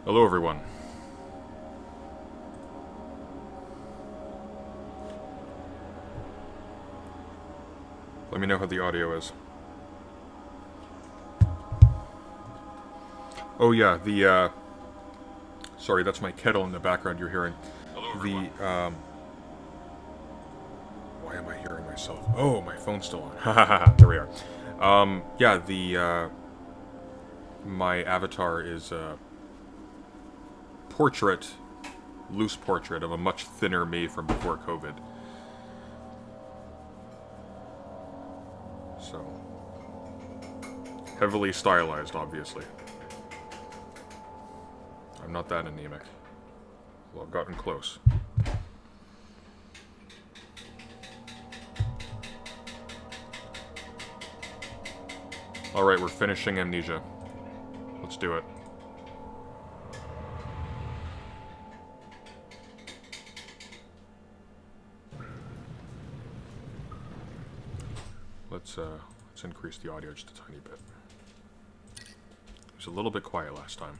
Hello, everyone. Let me know how the audio is. Oh yeah, sorry, that's my kettle in the background you're hearing. Hello, everyone. Why am I hearing myself? Oh, my phone's still on. Hahaha, there we are. Yeah, my avatar is a portrait, loose portrait of a much thinner me from before COVID. So, heavily stylized, obviously. I'm not that anemic. Well, I've gotten close. Alright, we're finishing Amnesia. Let's do it. Let's increase the audio just a tiny bit. It was a little bit quiet last time.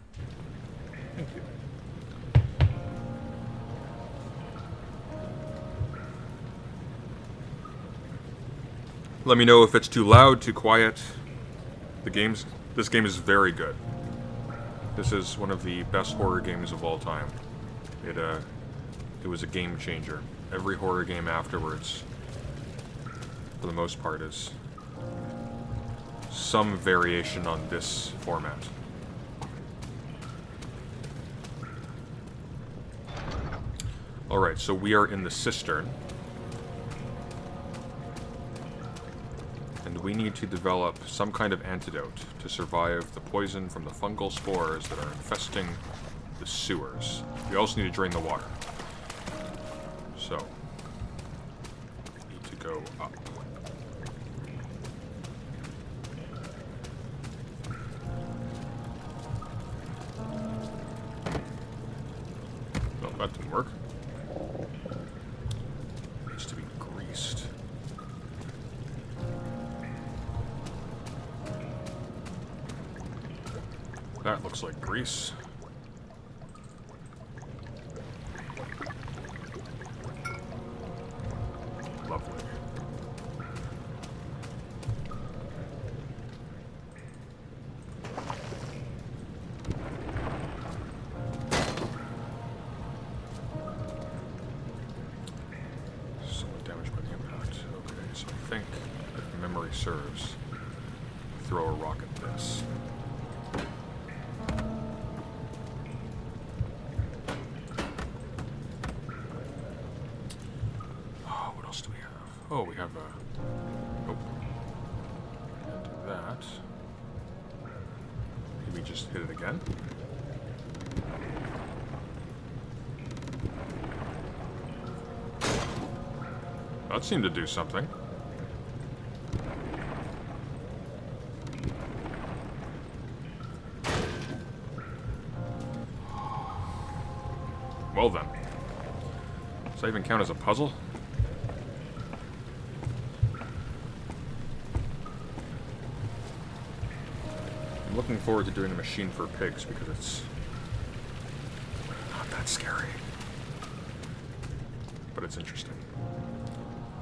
Thank you. Let me know if it's too loud, too quiet. This game is very good. This is one of the best horror games of all time. It was a game changer. Every horror game afterwards, for the most part, is some variation on this format. Alright, so we are in the cistern. And we need to develop some kind of antidote to survive the poison from the fungal spores that are infesting the sewers. We also need to drain the water. So, we need to go up. No, that didn't work. It needs to be greased. That looks like grease. Lovely. Somewhat damaged by the impact. Okay, so I think, if memory serves, throw a rock at this. Oh, we have a... Oh. Can't do that. Maybe just hit it again? That seemed to do something. Well then. Does that even count as a puzzle? I'm looking forward to doing a machine for pigs because it's not that scary. But it's interesting.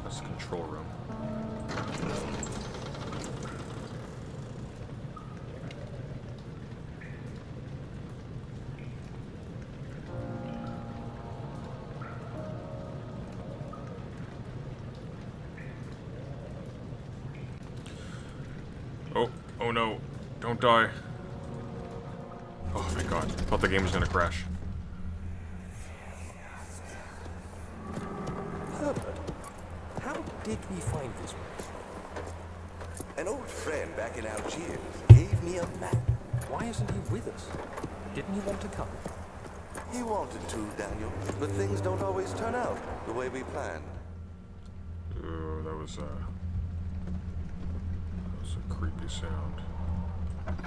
That's the control room. Oh no. Don't die. Oh, thank God. I thought the game was gonna crash. Herbert, how did we find this place? An old friend back in Algiers gave me a map. Why isn't he with us? Didn't he want to come? He wanted to, Daniel, but things don't always turn out the way we planned. Ooh, that was a creepy sound. Can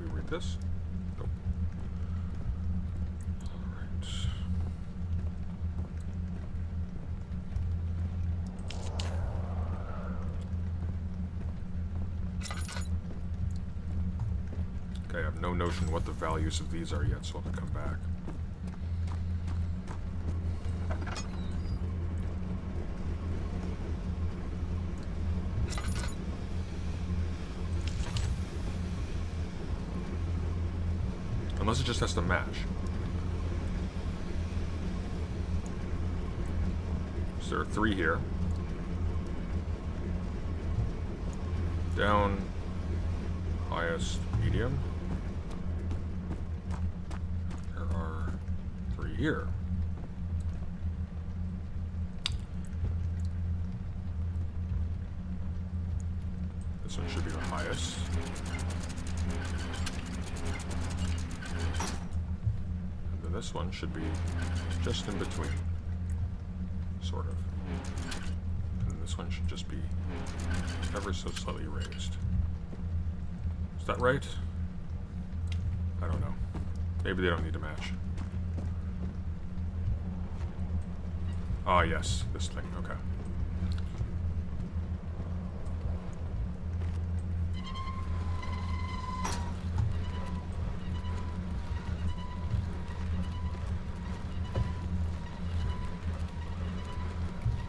we read this? Nope. Alright. have no notion what the values of these are yet, so I'll have to come back. Unless it just has to match. So there are 3 here. Down, highest, medium. There are 3 here. This one should be the highest. And then this one should be just in between. Sort of. And this one should just be ever so slightly raised. Is that right? I don't know. Maybe they don't need to match. Ah, yes, this thing, okay.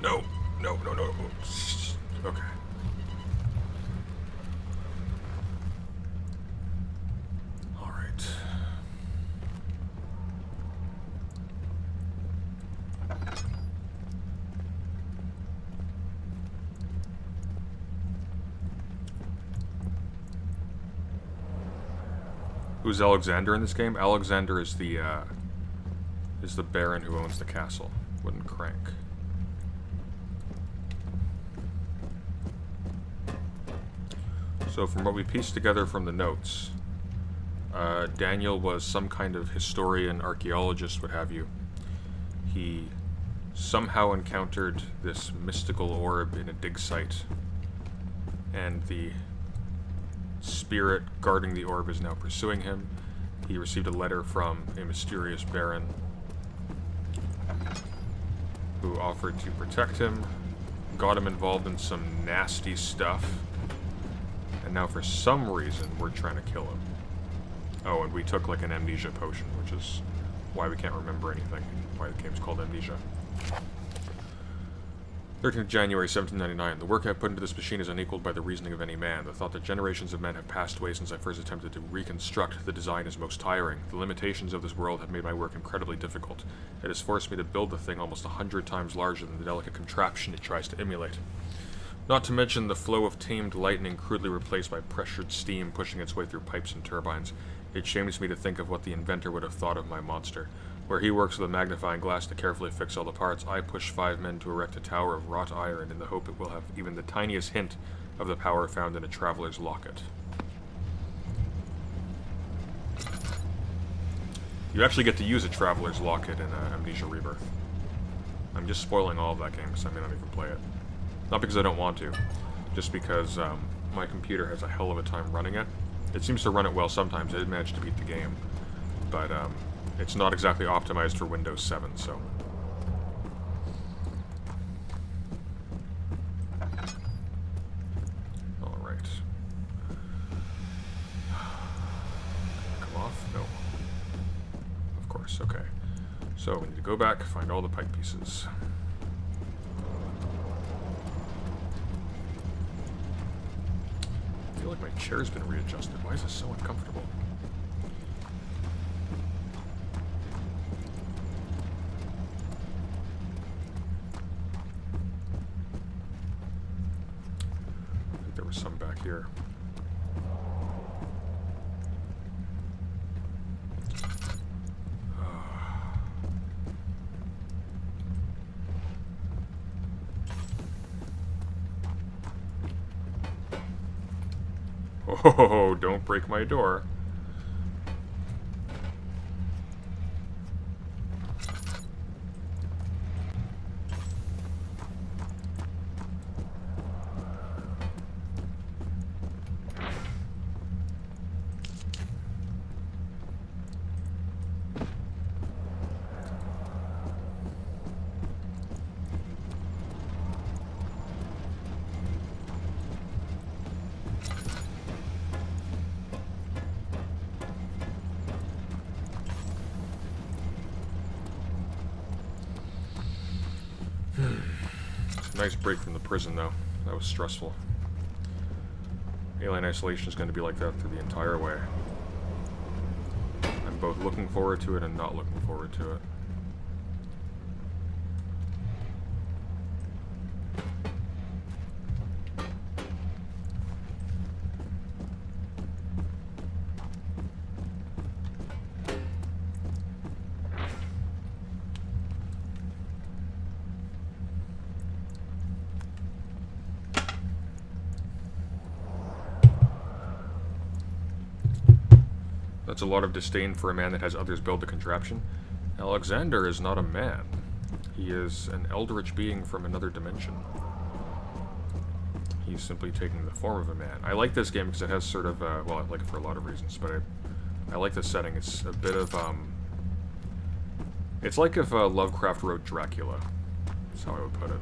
No, no, no, no. Okay. All right. Who's Alexander in this game? Alexander is the Baron who owns the castle. Wooden crank. So from what we pieced together from the notes, Daniel was some kind of historian, archaeologist, what have you. He somehow encountered this mystical orb in a dig site, and the spirit guarding the orb is now pursuing him. He received a letter from a mysterious baron who offered to protect him, got him involved in some nasty stuff, and now for some reason we're trying to kill him. Oh, and we took like an amnesia potion, which is why we can't remember anything, why the game's called Amnesia. 13th January 1799. The work I've put into this machine is unequaled by the reasoning of any man. The thought that generations of men have passed away since I first attempted to reconstruct the design is most tiring. The limitations of this world have made my work incredibly difficult. It has forced me to build the thing almost 100 times larger than the delicate contraption it tries to emulate. Not to mention the flow of tamed lightning crudely replaced by pressured steam pushing its way through pipes and turbines. It shames me to think of what the inventor would have thought of my monster. Where he works with a magnifying glass to carefully fix all the parts, I push 5 men to erect a tower of wrought iron in the hope it will have even the tiniest hint of the power found in a traveler's locket. You actually get to use a traveler's locket in Amnesia Rebirth. I'm just spoiling all of that game because I may not even play it. Not because I don't want to, just because my computer has a hell of a time running it. It seems to run it well sometimes. I did manage to beat the game, but it's not exactly optimized for Windows 7, so. Alright. Come off? No. Of course, okay. So we need to go back, find all the pipe pieces. I feel like my chair's been readjusted. Why is this so uncomfortable? I think there was some back here. Oh, don't break my door. Nice break from the prison, though. That was stressful. Alien Isolation is going to be like that through the entire way. I'm both looking forward to it and not looking forward to it. That's a lot of disdain for a man that has others build the contraption. Alexander is not a man. He is an eldritch being from another dimension. He's simply taking the form of a man. I like this game because it has sort of, well, I like it for a lot of reasons, but I like the setting. It's a bit of, it's like if Lovecraft wrote Dracula. That's how I would put it.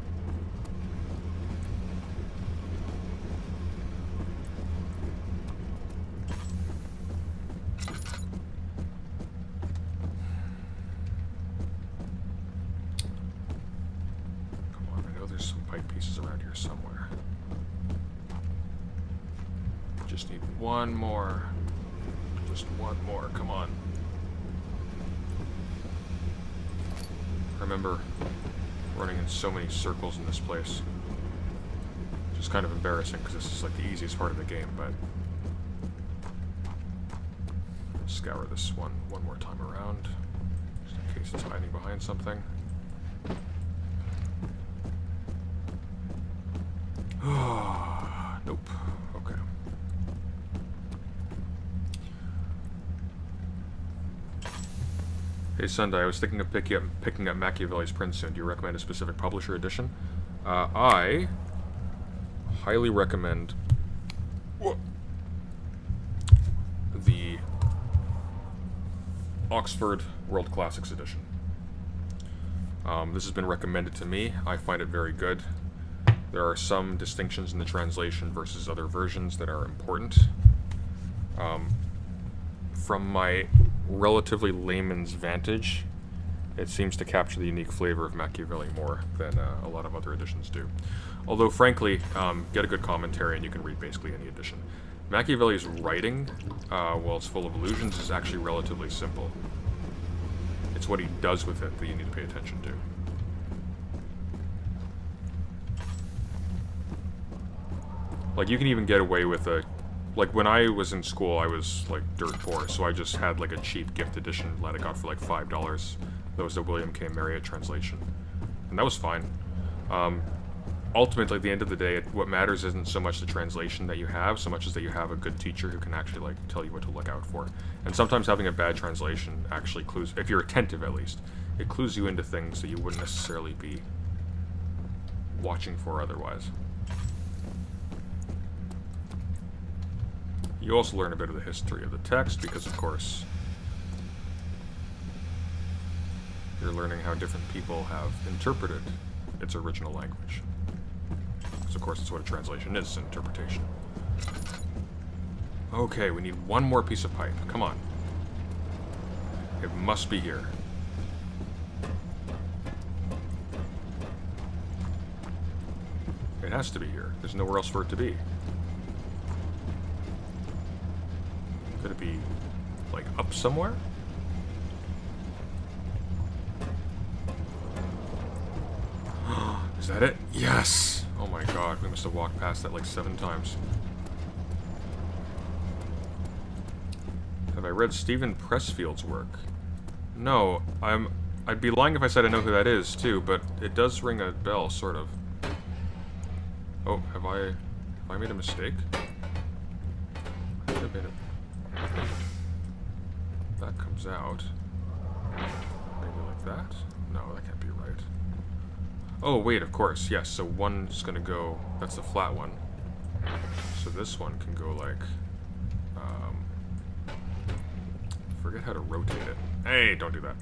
Just need one more. Just one more. Come on. I remember running in so many circles in this place. Just kind of embarrassing because this is like the easiest part of the game, but I'll scour this one more time around, just in case it's hiding behind something. Nope. Okay. Hey Sunday, I was thinking of picking up Machiavelli's Prince soon. Do you recommend a specific publisher edition? I highly recommend the Oxford World Classics edition. This has been recommended to me. I find it very good. There are some distinctions in the translation versus other versions that are important. From my relatively layman's vantage, it seems to capture the unique flavor of Machiavelli more than a lot of other editions do. Although, frankly, get a good commentary and you can read basically any edition. Machiavelli's writing, while it's full of allusions, is actually relatively simple. It's what he does with it that you need to pay attention to. Like, you can even get away with a... Like, when I was in school, I was, like, dirt poor, so I just had, like, a cheap gift edition that I got for, like, $5. That was the William K. Marriott translation. And that was fine. Ultimately, at the end of the day, what matters isn't so much the translation that you have, so much as that you have a good teacher who can actually, like, tell you what to look out for. And sometimes having a bad translation actually clues... If you're attentive, at least. It clues you into things that you wouldn't necessarily be watching for otherwise. You also learn a bit of the history of the text because, of course, you're learning how different people have interpreted its original language. Because, of course, it's what a translation is, an interpretation. Okay, we need one more piece of pipe. Come on. It must be here. It has to be here. There's nowhere else for it to be. Could it be, like, up somewhere? Is that it? Yes! Oh my god, we must have walked past that like 7 times. Have I read Stephen Pressfield's work? No, I'd be lying if I said I know who that is, too, but it does ring a bell, sort of. Oh, have I made a mistake? I think I made it. That comes out. Maybe like that? No, that can't be right. Oh, wait, of course, yes. So one's gonna go... That's the flat one. So this one can go like... forget how to rotate it. Hey, don't do that.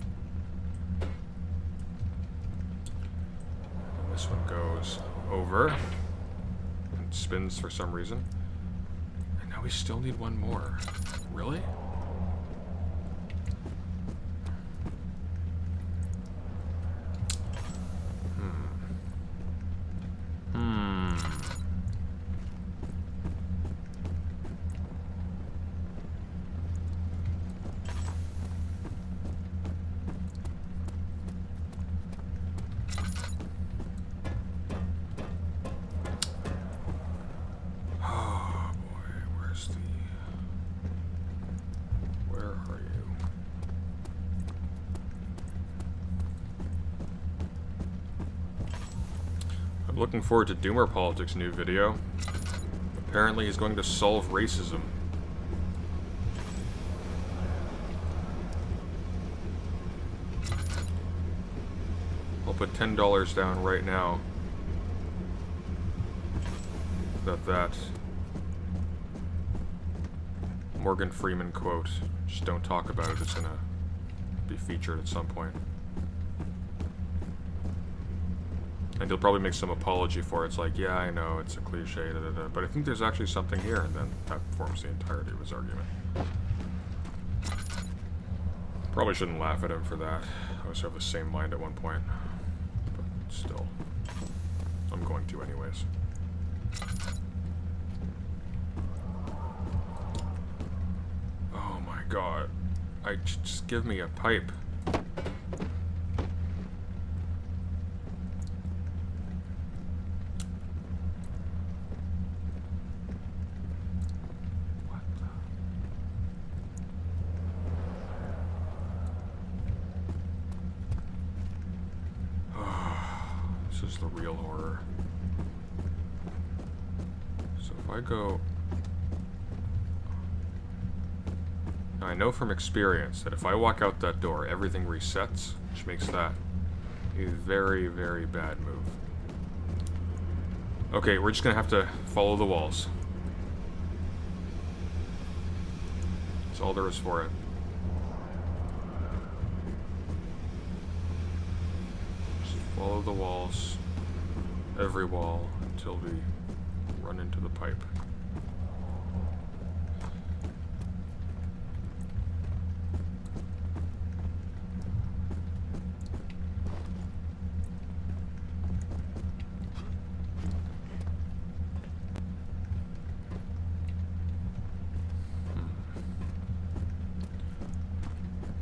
And this one goes over. And spins for some reason. And now we still need one more. Really? looking forward to Doomer Politics' new video. Apparently he's going to solve racism. I'll put $10 down right now. That Morgan Freeman quote, just don't talk about it, it's gonna be featured at some point. And he'll probably make some apology for it. It's like, yeah, I know, it's a cliche, but I think there's actually something here, and then that forms the entirety of his argument. Probably shouldn't laugh at him for that. I also have the same mind at one point. But still, I'm going to anyways. Oh my god. Just give me a pipe. This is the real horror. So if I go... Now I know from experience that if I walk out that door, everything resets, which makes that a very, very bad move. Okay, we're just gonna have to follow the walls. That's all there is for it. Follow the walls, every wall, until we run into the pipe.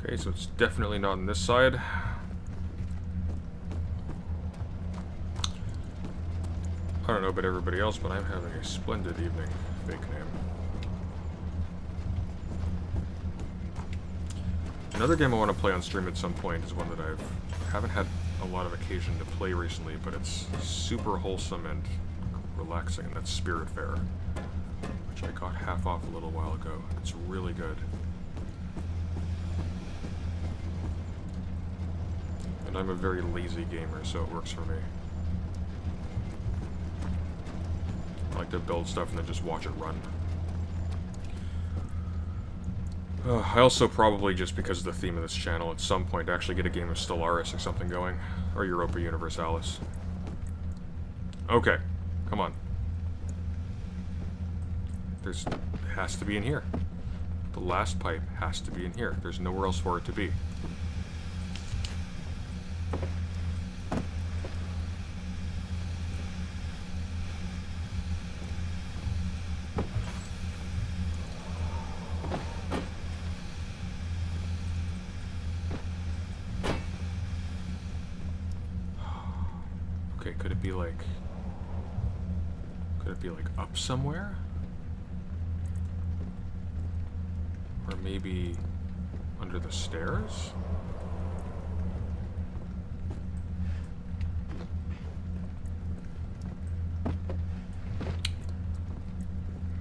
Okay, so it's definitely not on this side. I don't know about everybody else, but I'm having a splendid evening. Fake name. Another game I want to play on stream at some point is one that I haven't had a lot of occasion to play recently, but it's super wholesome and relaxing, and that's Spiritfarer, which I got half off a little while ago. It's really good. And I'm a very lazy gamer, so it works for me. I like to build stuff and then just watch it run. I also probably, just because of the theme of this channel, at some point actually get a game of Stellaris or something going. Or Europa Universalis. Okay, come on. It has to be in here. The last pipe has to be in here. There's nowhere else for it to be. Okay, could it be like up somewhere? Or maybe under the stairs?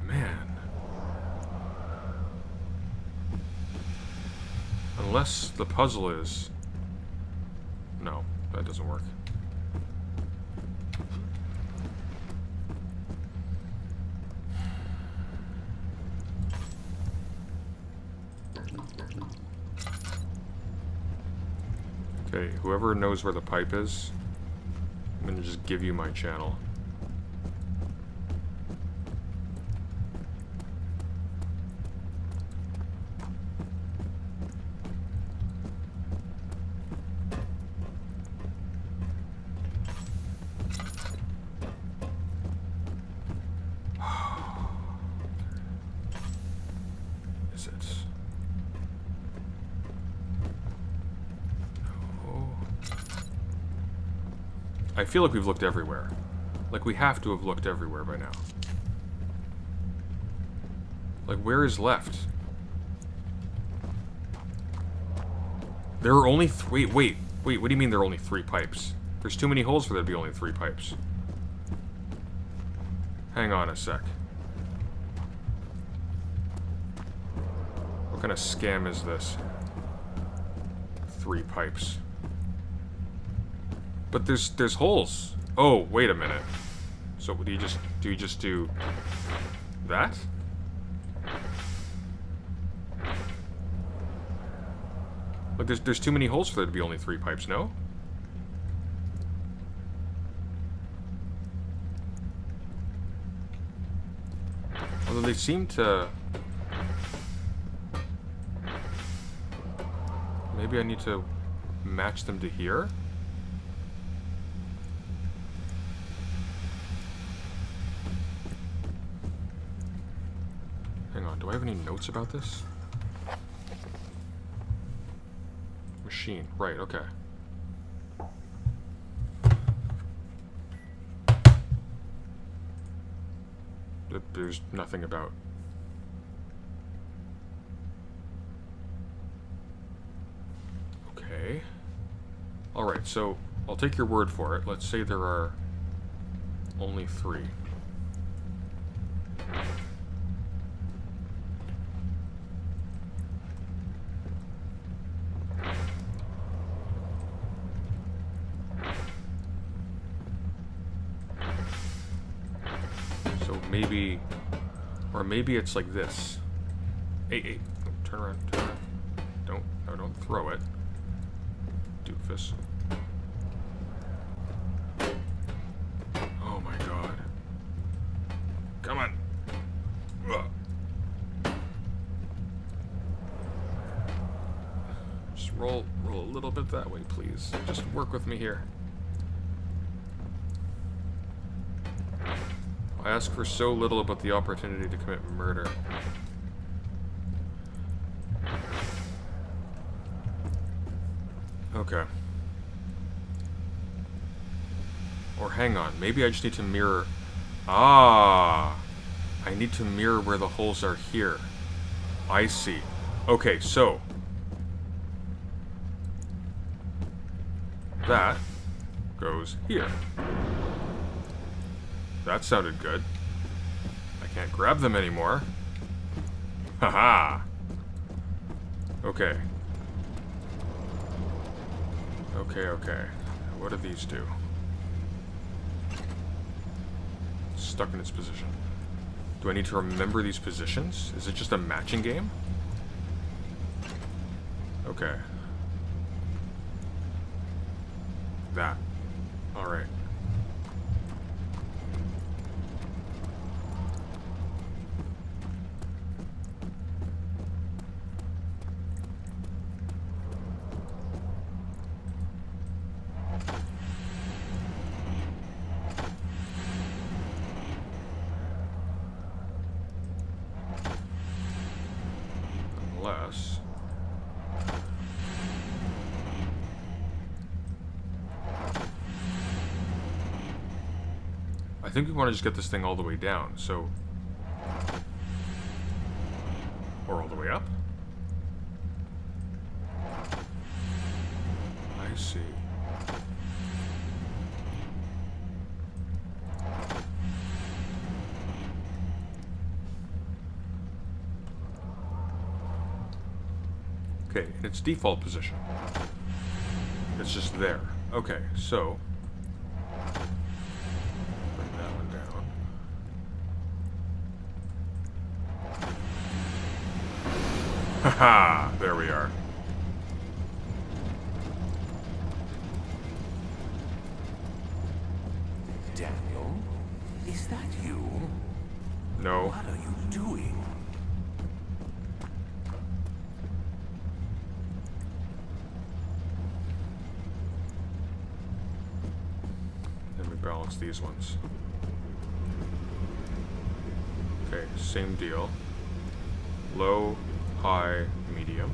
Man. Unless the puzzle is... No, that doesn't work. Okay, whoever knows where the pipe is, I'm gonna just give you my channel. Is it? I feel like we've looked everywhere. Like, we have to have looked everywhere by now. Like, where is left? There are only wait, what do you mean there are only 3 pipes? There's too many holes for there to be only 3 pipes. Hang on a sec. What kind of scam is this? 3 pipes. But there's holes. Oh, wait a minute. So do you just do that? Like there's too many holes for there to be only 3 pipes, no? Although they seem to... Maybe I need to match them to here? Hang on, do I have any notes about this? Machine, right, okay. There's nothing about... Okay. Alright, so I'll take your word for it. Let's say there are only 3. So maybe... Or maybe it's like this. Hey, turn around, turn around. Don't throw it. Doofus. Oh my god. Come on. Ugh. Just roll a little bit that way, please. Just work with me here. I ask for so little about the opportunity to commit murder. Okay. Or hang on, maybe I just need to mirror... Ah! I need to mirror where the holes are here. I see. Okay, so... That goes here. That sounded good. I can't grab them anymore. Haha! Okay. Okay. What do these do? Stuck in its position. Do I need to remember these positions? Is it just a matching game? Okay. That. Alright. Unless... I think we want to just get this thing all the way down, so... Or all the way up? I see. Okay, in its default position. It's just there. Okay, so... Bring that one down. Haha! There we are. Daniel? Is that you? No. What are you doing? Then we balance these ones. Okay, same deal. Low, high, medium.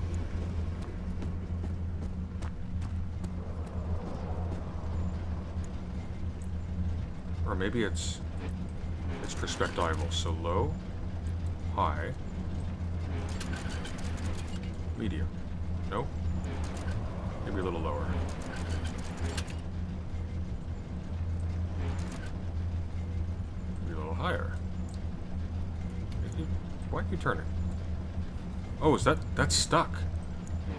Or maybe it's perspectival. So low, high, medium. Nope. Maybe a little lower. Maybe a little higher. fire. Why are you turning? Oh, that's stuck.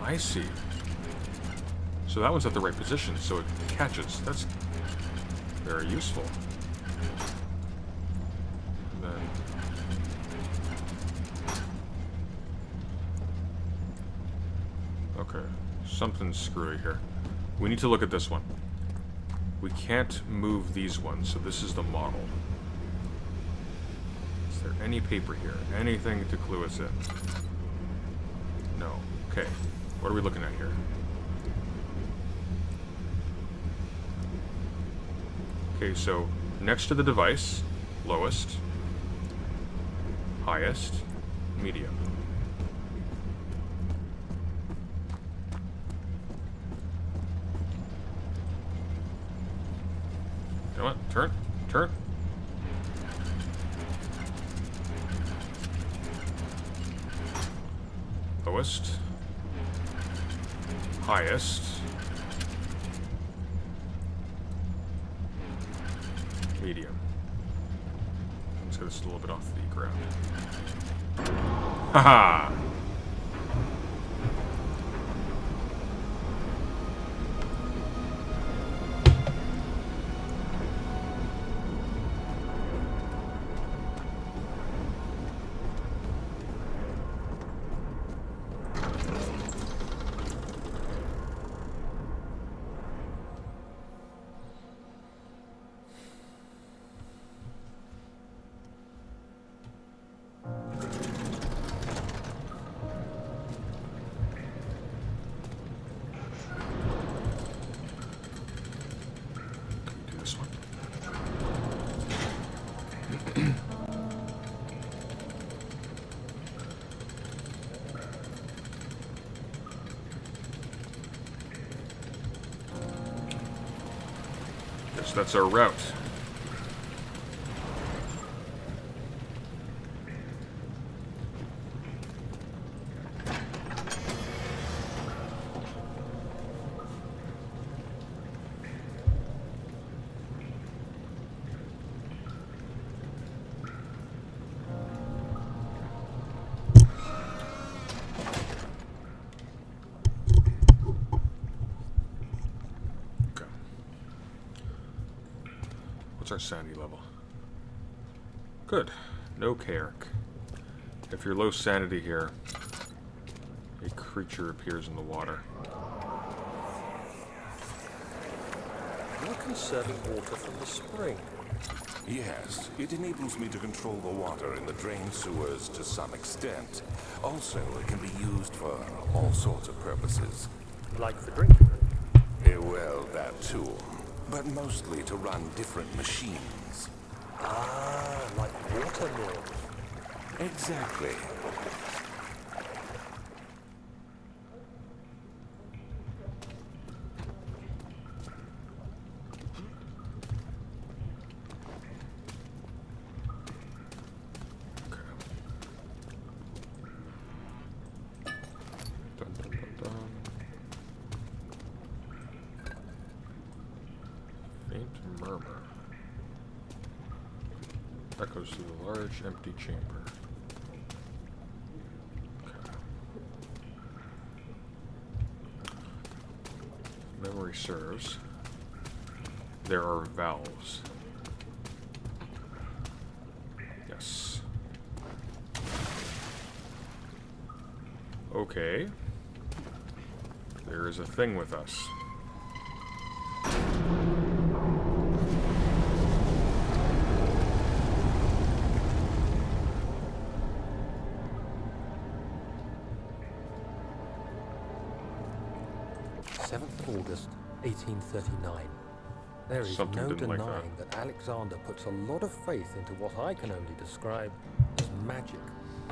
I see. So that one's at the right position, so it catches. That's very useful. And then... Okay, something's screwy here. We need to look at this one. We can't move these ones, so this is the model. Is there any paper here? Anything to clue us in? No. Okay. What are we looking at here? Okay, so next to the device, lowest, highest, medium. You know what? Turn. Turn. Lowest. Highest. Medium. Let's get this a little bit off the ground. Haha! Guess that's our route. What's our sanity level? Good. No Kaerk. If you're low sanity here, a creature appears in the water. You're conserving water from the spring. Yes, it enables me to control the water in the drain sewers to some extent. Also, it can be used for all sorts of purposes. Like for drinking. Well, that too. But mostly to run different machines. Ah, like water mills. Exactly. Murmur. Echoes through the large, empty chamber. Okay. Memory serves. There are valves. Yes. Okay. There is a thing with us. August 1839. There is Something no didn't like denying that Alexander puts a lot of faith into what I can only describe as magic.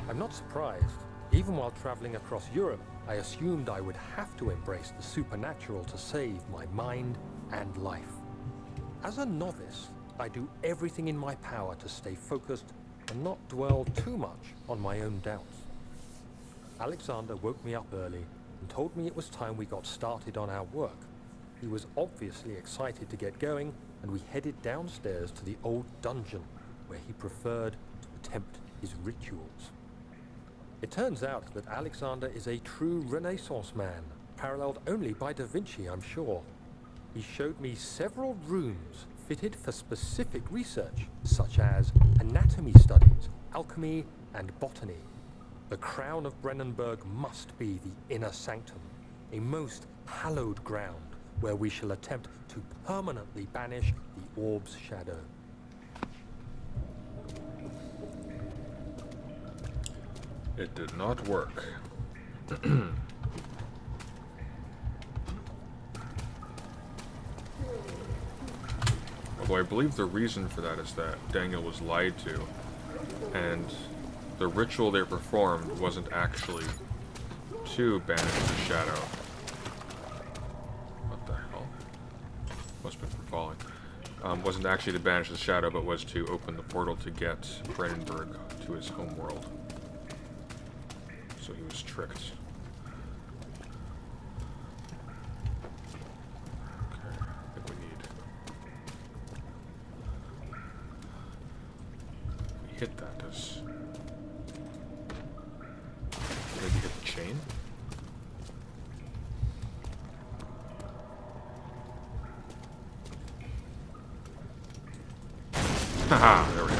I'm not surprised. Even while traveling across Europe, I assumed I would have to embrace the supernatural to save my mind and life. As a novice, I do everything in my power to stay focused and not dwell too much on my own doubts. Alexander woke me up early and told me it was time we got started on our work. He was obviously excited to get going, and we headed downstairs to the old dungeon. where he preferred to attempt his rituals. It turns out that Alexander is a true Renaissance man, paralleled only by Da Vinci, I'm sure. He showed me several rooms fitted for specific research, such as anatomy studies, alchemy, and botany. The crown of Brennenburg must be the inner sanctum, a most hallowed ground where we shall attempt to permanently banish the orb's shadow. It did not work. Although I believe the reason for that is that Daniel was lied to, and the ritual they performed wasn't actually to banish the shadow. What the hell? Must have been from falling. Wasn't actually to banish the shadow, but was to open the portal to get Brennenburg to his home world. So he was tricked. Okay, I think we need... If we hit that, does... Maybe hit the chain? Haha, there we are.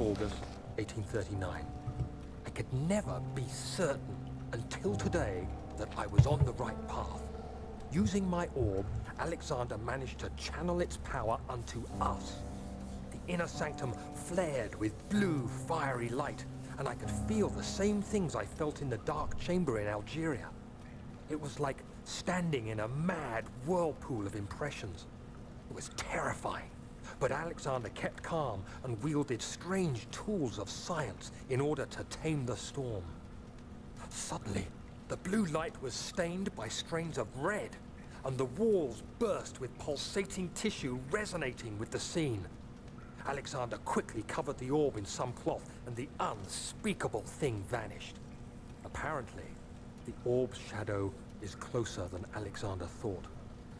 August 1839. I could never be certain until today that I was on the right path. Using my orb, Alexander managed to channel its power unto us. The inner sanctum flared with blue, fiery light, and I could feel the same things I felt in the dark chamber in Algeria. It was like standing in a mad whirlpool of impressions. It was terrifying. But Alexander kept calm and wielded strange tools of science in order to tame the storm. Suddenly, the blue light was stained by strains of red, and the walls burst with pulsating tissue resonating with the scene. Alexander quickly covered the orb in some cloth, and the unspeakable thing vanished. Apparently, the orb's shadow is closer than Alexander thought.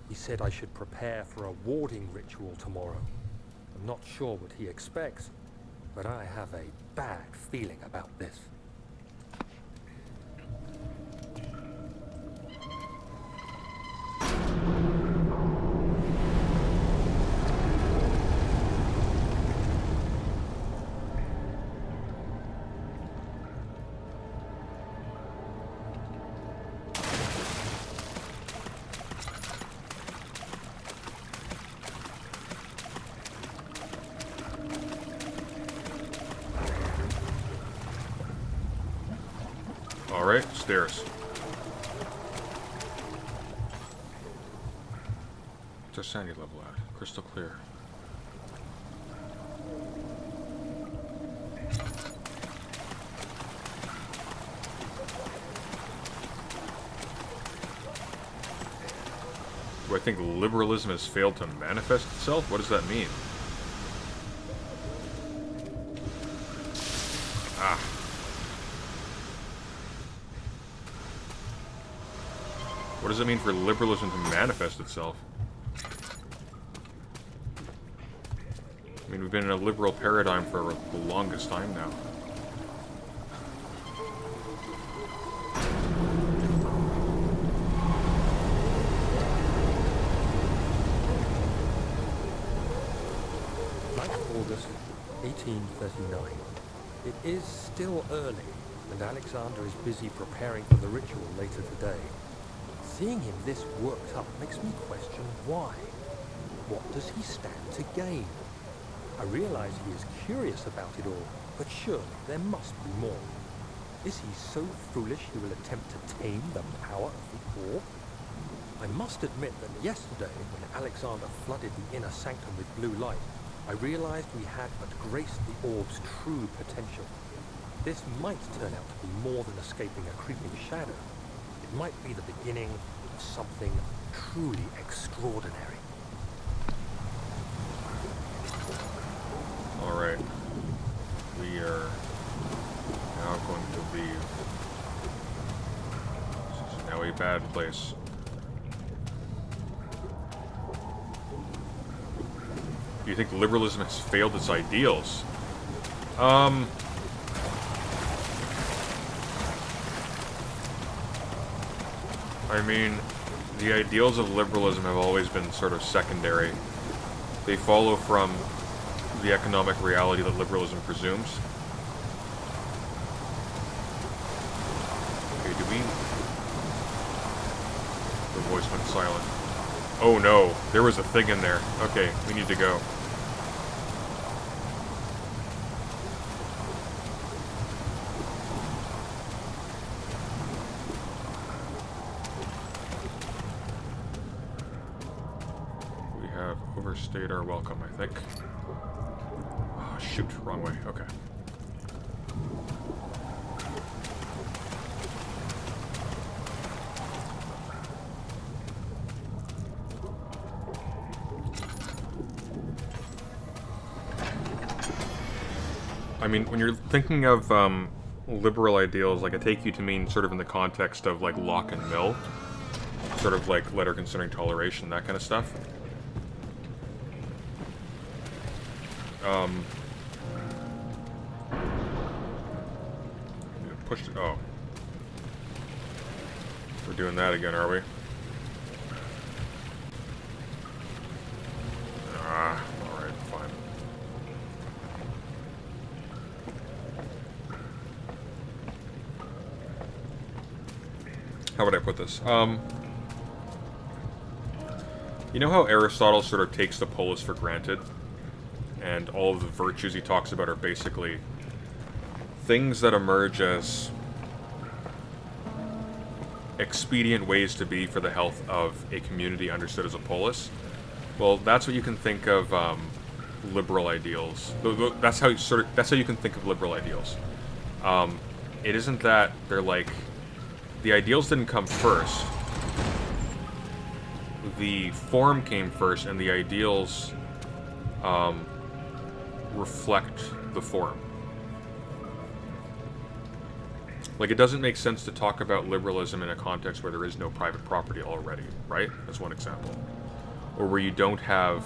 He said I should prepare for a warding ritual tomorrow. I'm not sure what he expects, but I have a bad feeling about this. Alright, stairs. What's our sanity level at? Crystal clear. Do I think liberalism has failed to manifest itself? What does that mean? Ah. What does it mean for liberalism to manifest itself? I mean, we've been in a liberal paradigm for the longest time now. August 1839. It is still early, and Alexander is busy preparing for the ritual later today. Seeing him this worked up makes me question why. What does he stand to gain? I realize he is curious about it all, but surely there must be more. Is he so foolish he will attempt to tame the power of the orb? I must admit that yesterday, when Alexander flooded the inner sanctum with blue light, I realized we had but graced the orb's true potential. This might turn out to be more than escaping a creeping shadow. It might be the beginning of something truly extraordinary. extraordinary. Alright. We are now going to leave. This is now a bad place. Do you think liberalism has failed its ideals? I mean, the ideals of liberalism have always been sort of secondary. They follow from the economic reality that liberalism presumes. Okay, do we... The voice went silent. Oh no, there was a thing in there. Okay, we need to go. Overstayed our welcome, I think. Oh, shoot, wrong way. Okay. I mean, when you're thinking of liberal ideals, like I take you to mean sort of in the context of like Locke and Mill, sort of like letter concerning toleration, that kind of stuff. Pushed it. Oh. We're doing that again, are we? Ah, alright, fine. How would I put this? You know how Aristotle sort of takes the polis for granted? And all of the virtues he talks about are basically things that emerge as expedient ways to be for the health of a community understood as a polis. Well, that's what you can think of liberal ideals. That's how you can think of liberal ideals. It isn't that they're like the ideals didn't come first. The form came first, and the ideals reflect the form. Like, it doesn't make sense to talk about liberalism in a context where there is no private property already, right? That's one example. Or where you don't have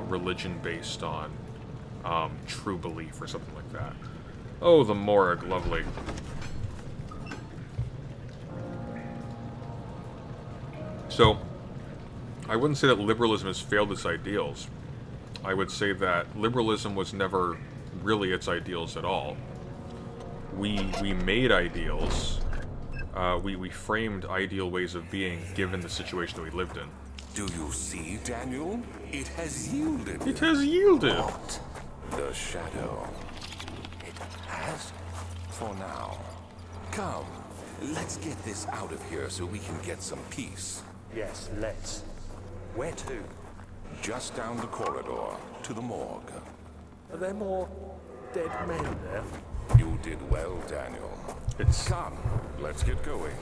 religion based on true belief or something like that. Oh, the morgue, lovely. So, I wouldn't say that liberalism has failed its ideals. I would say that liberalism was never really its ideals at all. We made ideals. We framed ideal ways of being given the situation that we lived in. Do you see, Daniel? It has yielded. It has yielded. What? The shadow. It has? For now. Come, let's get this out of here so we can get some peace. Yes, let's. Where to? Just down the corridor, to the morgue. Are there more dead men there? You did well, Daniel. It's Come, let's get going.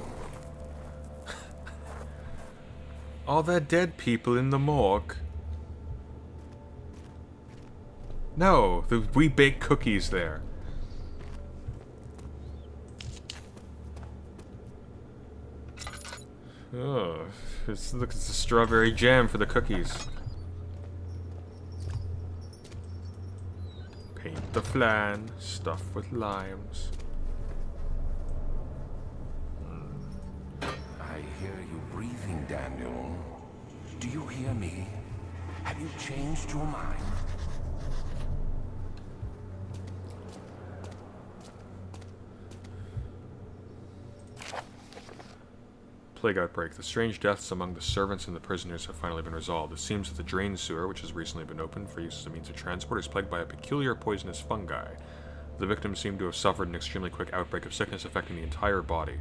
Are there dead people in the morgue? No, we bake cookies there. Oh, look, it's the strawberry jam for the cookies. Paint the flan, stuff with limes. I hear you breathing, Daniel. Do you hear me? Have you changed your mind? Plague outbreak. The strange deaths among the servants and the prisoners have finally been resolved. It seems that the drain sewer, which has recently been opened for use as a means of transport, is plagued by a peculiar poisonous fungi. The victims seem to have suffered an extremely quick outbreak of sickness affecting the entire body.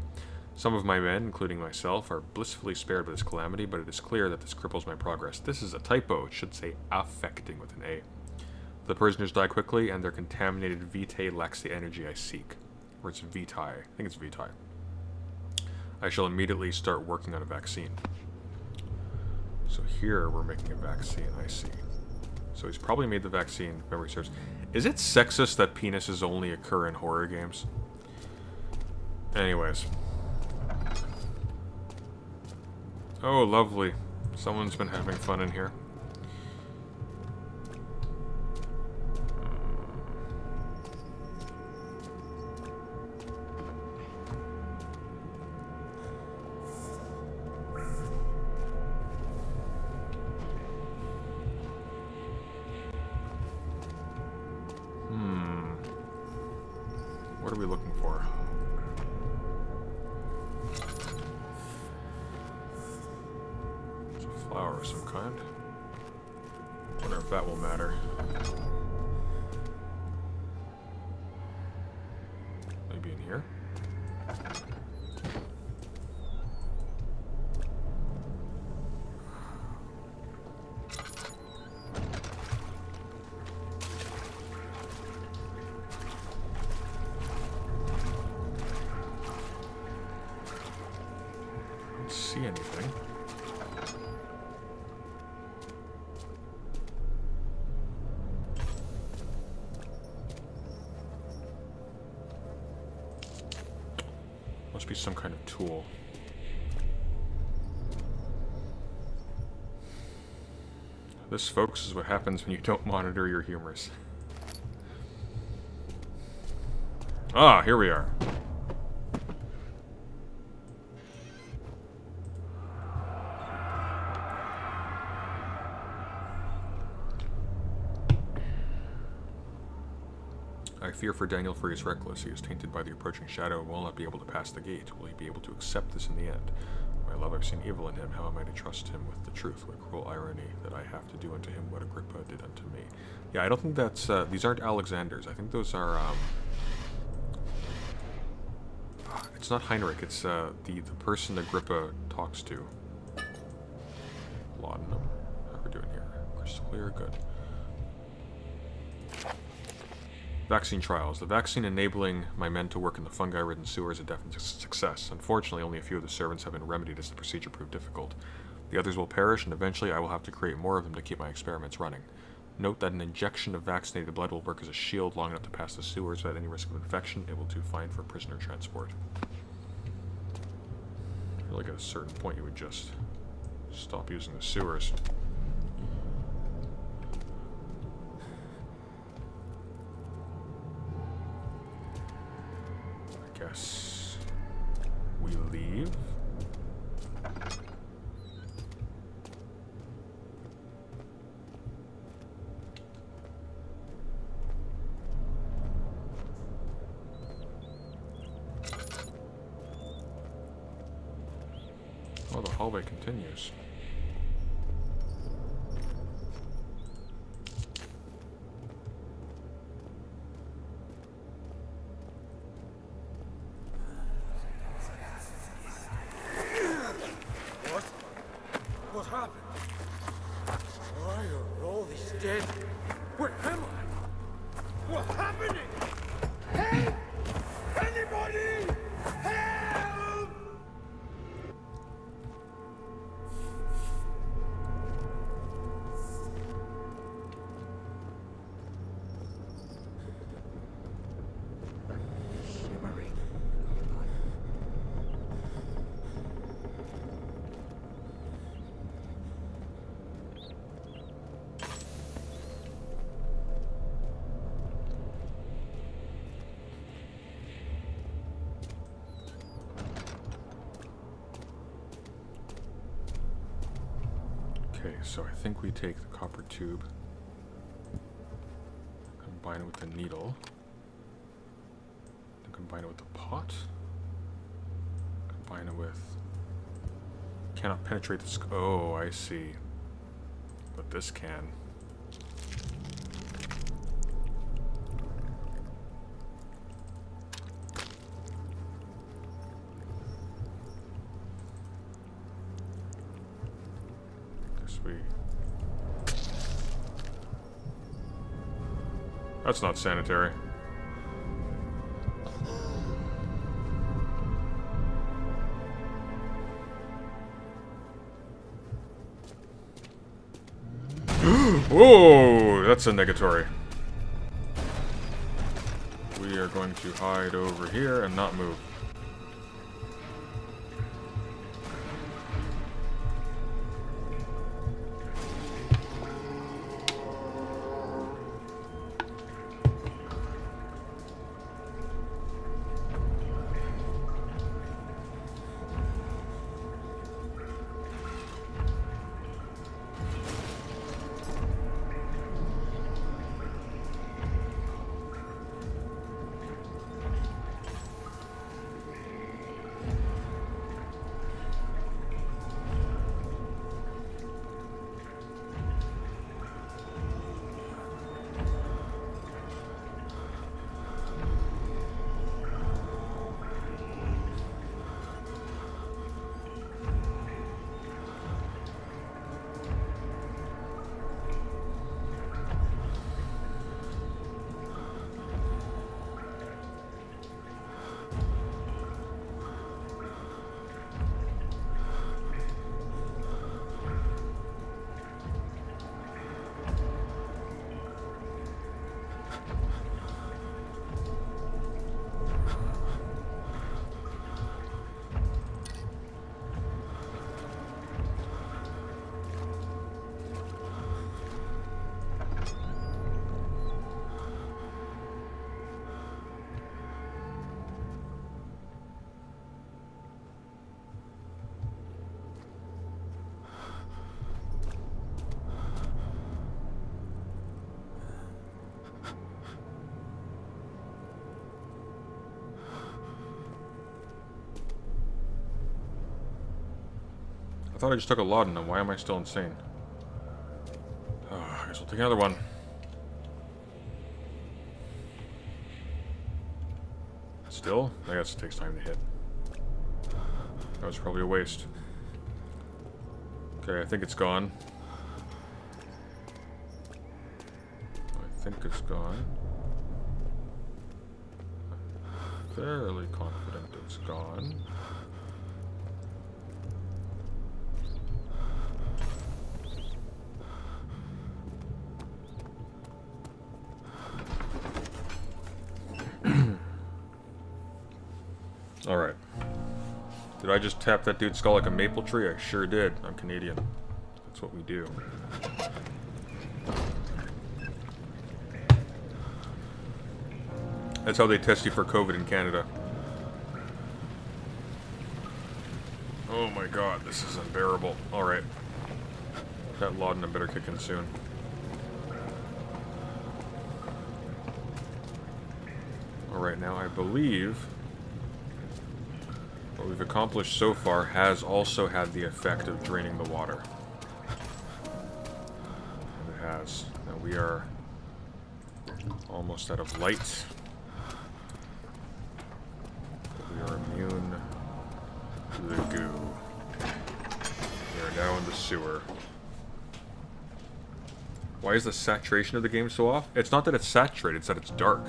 Some of my men, including myself, are blissfully spared by this calamity, but it is clear that this cripples my progress. This is a typo. It should say affecting with an A. The prisoners die quickly, and their contaminated vitae lacks the energy I seek. Or it's vitae. I think it's vitae. I shall immediately start working on a vaccine. So here we're making a vaccine, I see. So he's probably made the vaccine, if memory serves. Is it sexist that penises only occur in horror games? Anyways. Oh, lovely. Someone's been having fun in here. What are we looking for? It's a flower of some kind. Wonder if that will matter. Maybe in here? See anything. Must be some kind of tool. This, folks, is what happens when you don't monitor your humors. Ah, here we are. I fear for Daniel, for he is reckless. He is tainted by the approaching shadow and will not be able to pass the gate. Will he be able to accept this in the end? My love, I've seen evil in him. How am I to trust him with the truth? What cruel irony that I have to do unto him what Agrippa did unto me. Yeah, I don't think that's... these aren't Alexanders. I think those are... it's not Heinrich. It's the person Agrippa talks to. Laudanum. How are we doing here? Crystal clear. Good. Vaccine trials. The vaccine enabling my men to work in the fungi-ridden sewer is a definite success. Unfortunately, only a few of the servants have been remedied as the procedure proved difficult. The others will perish, and eventually I will have to create more of them to keep my experiments running. Note that an injection of vaccinated blood will work as a shield long enough to pass the sewers without any risk of infection. It will do fine for prisoner transport. I feel like at a certain point you would just stop using the sewers. Guess we leave. Oh, the hallway continues. What happened? Why are all these dead? Where am I? What's happening? Help! Anybody! Help! Okay, so I think we take the copper tube, combine it with the needle, then combine it with the pot, combine it with... Cannot penetrate the oh, I see. But this can. That's not sanitary. Whoa, that's a negatory. We are going to hide over here and not move. I thought I just took a laudanum. Why am I still insane? Oh, I guess we'll take another one. Still? I guess it takes time to hit. That was probably a waste. Okay, I think it's gone. I think it's gone. I'm fairly confident it's gone. Alright. Did I just tap that dude's skull like a maple tree? I sure did. I'm Canadian. That's what we do. That's how they test you for COVID in Canada. Oh my god, this is unbearable. Alright. That laudanum better kick in soon. Alright, now I believe what we've accomplished so far has also had the effect of draining the water. And it has. Now we are almost out of light. But we are immune to the goo. We are now in the sewer. Why is the saturation of the game so off? It's not that it's saturated, it's that it's dark.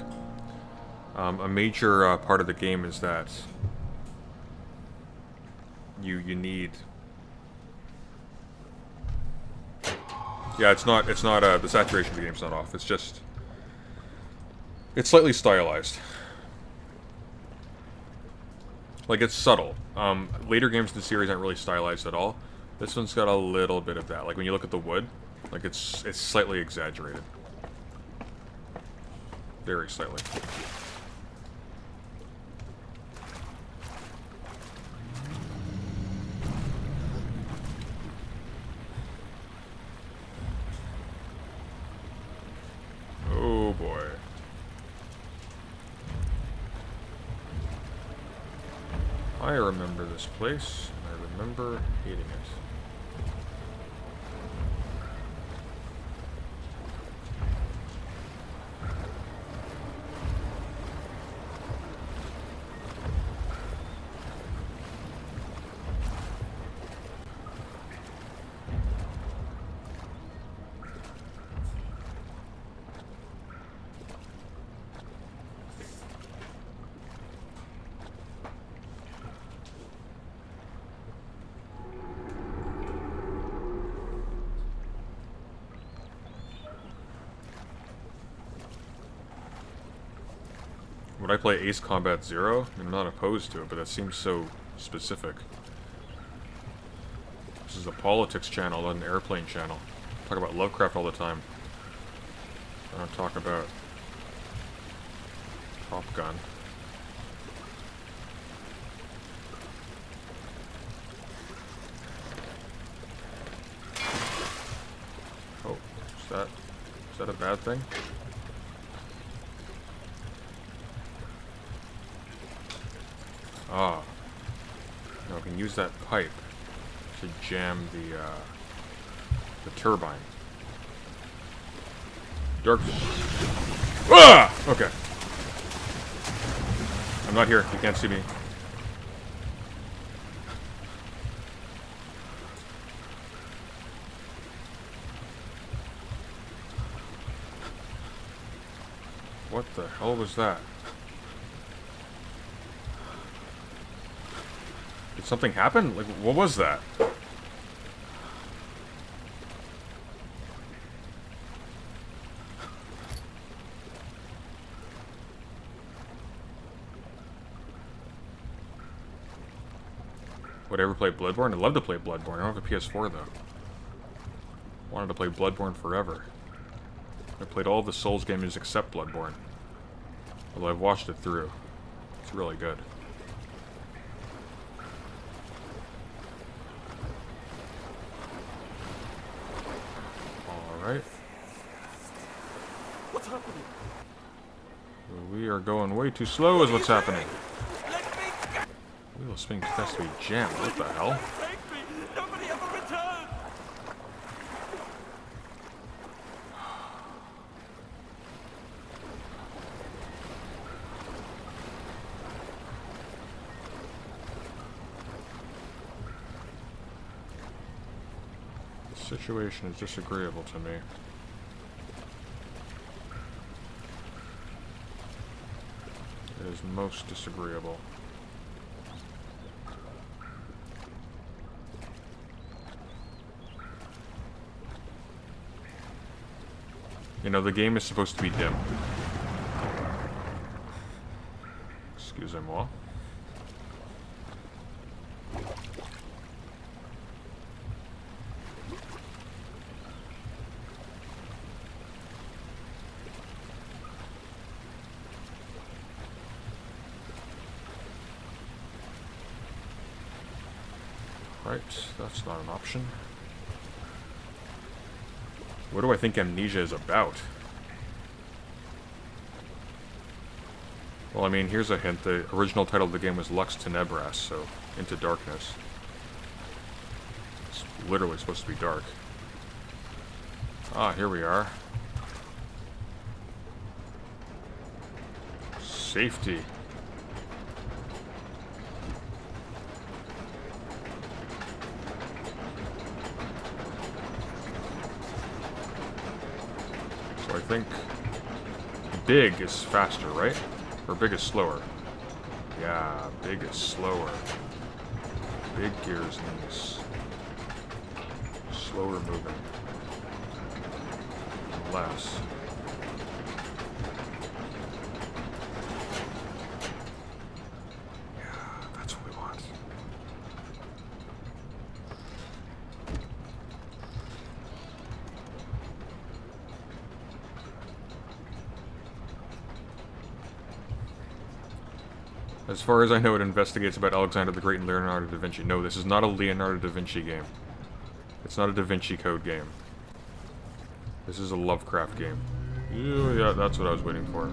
A major part of the game is that you need. Yeah, it's not the saturation of the game's not off. It's just it's slightly stylized. Like it's subtle. Later games in the series aren't really stylized at all. This one's got a little bit of that. Like when you look at the wood, like it's slightly exaggerated. Very slightly. Oh boy. I remember this place, and I remember hating it. Would I play Ace Combat Zero? I'm not opposed to it, but that seems so specific. This is a politics channel, not an airplane channel. I talk about Lovecraft all the time. I don't talk about Top Gun. Oh, is that a bad thing? Ah. Now I can use that pipe to jam the turbine. Dark. Ah! Okay. I'm not here. You can't see me. What the hell was that? Did something happen? Like, what was that? Would I ever play Bloodborne? I'd love to play Bloodborne. I don't have a PS4 though. Wanted to play Bloodborne forever. I played all the Souls games except Bloodborne. Although I've watched it through. It's really good. Alright. What's happening? We are going way too slow is what's happening. Let me go! Wheel spinning has to be jammed. What the hell? Take me! Nobody ever returned! The situation is disagreeable to me. It is most disagreeable. You know, the game is supposed to be dim. Excusez-moi. Right, that's not an option. What do I think Amnesia is about? Well, I mean, here's a hint. The original title of the game was Lux Tenebras, so Into Darkness. It's literally supposed to be dark. Ah, here we are. Safety. So I think big is faster, right? Or big is slower? Yeah, big is slower. Big gears means slower moving. Less. Yeah, that's what we want. As far as I know, it investigates about Alexander the Great and Leonardo da Vinci. No, this is not a Leonardo da Vinci game. It's not a Da Vinci Code game. This is a Lovecraft game. Yeah, that's what I was waiting for.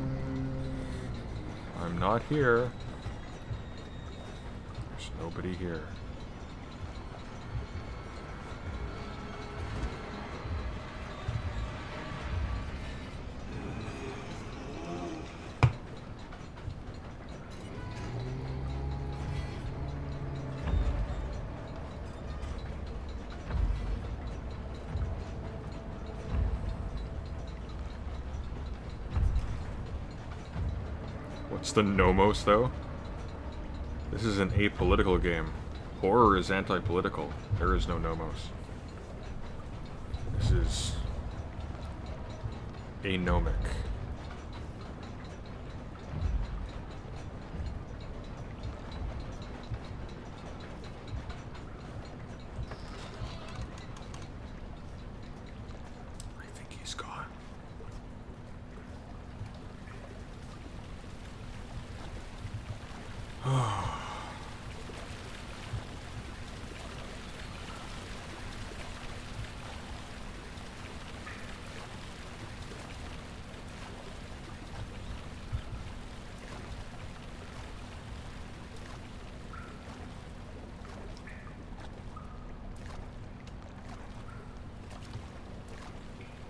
I'm not here. There's nobody here. What's the nomos, though? This is an apolitical game. Horror is anti-political. There is no nomos. This is anomic.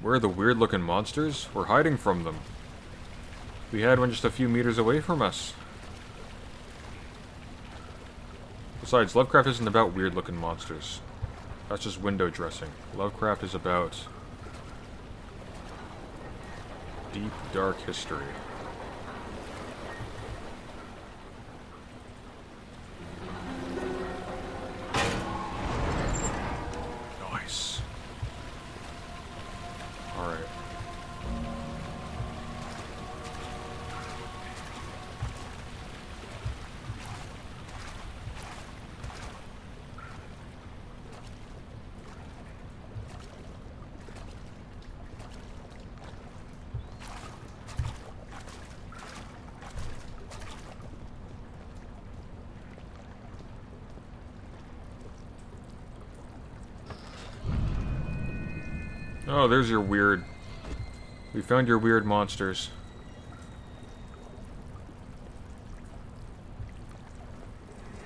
Where are the weird-looking monsters? We're hiding from them. We had one just a few meters away from us. Besides, Lovecraft isn't about weird-looking monsters. That's just window dressing. Lovecraft is about deep, dark history. Nice. Alright. Oh, there's your weird... We found your weird monsters.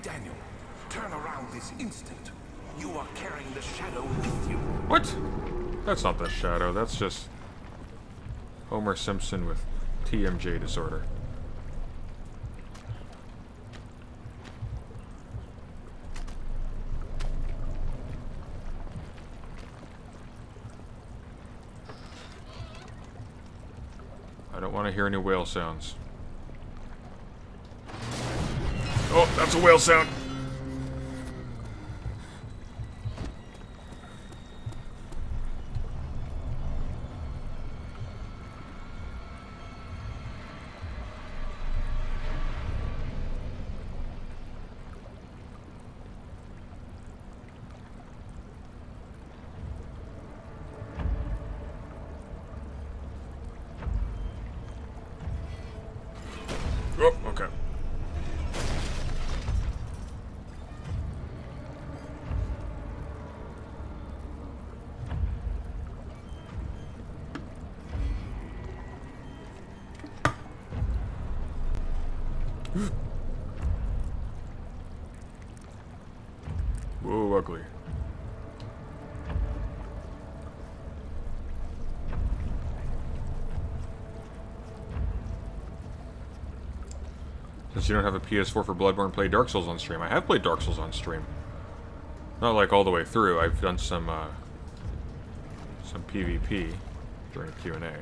Daniel, turn around this instant. You are carrying the shadow with you. What? That's not the shadow, that's just Homer Simpson with TMJ disorder. I don't want to hear any whale sounds. Oh, that's a whale sound! Oh, okay. Whoa, ugly. Since you don't have a PS4 for Bloodborne, play Dark Souls on stream. I have played Dark Souls on stream. Not like all the way through. I've done some PvP during Q&A.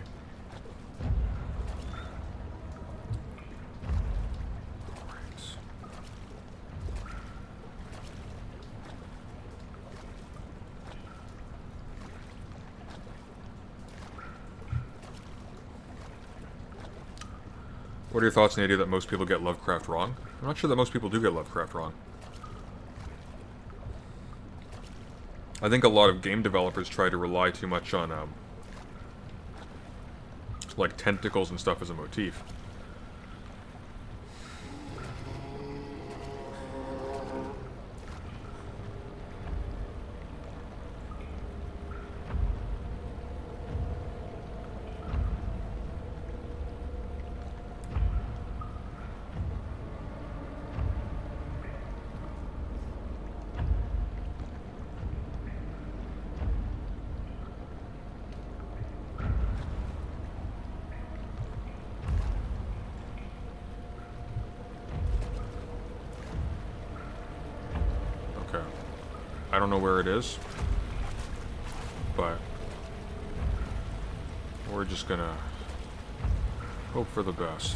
What are your thoughts on the idea that most people get Lovecraft wrong? I'm not sure that most people do get Lovecraft wrong. I think a lot of game developers try to rely too much on, like, tentacles and stuff as a motif. I don't know where it is, but we're just gonna hope for the best.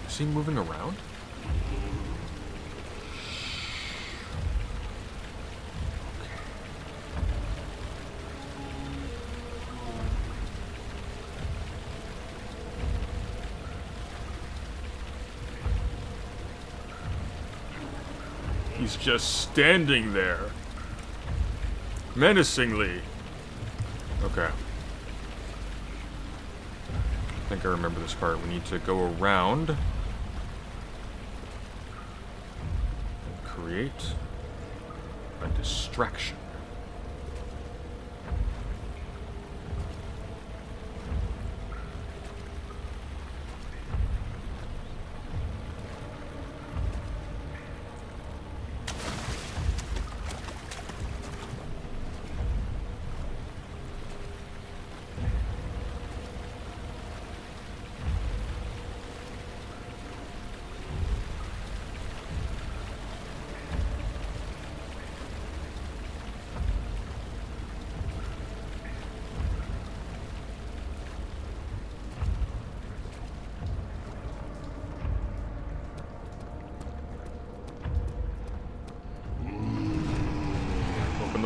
Is he moving around? He's just standing there. Menacingly. Okay. I think I remember this part. We need to go around and create a distraction.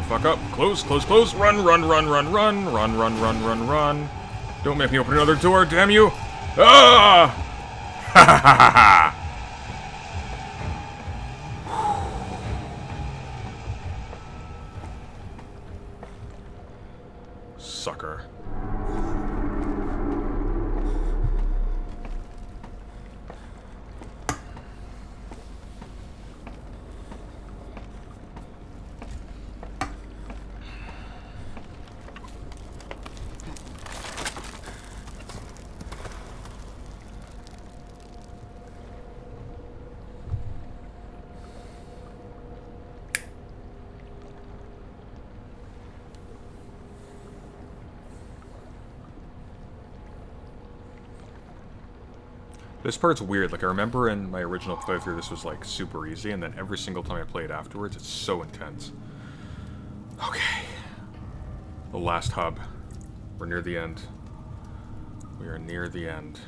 Fuck up. Close, close, close. Run, run, run, run, run. Run, run, run, run, run. Don't make me open another door, damn you. Ah! Ha ha ha ha! Sucker. This part's weird. Like, I remember in my original playthrough this was, like, super easy, and then every single time I play it afterwards, it's so intense. Okay. The last hub. We're near the end. We are near the end.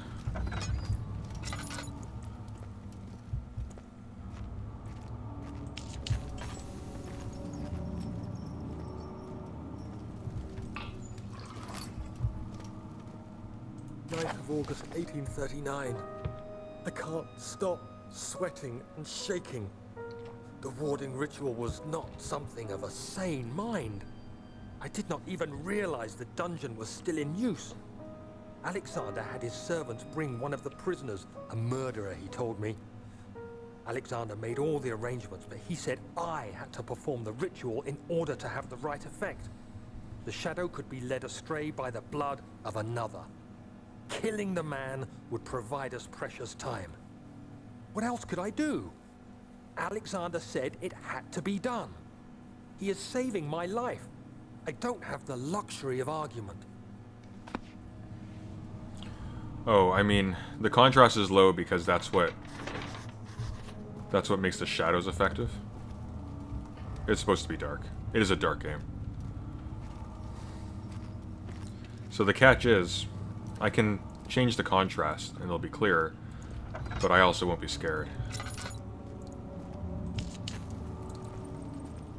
Of August 1839. I can't stop sweating and shaking. The warding ritual was not something of a sane mind. I did not even realize the dungeon was still in use. Alexander had his servants bring one of the prisoners, a murderer, he told me. Alexander made all the arrangements, but he said I had to perform the ritual in order to have the right effect. The shadow could be led astray by the blood of another. Killing the man would provide us precious time. What else could I do? Alexander said it had to be done. He is saving my life. I don't have the luxury of argument. Oh, I mean, the contrast is low because that's what makes the shadows effective. It's supposed to be dark. It is a dark game. So the catch is, I can change the contrast and it'll be clearer, but I also won't be scared.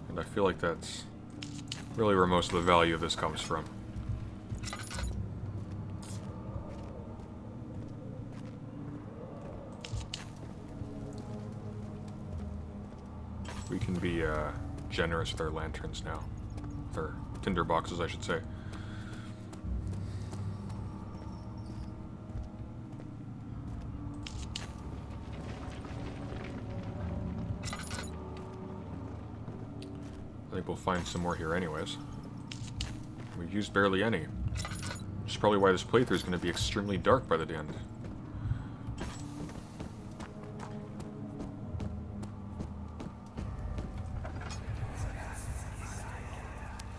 And I feel like that's really where most of the value of this comes from. We can be generous with our lanterns now. With our tinder boxes, I should say. I think we'll find some more here anyways. We've used barely any. Which is probably why this playthrough is going to be extremely dark by the end.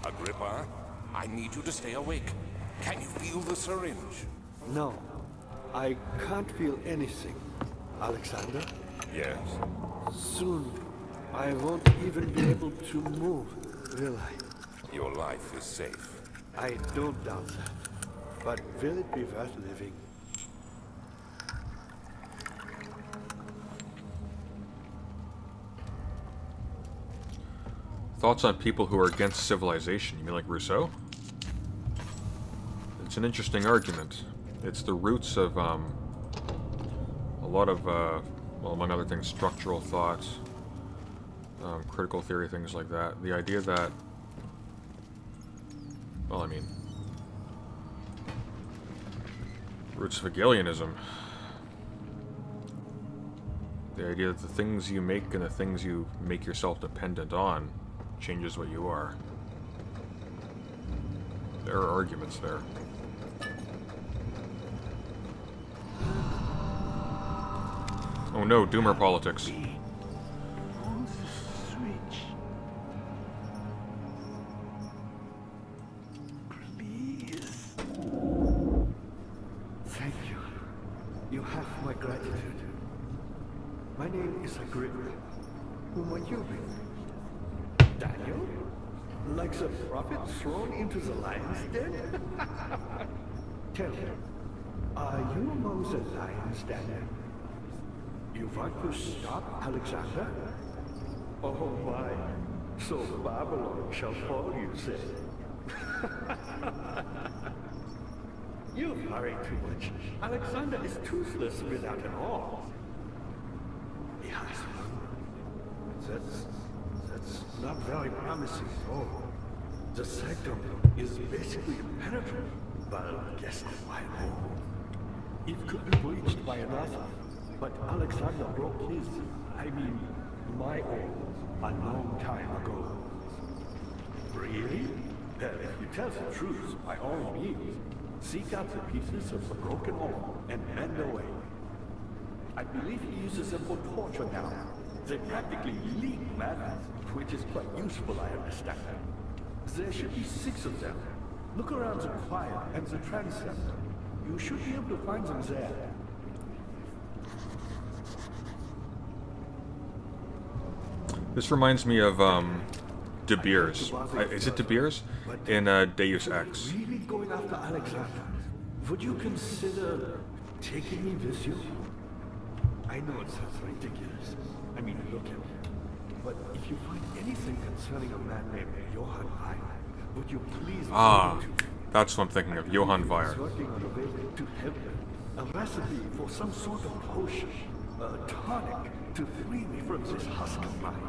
Agrippa, I need you to stay awake. Can you feel the syringe? No, I can't feel anything. Alexander? Yes. Soon, I won't even be able to move, will I? Your life is safe. I don't doubt that. But will it be worth living? Thoughts on people who are against civilization? You mean like Rousseau? It's an interesting argument. It's the roots of a lot of, well, among other things, structural thought. critical theory, things like that. The idea that, well, I mean, roots of Hegelianism. The idea that the things you make and the things you make yourself dependent on changes what you are. There are arguments there. Oh no, doomer politics. On the switch. Please. Thank you. You have my gratitude. My name is Agrippa. Who might you be? Daniel? Like the prophet thrown into the lion's den? Tell me, are you among the lions, Daniel? You want to stop Alexander? Oh my, so Babylon shall fall, you say. You worry too much. Alexander is toothless without an arm. Yes, that's not very promising at all. The sanctum is basically impenetrable, but against my own. It could be breached by another, but Alexander broke his, my own, a long time ago. Really? Well, if you tell the truth, by all means, seek out the pieces of the broken arm and mend away. I believe he uses them for torture now. They practically leak matter, which is quite useful, I understand. There should be 6 of them. Look around the choir and the transept. You should be able to find them there. This reminds me of De Beers. Is it De Beers? In Deus Ex. Really going after Alexander? Would you consider taking me with you? I know it sounds ridiculous. Look at me. But if you find anything concerning a man named Johann Weyer, would you please... That's what I'm thinking of. Johann Weyer. Working on a way to heaven. A recipe for some sort of potion. A tonic to free me from this husk of mine.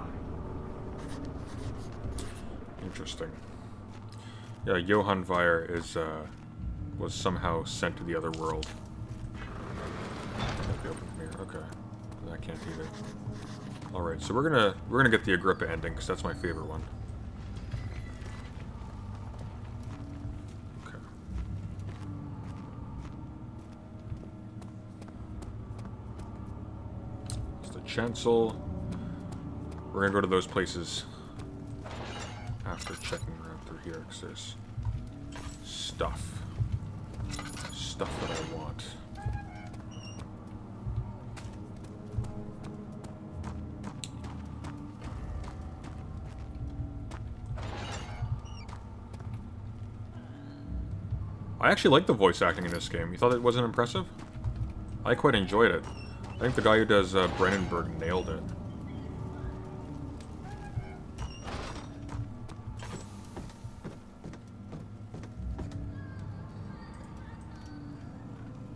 Interesting. Yeah, Johann Weyer is, was somehow sent to the other world. Can't be open from here. Okay. I can't either. Alright, so we're gonna get the Agrippa ending, because that's my favorite one. Okay. It's the chancel. We're gonna go to those places after checking around through here, because there's stuff that I want. I actually like the voice acting in this game. You thought it wasn't impressive? I quite enjoyed it. I think the guy who does Brennenberg nailed it.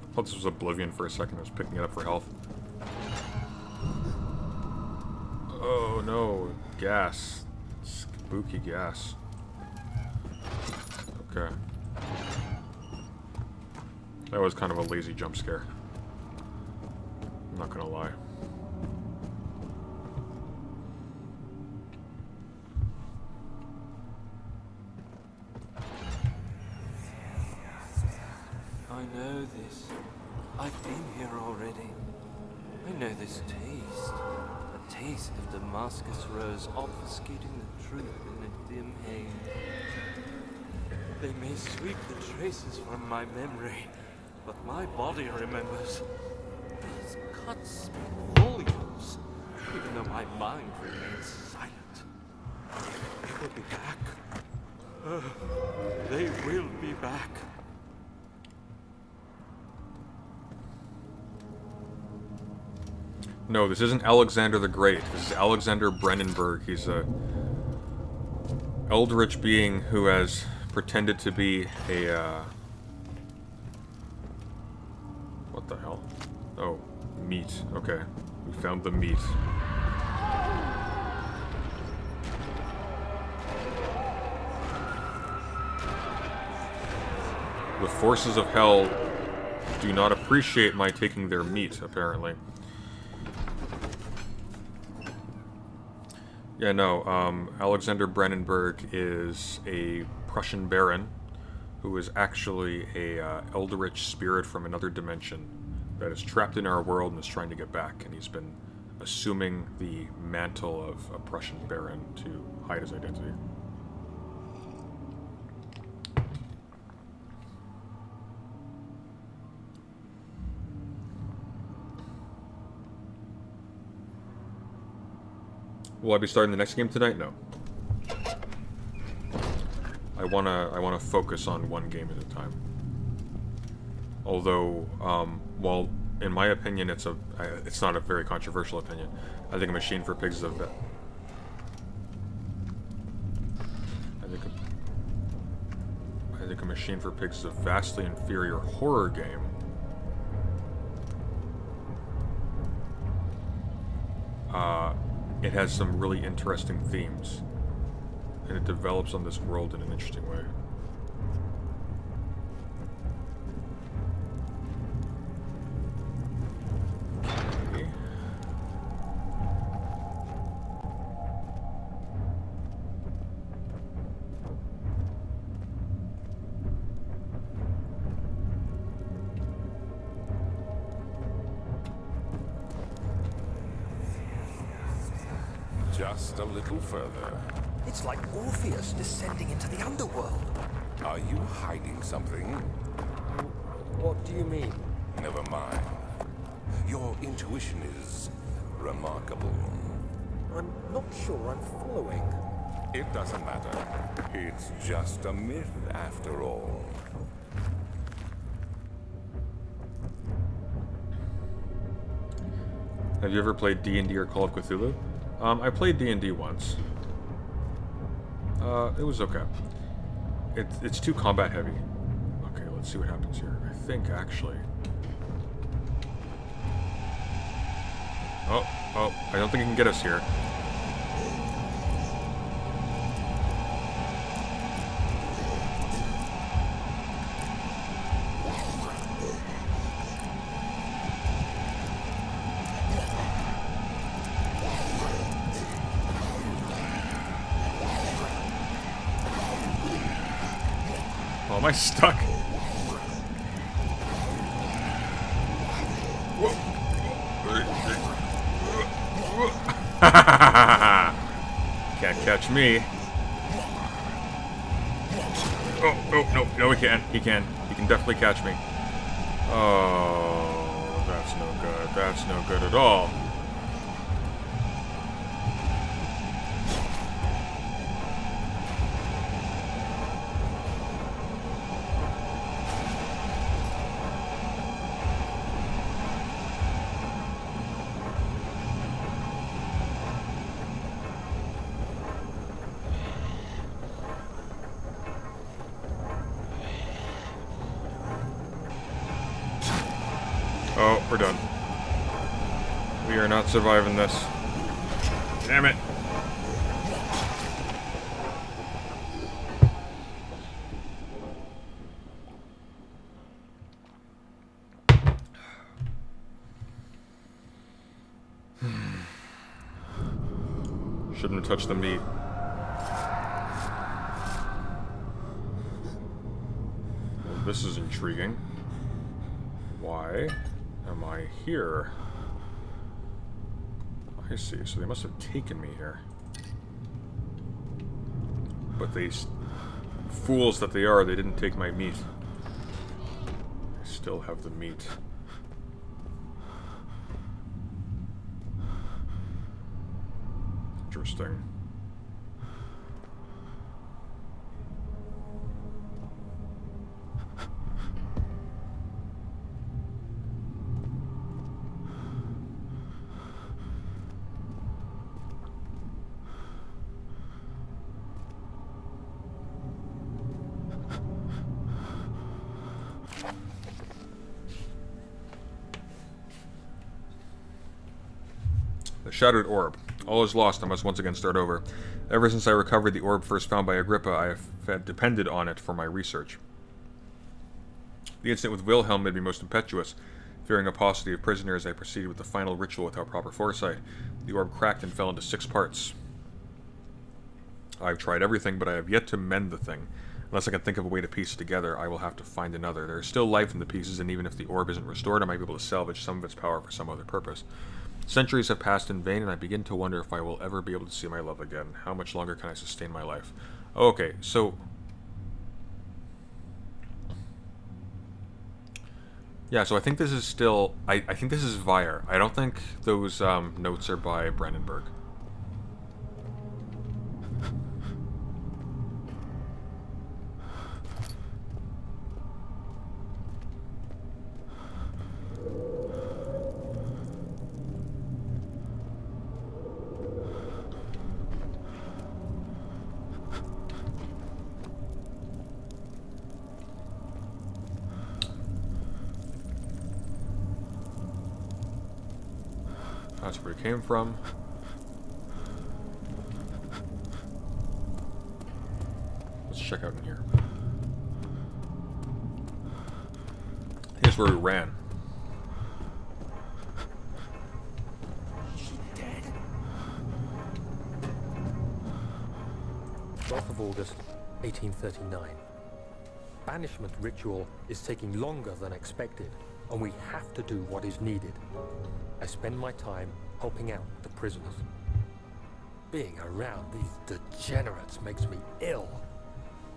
I thought this was Oblivion for a second. I was picking it up for health. Oh no, gas. Spooky gas. Okay. That was kind of a lazy jump scare. I'm not gonna lie. I know this. I've been here already. I know this taste. A taste of Damascus rose obfuscating the truth in a dim haze. They may sweep the traces from my memory, but my body remembers. These cuts speak volumes, even though my mind remains silent. They will be back. They will be back. No, this isn't Alexander the Great. This is Alexander Brennenberg. He's a eldritch being who has pretended to be a, what the hell? Oh, meat. Okay. We found the meat. The forces of hell do not appreciate my taking their meat, apparently. Yeah, no, Alexander Brandenburg is a Prussian baron who is actually a eldritch spirit from another dimension that is trapped in our world and is trying to get back, and he's been assuming the mantle of a Prussian baron to hide his identity. Will I be starting the next game tonight? No. I wanna focus on one game at a time. Although, while in my opinion it's not a very controversial opinion, I think A Machine for Pigs is I think A Machine for Pigs is a vastly inferior horror game. It has some really interesting themes, and it develops on this world in an interesting way. Okay. Just a little further. It's like Orpheus descending into the underworld. Are you hiding something? What do you mean? Never mind. Your intuition is remarkable. I'm not sure I'm following. It doesn't matter. It's just a myth after all. Have you ever played D&D or Call of Cthulhu? I played D&D once. It was okay. It's too combat heavy. Okay, let's see what happens here. I think, actually... Oh, I don't think he can get us here. Oh, am I stuck? Can't catch me. Oh, no, he can. He can definitely catch me. Oh, that's no good. That's no good at all. Oh, we're done. We are not surviving this. Damn it. Shouldn't have touched the meat. Well, this is intriguing. Why am I here? I see, so they must have taken me here. But these fools that they are, they didn't take my meat. I still have the meat. Interesting. The Shattered Orb. All is lost. I must once again start over. Ever since I recovered the orb first found by Agrippa, I have depended on it for my research. The incident with Wilhelm made me most impetuous. Fearing a paucity of prisoners, I proceeded with the final ritual without proper foresight. The orb cracked and fell into 6 parts. I've tried everything, but I have yet to mend the thing. Unless I can think of a way to piece it together, I will have to find another. There is still life in the pieces, and even if the orb isn't restored, I might be able to salvage some of its power for some other purpose. Centuries have passed in vain, and I begin to wonder if I will ever be able to see my love again. How much longer can I sustain my life? Oh, okay, so... yeah, so I think this is still... I think this is Vire. I don't think those notes are by Brandenburg. That's where it came from. Let's check out in here. Here's where we ran. She dead? 12th of August, 1839. Banishment ritual is taking longer than expected, and we have to do what is needed. I spend my time helping out the prisoners. Being around these degenerates makes me ill.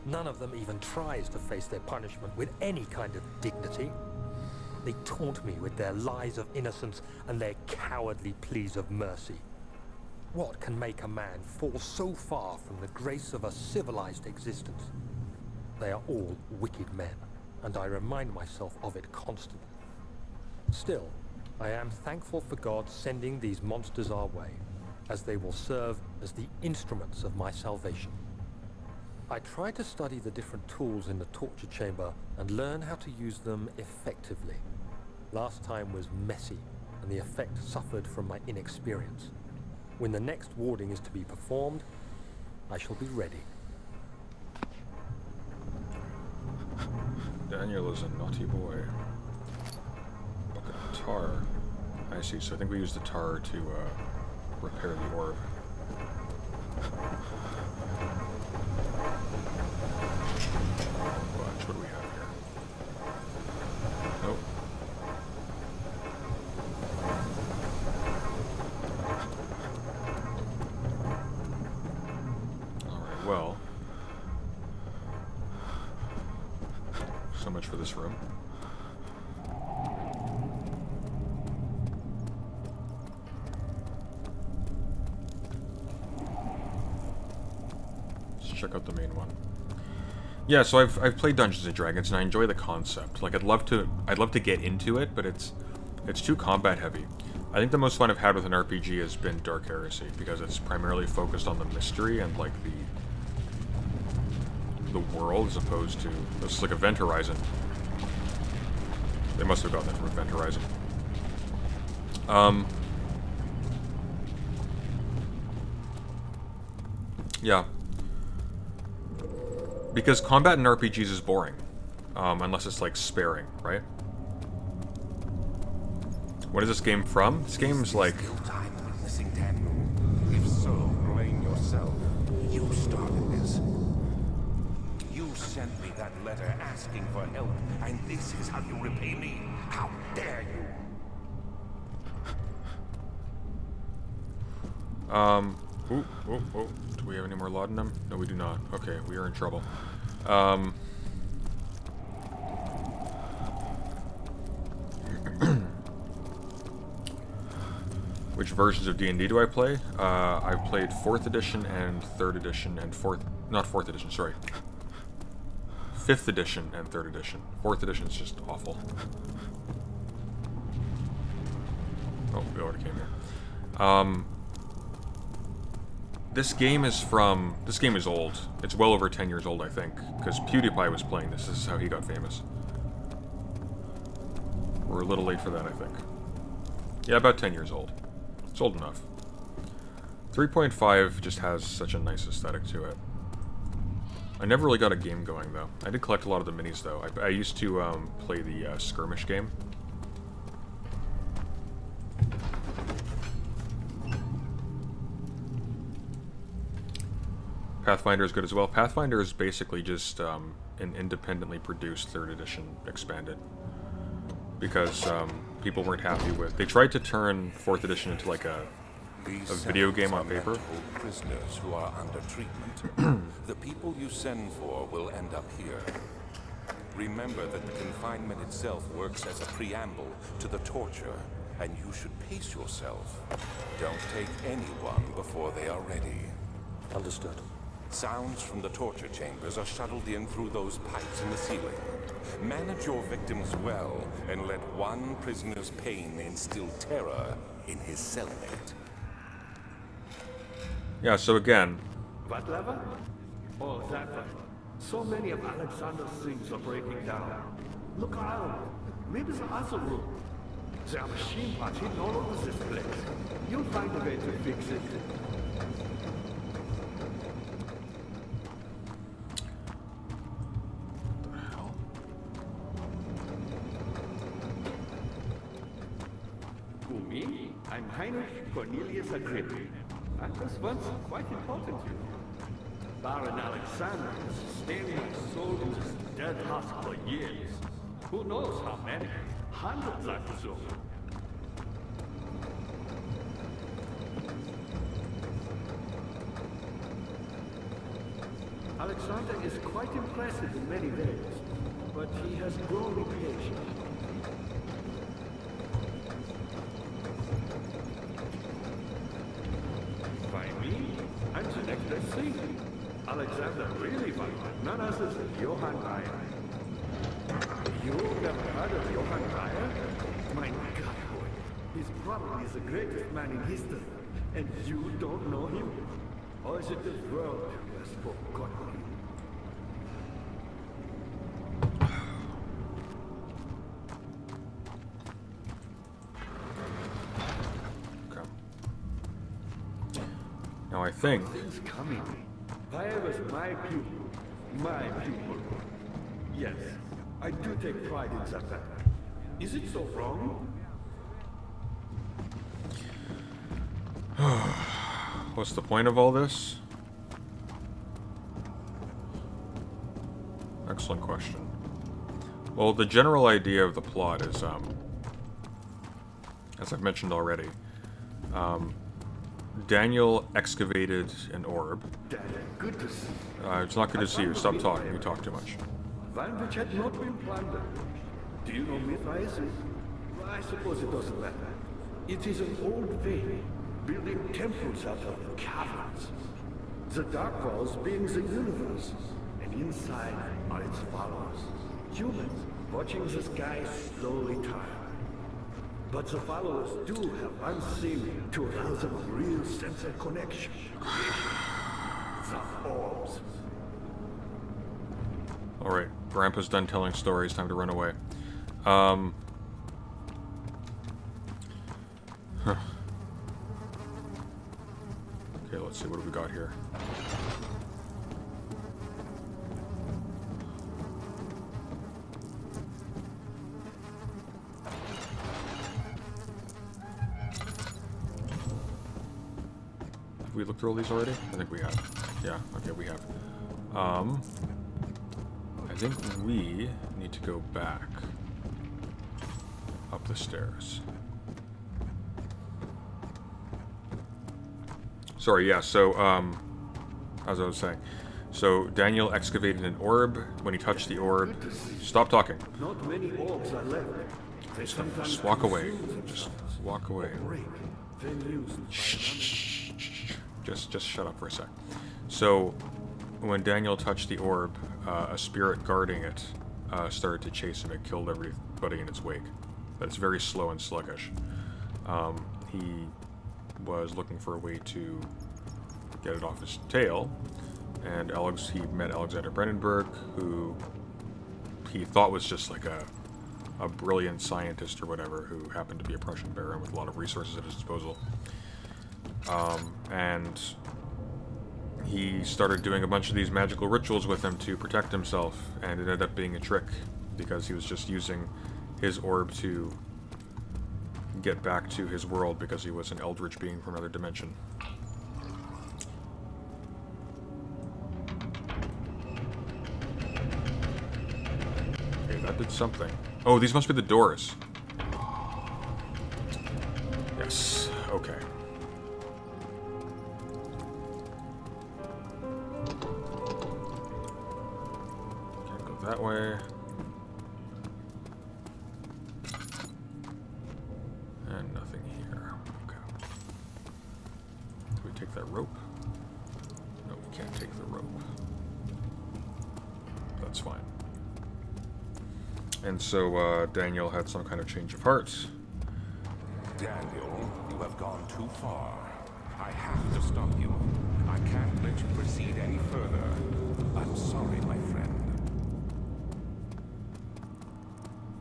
None of them even tries to face their punishment with any kind of dignity. They taunt me with their lies of innocence and their cowardly pleas of mercy. What can make a man fall so far from the grace of a civilized existence? They are all wicked men, and I remind myself of it constantly. Still, I am thankful for God sending these monsters our way, as they will serve as the instruments of my salvation. I try to study the different tools in the torture chamber and learn how to use them effectively. Last time was messy, and the effect suffered from my inexperience. When the next warding is to be performed, I shall be ready. Daniel is a naughty boy. Bucket of tar. I see, so I think we use the tar to repair the orb. Watch, what do we have here? Nope. Alright, well. So much for this room. Check out the main one. Yeah, so I've played Dungeons and Dragons and I enjoy the concept. Like I'd love to get into it, but it's too combat heavy. I think the most fun I've had with an RPG has been Dark Heresy because it's primarily focused on the mystery and like the world as opposed to it's like Event Horizon. They must have gotten it from Event Horizon. Yeah. Because combat in RPGs is boring. Unless it's, like, sparing, right? What is this game from? This game's, like... Still time witnessing Daniel. If so, blame yourself. You started this. You sent me that letter asking for help, and this is how you repay me? How dare you? Do we have any more laudanum? No, we do not. Okay, we are in trouble. Which versions of D&D do I play? I've played 4th edition and 3rd edition and 4th edition, sorry. 5th edition and 3rd edition. 4th edition is just awful. Oh, we already came here. This game is old. It's well over 10 years old, I think, because PewDiePie was playing this. This is how he got famous. We're a little late for that, I think. Yeah, about 10 years old. It's old enough. 3.5 just has such a nice aesthetic to it. I never really got a game going, though. I did collect a lot of the minis, though. I used to play the skirmish game. Pathfinder is good as well. Pathfinder is basically just an independently produced 3rd edition expanded. Because people weren't happy with... They tried to turn 4th edition into like a video game on paper. Prisoners who are under treatment. The people you send for will end up here. Remember that the confinement itself works as a preamble to the torture, and you should pace yourself. Don't take anyone before they are ready. Understood. Sounds from the torture chambers are shuttled in through those pipes in the ceiling. Manage your victims well, and let one prisoner's pain instill terror in his cellmate. Yeah, so again... What lever? Oh, that one. So many of Alexander's things are breaking down. Look around. Maybe the other room. There are machine parts hidden all over this place. You'll find a way to fix it. Who, me? I'm Heinrich Cornelius Agrippa. I was once quite important, you know. Baron Alexander has sustained my soul in this dead husk for years. Who knows how many? Hundreds, I presume. Alexander is quite impressive in many ways, but he has grown impatient. By me, I'm the next best thing. Alexander really wanted none other than Johann Reyer. You've never heard of Johann Reyer? My God, boy. He's probably the greatest man in history. And you don't know him? Or is it the world who has forgotten him? Now I think... Things coming. Reyer was my pupil. My pupil. Yes, I do take pride in that fact. Is it so wrong? What's the point of all this? Excellent question. Well, the general idea of the plot is, as I've mentioned already, Daniel excavated an orb. Dad, good to see. It's not good to see you. Stop talking. You talk too much. One which had not been plundered. Do you know Mithraism? Well, I suppose it doesn't matter. It is an old way, building temples out of caverns. The dark walls being the universe, and inside are its followers. Humans, watching the sky slowly turn. But the followers do have one thing to allow them a real sense of connection. The orbs. Alright, Grandpa's done telling stories, time to run away. Huh. Okay, let's see, what do we got here? Have we looked through all these already? I think we have. Yeah, okay, we have. I think we need to go back up the stairs. Sorry, yeah, so, as I was saying, so Daniel excavated an orb. When he touched the orb, stop talking. Not many orbs are left. They sometimes Just walk away. Just walk away. break, then used. Just shut up for a sec. So, when Daniel touched the orb, a spirit guarding it started to chase him. It killed everybody in its wake. But it's very slow and sluggish. He was looking for a way to get it off his tail, and he met Alexander Brandenburg, who he thought was just like a brilliant scientist or whatever, who happened to be a Prussian baron with a lot of resources at his disposal. And he started doing a bunch of these magical rituals with him to protect himself, and it ended up being a trick because he was just using his orb to get back to his world because he was an eldritch being from another dimension. Okay, that did something. Oh, these must be the doors. Yes, okay. Can't go that way. And nothing here. Okay. Do we take that rope? No, we can't take the rope. That's fine. And so, Daniel had some kind of change of heart. Daniel, you have gone too far. I have to stop you. I can't let you proceed any further. I'm sorry, my friend.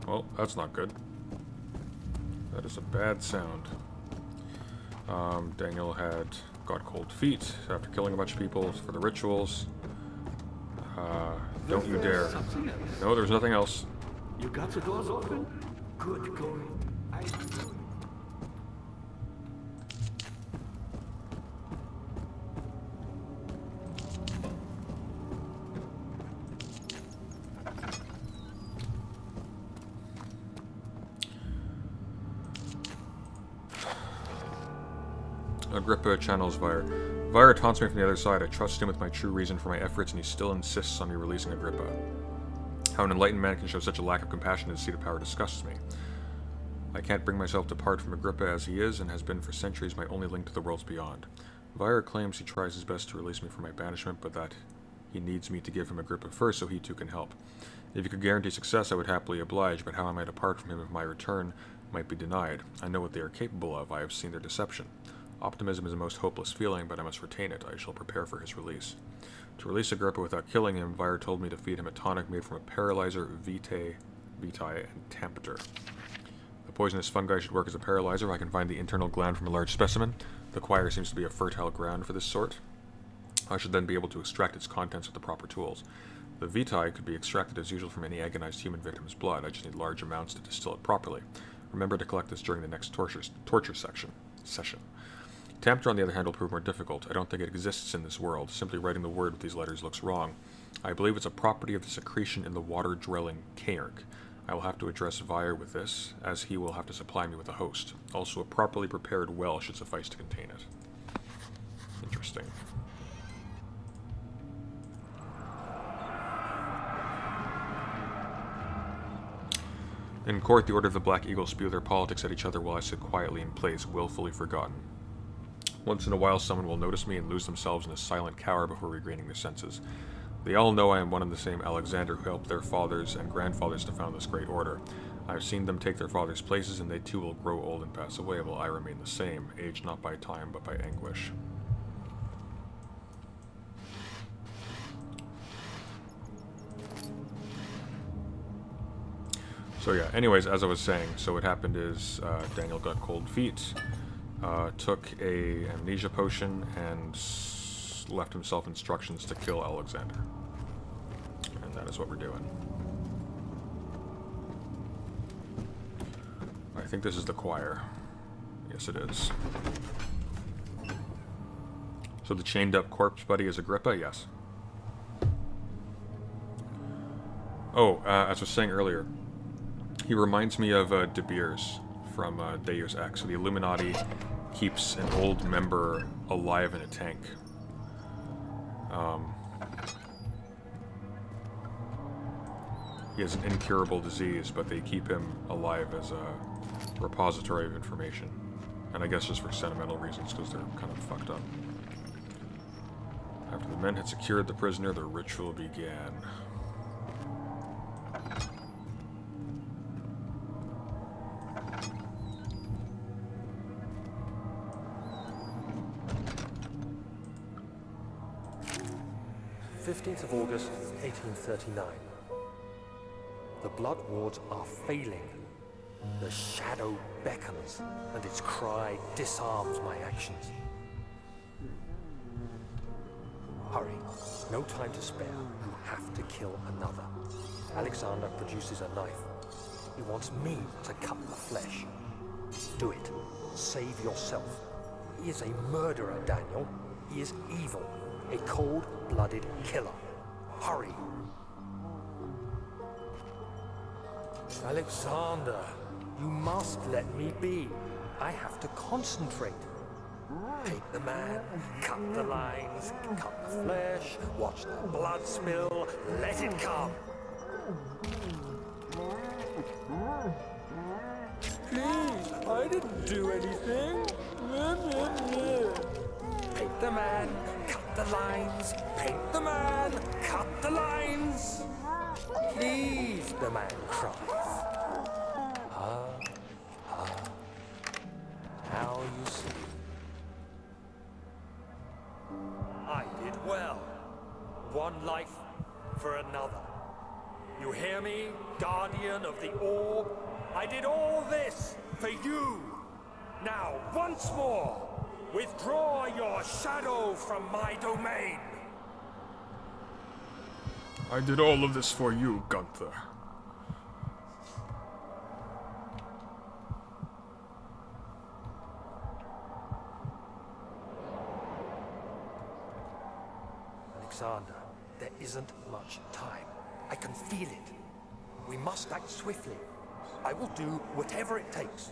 Well, that's not good. That is a bad sound. Daniel had got cold feet after killing a bunch of people for the rituals. Don't you dare. Something else. No, there's nothing else. You got the doors open? Good going. Agrippa channels Vire. Vire taunts me from the other side. I trust him with my true reason for my efforts, and he still insists on me releasing Agrippa. How an enlightened man can show such a lack of compassion in his seat of power disgusts me. I can't bring myself to part from Agrippa as he is, and has been for centuries my only link to the worlds beyond. Vire claims he tries his best to release me from my banishment, but that he needs me to give him Agrippa first so he too can help. If he could guarantee success, I would happily oblige, but how am I to part from him if my return might be denied? I know what they are capable of. I have seen their deception. Optimism is a most hopeless feeling, but I must retain it. I shall prepare for his release. To release Agrippa without killing him, Vire told me to feed him a tonic made from a paralyzer, vitae, and tempter. The poisonous fungi should work as a paralyzer. I can find the internal gland from a large specimen. The choir seems to be a fertile ground for this sort. I should then be able to extract its contents with the proper tools. The vitae could be extracted as usual from any agonized human victim's blood. I just need large amounts to distill it properly. Remember to collect this during the next torture session. Tempter, on the other hand, will prove more difficult. I don't think it exists in this world. Simply writing the word with these letters looks wrong. I believe it's a property of the secretion in the water-dwelling cairn. I will have to address Vire with this, as he will have to supply me with a host. Also, a properly prepared well should suffice to contain it. Interesting. In court, the Order of the Black Eagle spew their politics at each other while I sit quietly in place, willfully forgotten. Once in a while, someone will notice me and lose themselves in a silent cower before regaining their senses. They all know I am one and the same Alexander who helped their fathers and grandfathers to found this great order. I have seen them take their fathers' places, and they too will grow old and pass away, while I remain the same, aged not by time, but by anguish. So yeah, anyways, as I was saying, so what happened is Daniel got cold feet, took a amnesia potion, and left himself instructions to kill Alexander. And that is what we're doing. I think this is the choir. Yes, it is. So the chained up corpse buddy is Agrippa? Yes. Oh, as I was saying earlier, he reminds me of De Beers from Deus Ex. So the Illuminati keeps an old member alive in a tank. He has an incurable disease, but they keep him alive as a repository of information. And I guess just for sentimental reasons, because they're kind of fucked up. After the men had secured the prisoner, the ritual began. "15th of August, 1839. The blood wards are failing. The shadow beckons, and its cry disarms my actions. Hurry. No time to spare. You have to kill another. Alexander produces a knife. He wants me to cut the flesh. Do it. Save yourself. He is a murderer, Daniel. He is evil. A cold-blooded killer. Hurry. Alexander, you must let me be. I have to concentrate. Take the man, cut the lines, cut the flesh, watch the blood spill, let it come. Please, I didn't do anything. Paint the man, cut the lines, paint the man, cut the lines. Please, the man cries. Now you see. I did well. One life for another. You hear me, guardian of the orb? I did all this for you. Now, once more, withdraw your shadow from my domain. I did all of this for you, Gunther. Alexander, there isn't much time. I can feel it. We must act swiftly. I will do whatever it takes.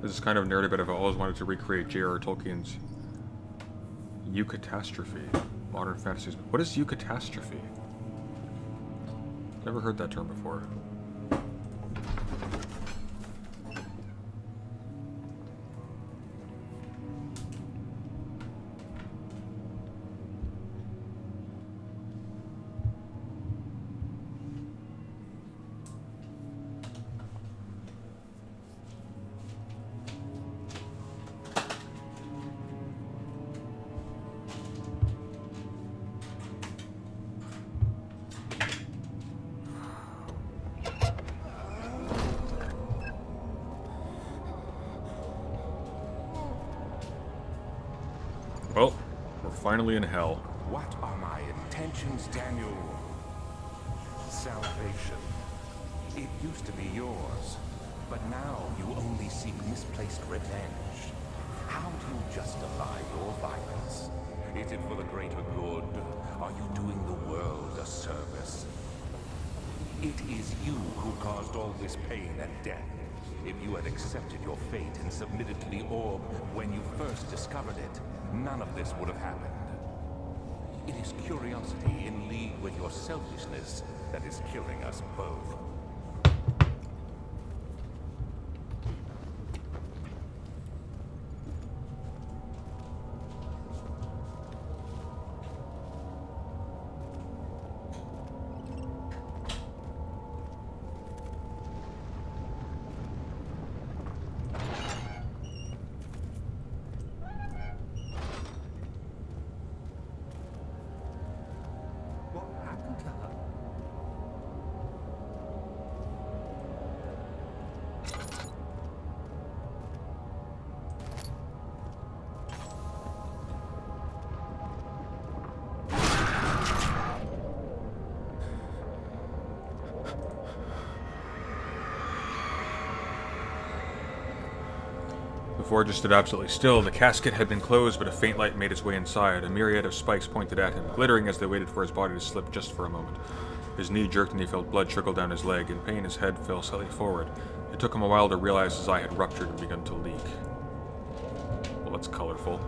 This is kind of a narrative bit. I've always wanted to recreate J.R.R. Tolkien's eucatastrophe. Modern fantasies. What is eucatastrophe? Never heard that term before. Well, we're finally in hell. What are my intentions, Daniel? Salvation. It used to be yours, but now you only seek misplaced revenge. How do you justify your violence? Is it for the greater good? Are you doing the world a service? It is you who caused all this pain and death. If you had accepted your fate and submitted to the orb when you first discovered it, none of this would have happened. It is curiosity in league with your selfishness that is killing us both. The forger stood absolutely still. The casket had been closed, but a faint light made its way inside. A myriad of spikes pointed at him, glittering as they waited for his body to slip just for a moment. His knee jerked and he felt blood trickle down his leg. In pain, his head fell slightly forward. It took him a while to realize his eye had ruptured and begun to leak. Well, that's colorful.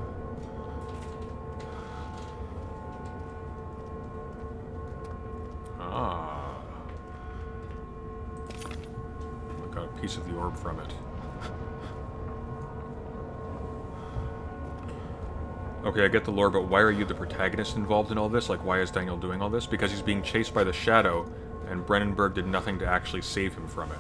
Ah. I got a piece of the orb from it. Okay, I get the lore, but why are you the protagonist involved in all this? Like, why is Daniel doing all this? Because he's being chased by the Shadow, and Brennenberg did nothing to actually save him from it.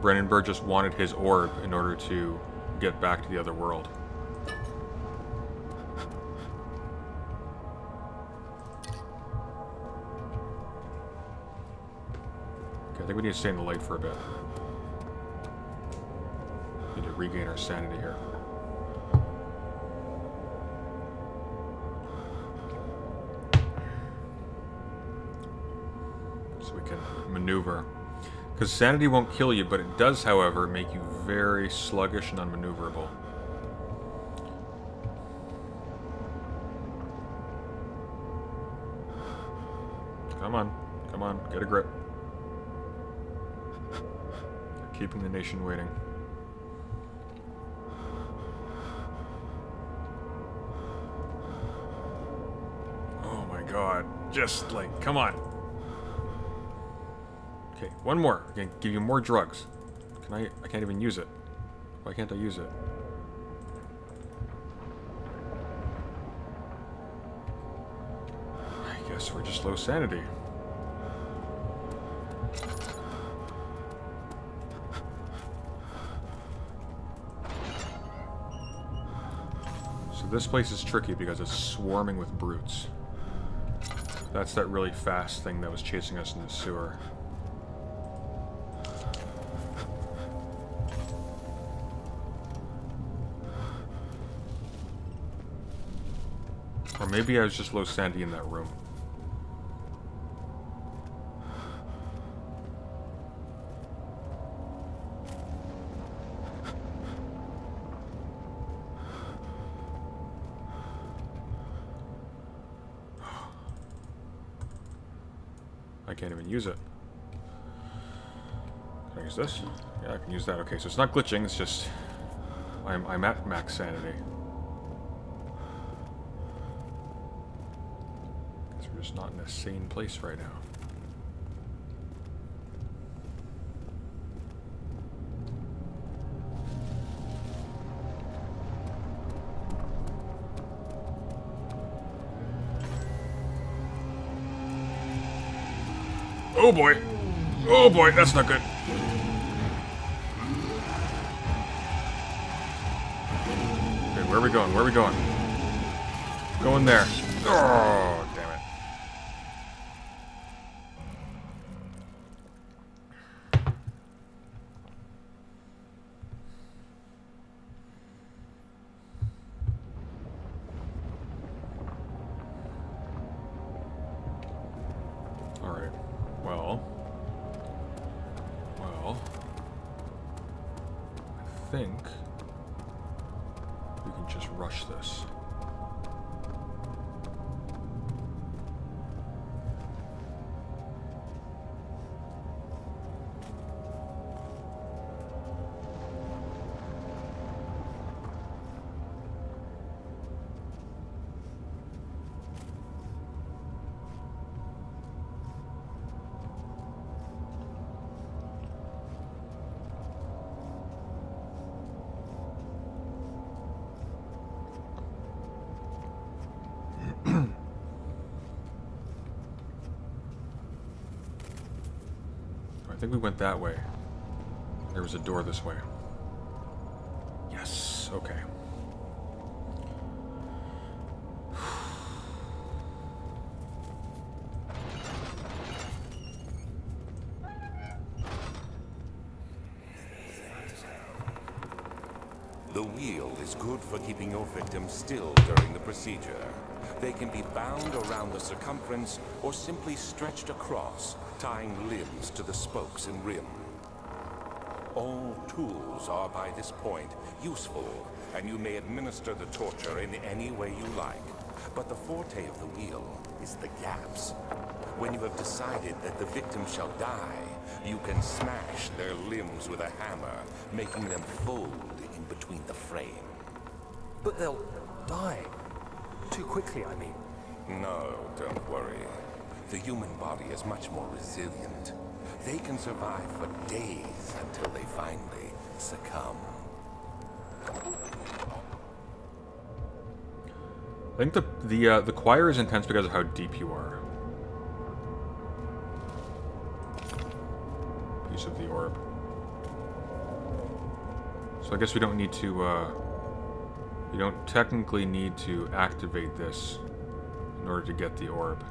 Brandenburg just wanted his orb in order to get back to the other world. Okay, I think we need to stay in the light for a bit. Need to regain our sanity here. So we can maneuver. Because sanity won't kill you, but it does, however, make you very sluggish and unmaneuverable. Come on, get a grip. Keeping the nation waiting. Oh my god, just like, come on. Okay, one more. I can give you more drugs. I can't even use it. Why can't I use it? I guess we're just low sanity. So this place is tricky because it's swarming with brutes. That's that really fast thing that was chasing us in the sewer. Or maybe I was just low sanity in that room. I can't even use it. Can I use this? Yeah, I can use that. Okay, so it's not glitching, it's just... I'm at max sanity. We're just not in a sane place right now. Oh boy! Oh boy, that's not good. Okay, where are we going? Where are we going? Going there. Oh, damn it. Alright. Well, I think we can just rush this. I think we went that way. There was a door this way. Yes, okay. The wheel is good for keeping your victims still during the procedure. They can be bound around the circumference or simply stretched across, tying limbs to the spokes and rim. All tools are by this point useful, and you may administer the torture in any way you like. But the forte of the wheel is the gaps. When you have decided that the victim shall die, you can smash their limbs with a hammer, making them fold in between the frame. But they'll die. Too quickly, I mean. No, don't worry. The human body is much more resilient. They can survive for days until they finally succumb. I think the choir is intense because of how deep you are. Use of the orb. So I guess we don't need to, we don't technically need to activate this in order to get the orb.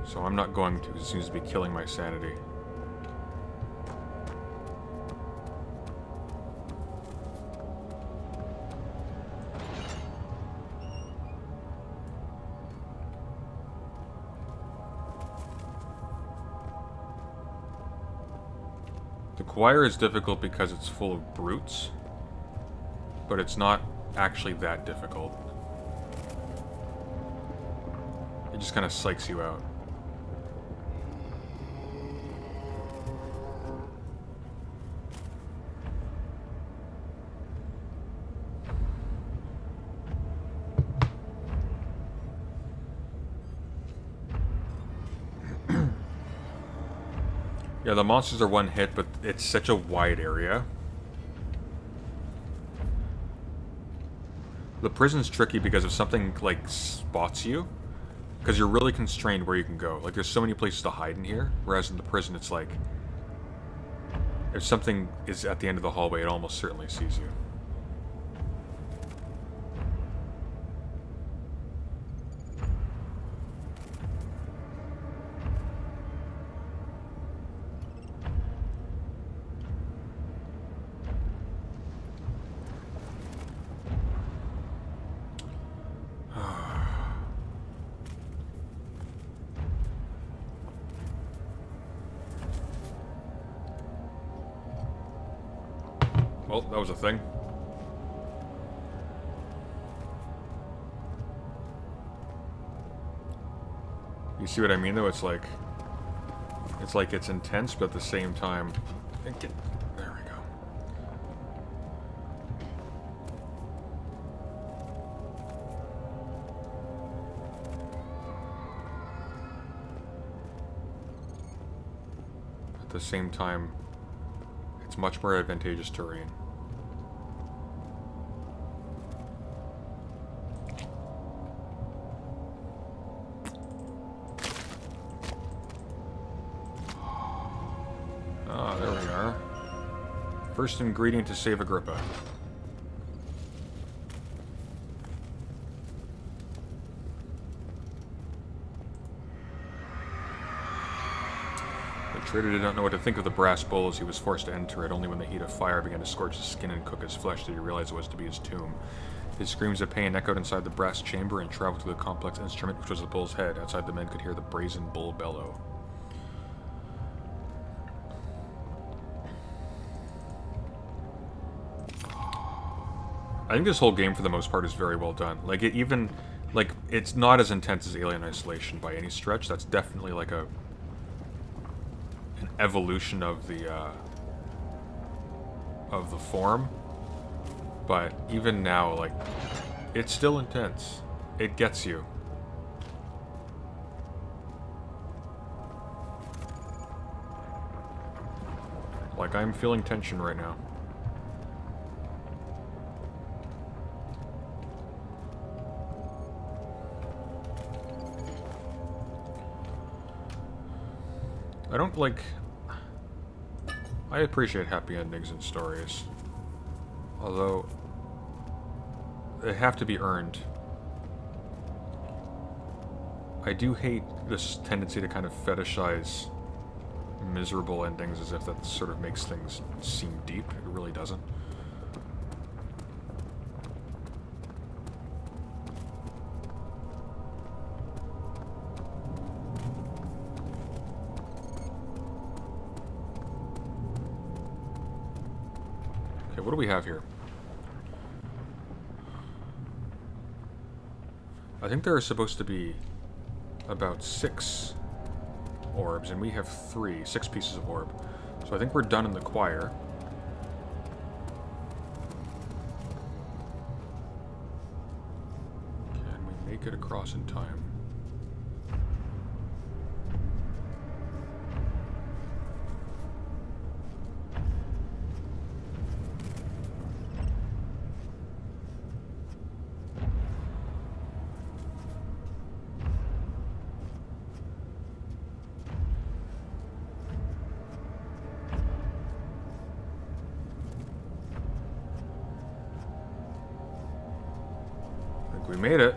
So I'm not going to, because it seems to be killing my sanity. The choir is difficult because it's full of brutes, but it's not actually that difficult. It just kind of psychs you out. Yeah, the monsters are one hit, but it's such a wide area. The prison's tricky because if something, like, spots you, because you're really constrained where you can go. Like, there's so many places to hide in here, whereas in the prison it's like, if something is at the end of the hallway, it almost certainly sees you. Well, that was a thing. You see what I mean, though? It's like it's intense, but at the same time, there we go. At the same time, it's much more advantageous terrain. Ah, there we are. First ingredient to save Agrippa. The traitor did not know what to think of the brass bowl as he was forced to enter it. Only when the heat of fire began to scorch his skin and cook his flesh did he realize it was to be his tomb. His screams of pain echoed inside the brass chamber and traveled through the complex instrument which was the bull's head. Outside, the men could hear the brazen bull bellow. I think this whole game, for the most part, is very well done. Like, it even... Like, it's not as intense as Alien Isolation by any stretch. That's definitely, like, an evolution of the form. But even now, like, it's still intense. It gets you. Like, I'm feeling tension right now. I don't, like... I appreciate happy endings in stories. Although... they have to be earned. I do hate this tendency to kind of fetishize miserable endings as if that sort of makes things seem deep. It really doesn't. Okay, what do we have here? I think there are supposed to be about 6 orbs, and we have 6 pieces of orb. So I think we're done in the choir. Can we make it across in time? We made it.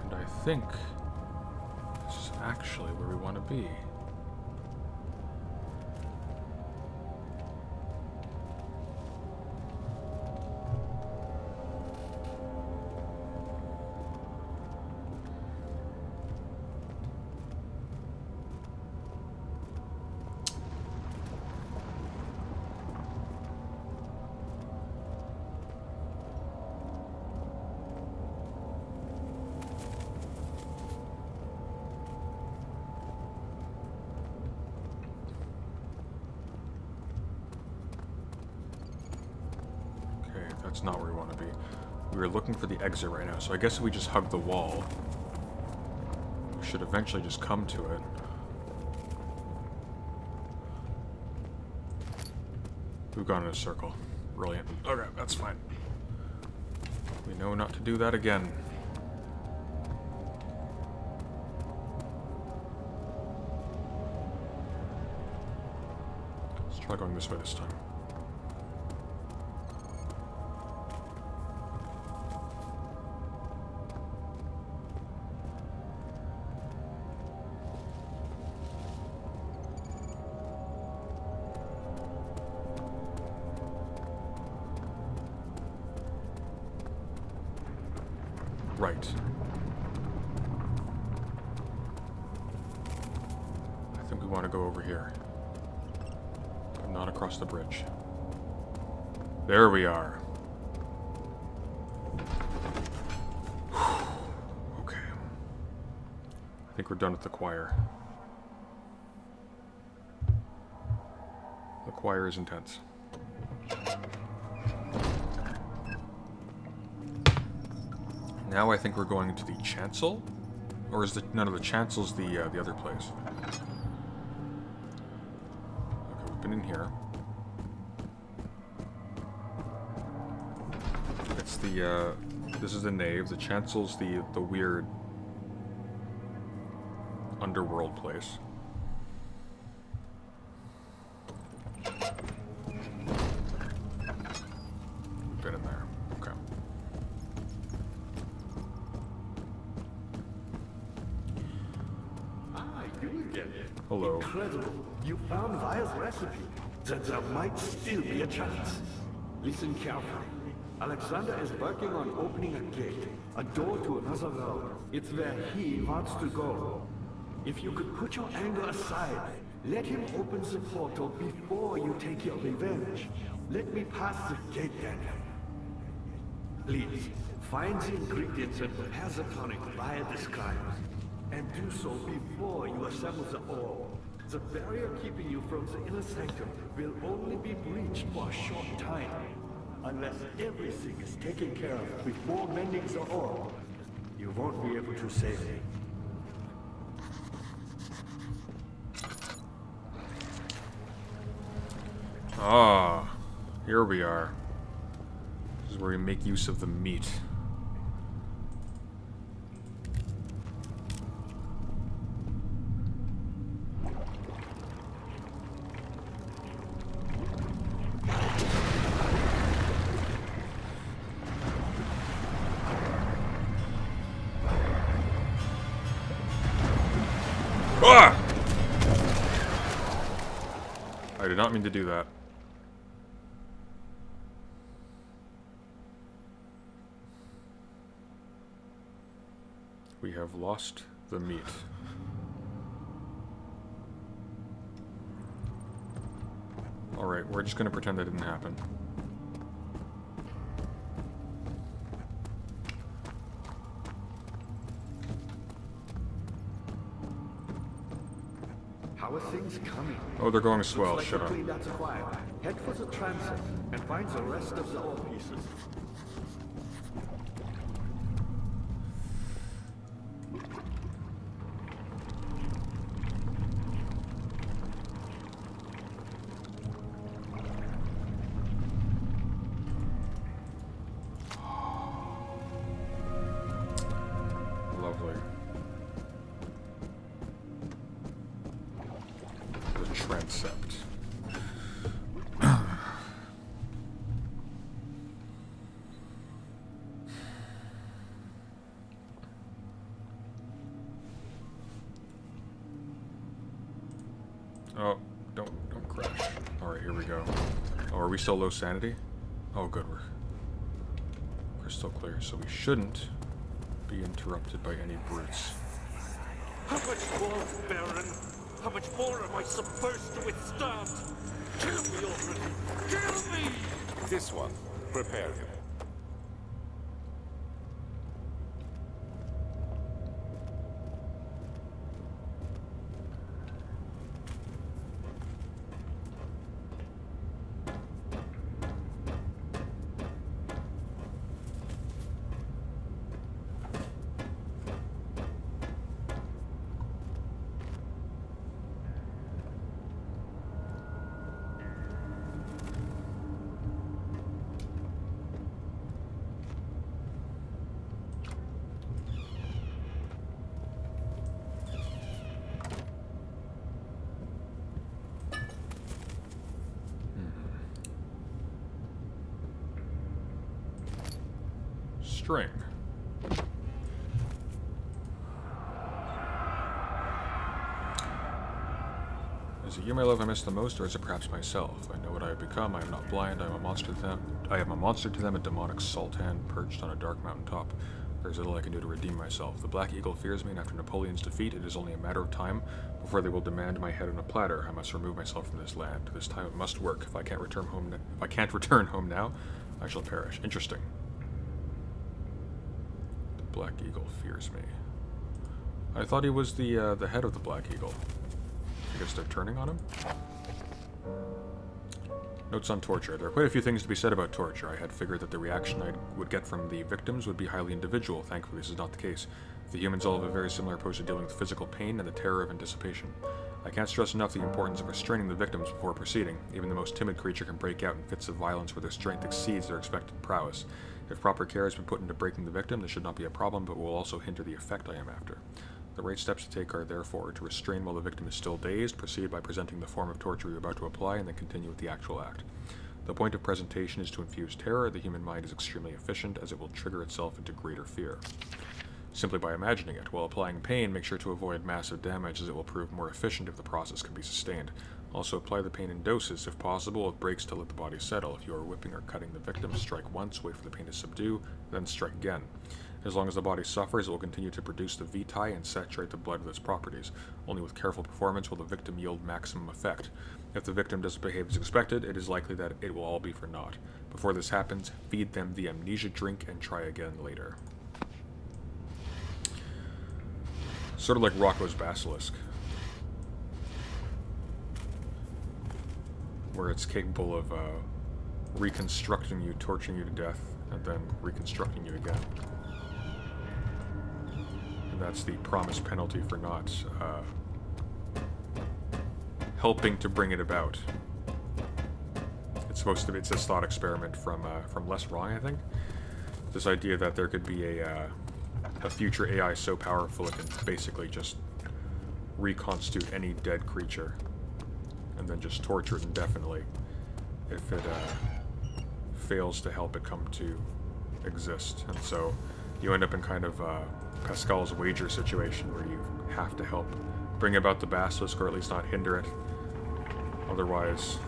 And I think this is actually where we want to be. That's not where we want to be. We were looking for the exit right now, so I guess if we just hug the wall, we should eventually just come to it. We've gone in a circle. Brilliant. Okay, that's fine. We know not to do that again. Let's try going this way this time. Right. I think we want to go over here. But not across the bridge. There we are. Okay. I think we're done with the choir. The choir is intense. Now I think we're going to the chancel, or is the the chancel's the other place? Okay, we've been in here. It's the this is the nave. The chancel's the weird underworld place. We've been in there. Okay. Hello. Incredible. You found Vire's recipe. Then there might still be a chance. Listen carefully. Alexander is working on opening a gate, a door to another world. It's where he wants to go. If you could put your anger aside, let him open the portal before you take your revenge. Let me pass the gate then. Please, find the ingredients and prepare the tonic Vire describes. And do so before you assemble the orb. The barrier keeping you from the inner sanctum will only be breached for a short time. Unless everything is taken care of before mending the orb, you won't be able to save me. Ah, here we are. This is where we make use of the meat. Ah! I did not mean to do that. We have lost the meat. Alright, we're just gonna pretend that didn't happen. How are things coming? Oh, they're going swell. Looks Shut like up. you cleaned out the choir. Head for the transept and find the rest of the orb pieces. Lovely. The transept. Oh, don't crash. Alright, here we go. Oh, are we still low sanity? Oh, good, we're crystal clear, so we shouldn't be interrupted by any brutes. How much more, Baron? How much more am I supposed to withstand? Kill me already! Kill me! This one, prepare him. String. Is it you, my love, I miss the most, or is it perhaps myself? I know what I have become. I am not blind. I am a monster to them. I am a monster to them, a demonic sultan perched on a dark mountain top. There is little I can do to redeem myself. The Black Eagle fears me, and after Napoleon's defeat, it is only a matter of time before they will demand my head on a platter. I must remove myself from this land. This time it must work. If I can't return home now, I shall perish. Interesting. Black Eagle fears me. I thought he was the head of the Black Eagle. I guess they're turning on him? Notes on torture. There are quite a few things to be said about torture. I had figured that the reaction I would get from the victims would be highly individual. Thankfully, this is not the case. The humans all have a very similar approach to dealing with physical pain and the terror of anticipation. I can't stress enough the importance of restraining the victims before proceeding. Even the most timid creature can break out in fits of violence where their strength exceeds their expected prowess. If proper care has been put into breaking the victim, this should not be a problem, but will also hinder the effect I am after. The right steps to take are, therefore, to restrain while the victim is still dazed, proceed by presenting the form of torture you're about to apply, and then continue with the actual act. The point of presentation is to infuse terror. The human mind is extremely efficient, as it will trigger itself into greater fear. Simply by imagining it. While applying pain, make sure to avoid massive damage, as it will prove more efficient if the process can be sustained. Also, apply the pain in doses, if possible, with breaks to let the body settle. If you are whipping or cutting the victim, strike once, wait for the pain to subdue, then strike again. As long as the body suffers, it will continue to produce the vitae and saturate the blood with its properties. Only with careful performance will the victim yield maximum effect. If the victim doesn't behave as expected, it is likely that it will all be for naught. Before this happens, feed them the amnesia drink and try again later. Sort of like Rocco's Basilisk, where it's capable of reconstructing you, torturing you to death, and then reconstructing you again. And that's the promised penalty for not helping to bring it about. It's supposed to be, it's this thought experiment from Les Wrong, I think. This idea that there could be a future AI so powerful it can basically just reconstitute any dead creature and then just torture it indefinitely if it fails to help it come to exist. And so you end up in kind of Pascal's wager situation where you have to help bring about the basilisk, or at least not hinder it. Otherwise,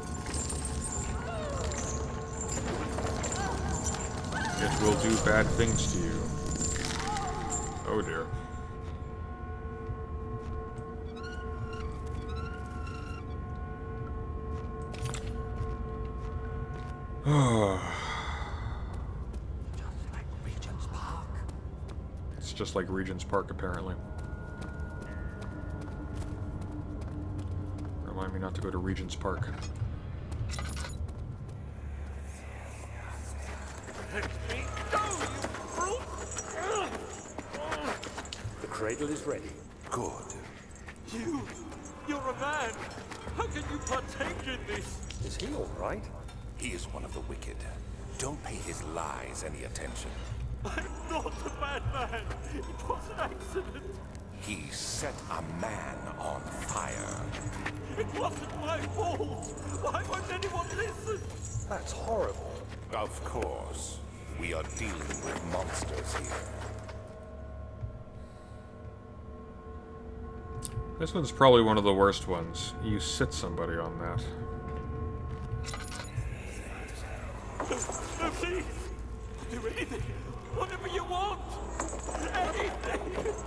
it will do bad things to you. Oh dear. It's just like Regent's Park, apparently. Remind me not to go to Regent's Park. The cradle is ready. Good. You're a man! How can you partake in this? Is he all right? He is one of the wicked. Don't pay his lies any attention. I'm not a bad man! It was an accident! He set a man on fire. It wasn't my fault! Why won't anyone listen? That's horrible. Of course. We are dealing with monsters here. This one's probably one of the worst ones. You sit somebody on that. Please, do anything, whatever you want. Anything.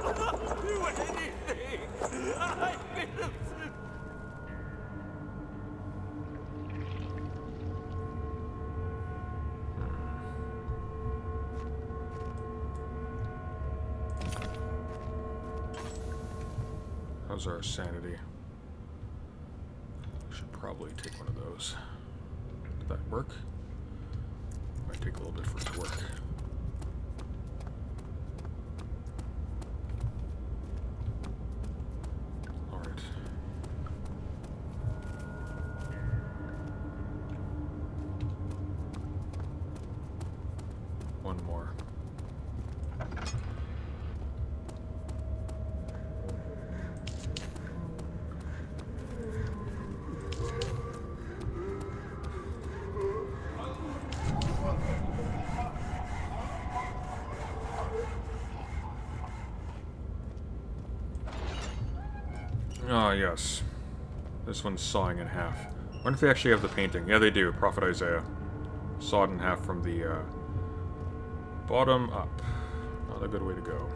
I'll do anything. I'm innocent. How's our sanity? Should probably take one of those. Did that work? Might take a little bit for it to work. Alright. One more. Ah, yes. This one's sawing in half. I wonder if they actually have the painting. Yeah, they do. Prophet Isaiah. Sawed in half from the bottom up. Not a good way to go.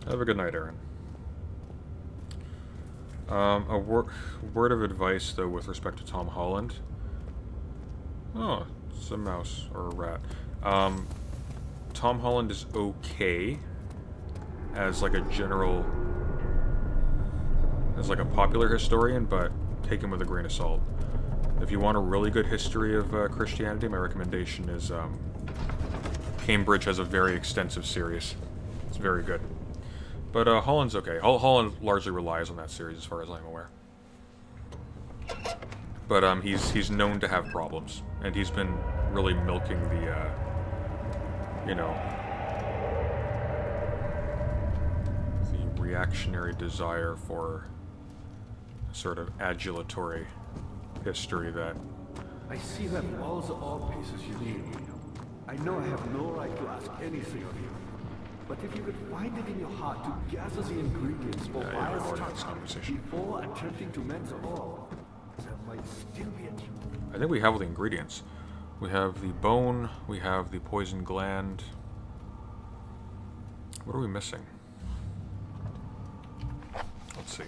Have a good night, Aaron. A word of advice, though, with respect to Tom Holland. Oh, it's a mouse or a rat. Tom Holland is okay as like a general, as like a popular historian, but take him with a grain of salt. If you want a really good history of Christianity, my recommendation is Cambridge has a very extensive series. It's very good. But Holland's okay. Holland largely relies on that series, as far as I'm aware. But he's known to have problems, and he's been really milking the, you know, the reactionary desire for sort of adulatory history that. I see that walls are all pieces you need. I know I have no right to ask anything of you. But if you could find it in your heart to gather the ingredients for Violet's touch before attempting to mend the orb, there might still be a... I think we have all the ingredients. We have the bone, we have the poison gland. What are we missing? Let's see.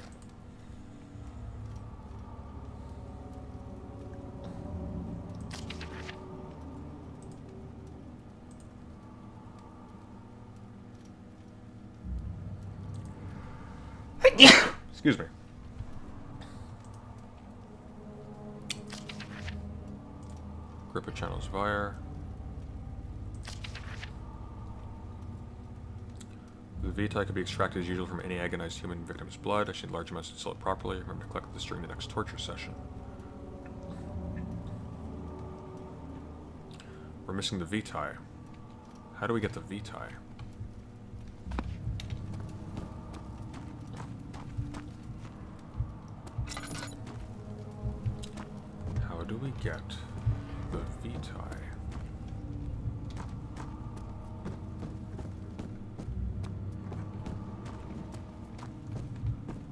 Excuse me. Gripper channels fire. The Vitae can be extracted as usual from any agonized human victim's blood. I should large amounts to sell it properly. Remember to collect this during the next torture session. We're missing the Vitae. How do we get the Vitae? How do we get the Vitae?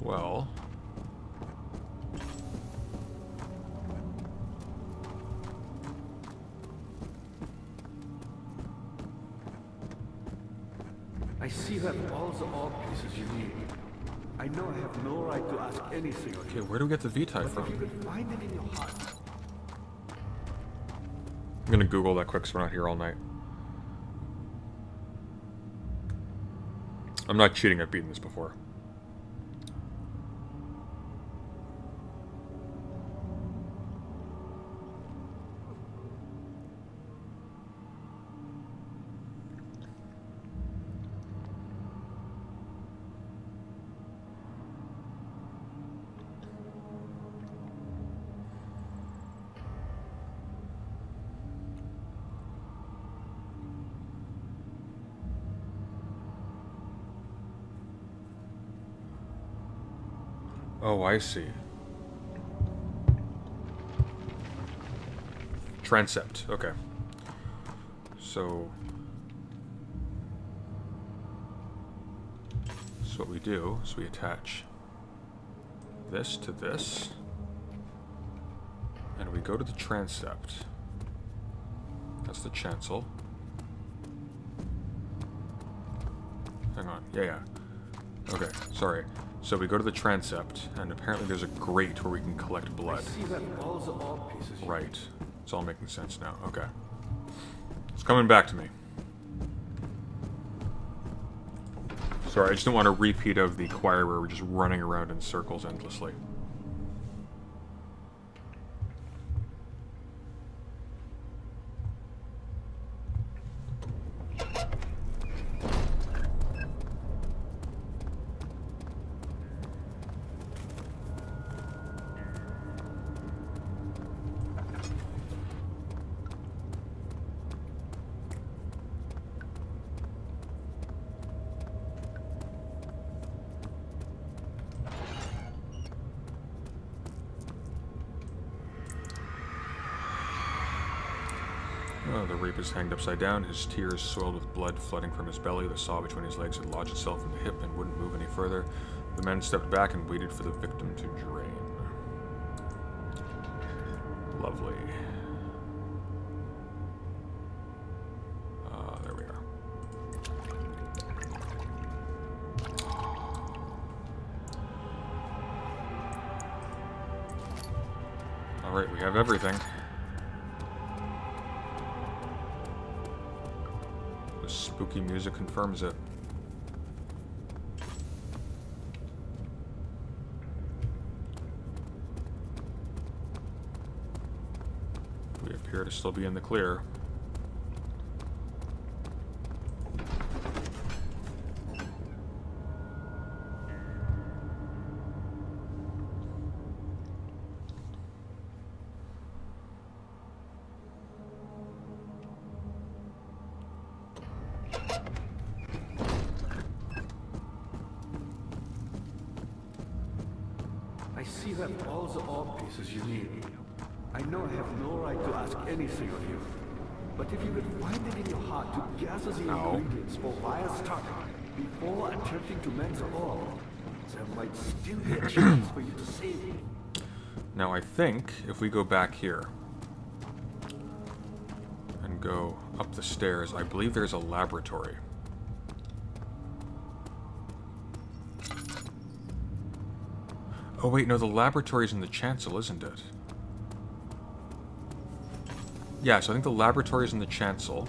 Well, I see that walls are all pieces you need. I know I have no right to ask anything of okay, you. where do we get the Vitae But from? if you could find it in your heart... I'm gonna Google that quick so we're not here all night. I'm not cheating, I've beaten this before. Oh, I see. transept. Okay. So what we do is we attach this to this, and we go to the transept. That's the chancel. Hang on. Yeah. Okay, sorry. So we go to the transept, and apparently there's a grate where we can collect blood. See that all the orb pieces. Right. It's all making sense now. Okay. It's coming back to me. Sorry, I just don't want a repeat of the choir where we're just running around in circles endlessly. Oh, the Reap is hanged upside down, his tears soiled with blood flooding from his belly. The saw between his legs had lodged itself in the hip and wouldn't move any further. The men stepped back and waited for the victim to drain. Lovely. There we are. Alright, we have everything. The spooky music confirms it. We appear to still be in the clear. I see that all the orb pieces you need. I know I have no right to ask anything of you. But if you could find it in your heart to gather the ingredients for Wire's target before attempting to mend the orb, there might still be a chance for you to save me. Now I think if we go back here and go up the stairs, I believe there's a laboratory. Oh wait, no, the laboratory's in the chancel, isn't it? Yeah, so I think the laboratory's in the chancel.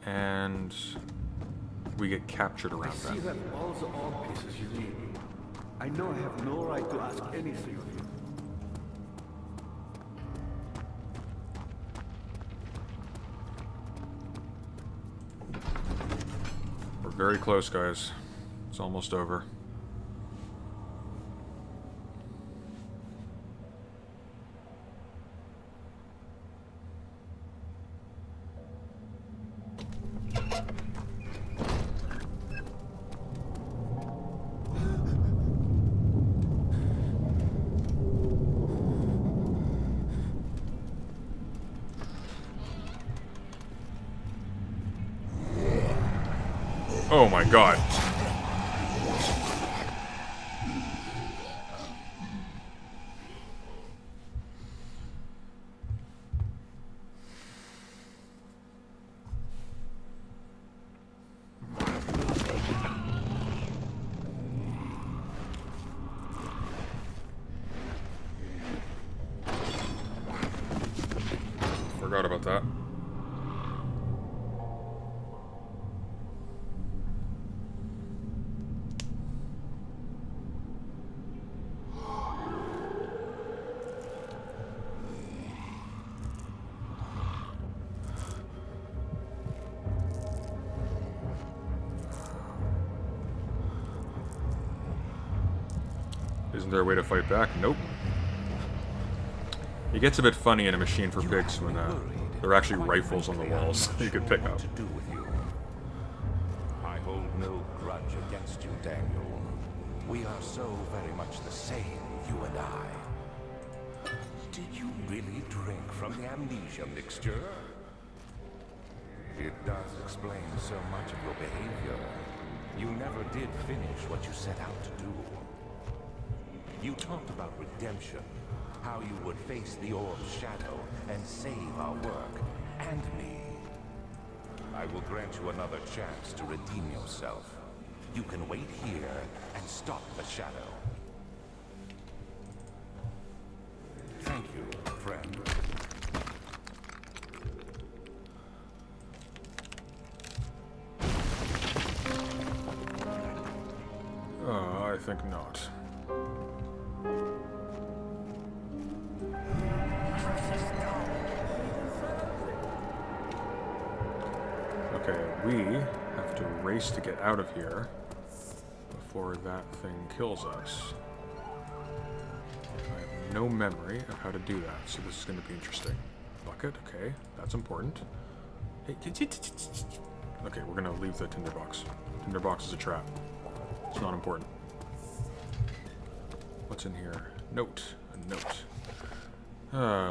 And we get captured around I see that. that all the orb pieces you need. I know I have no right to ask anything of you. We're very close, guys. It's almost over. Oh my god. Forgot about that. Isn't there a way to fight back? Nope. It gets a bit funny in a Machine for Pigs when there are actually rifles on the walls you could pick up. To do with you. I hold no grudge against you, Daniel. We are so very much the same you and I. Did you really drink from the amnesia mixture? It does explain so much of your behavior. You never did finish what you set out to do. You talked about redemption, how you would face the orb's shadow and save our work, and me. I will grant you another chance to redeem yourself. You can wait here and stop the shadow. Thank you, friend. I think not. Okay, we have to race to get out of here before that thing kills us. I have no memory of how to do that, so this is going to be interesting. Bucket, okay, that's important. Hey, okay, we're going to leave the tinderbox. Tinderbox is a trap. It's not important. What's in here? Note. A note.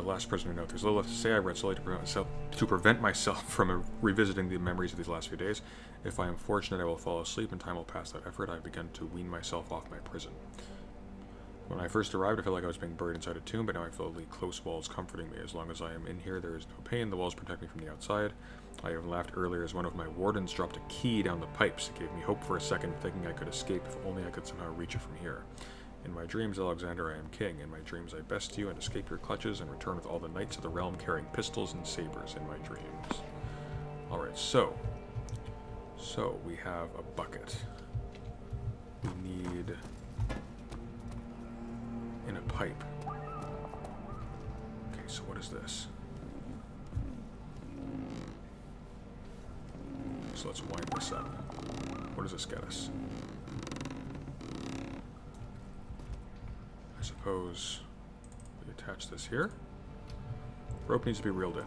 Last prisoner note. There's little left to say. I read slowly to prevent myself from revisiting the memories of these last few days. If I am fortunate, I will fall asleep and time will pass that effort. I have begun to wean myself off my prison. When I first arrived, I felt like I was being buried inside a tomb, but now I feel the close walls comforting me. As long as I am in here, there is no pain. The walls protect me from the outside. I even laughed earlier as one of my wardens dropped a key down the pipes. It gave me hope for a second, thinking I could escape if only I could somehow reach it from here. In my dreams, Alexander, I am king. In my dreams, I best you and escape your clutches and return with all the knights of the realm carrying pistols and sabers in my dreams. Alright, so we have a bucket. We need in a pipe. Okay, so what is this? So let's wind this up. What does this get us? I suppose we attach this here. Rope needs to be reeled in.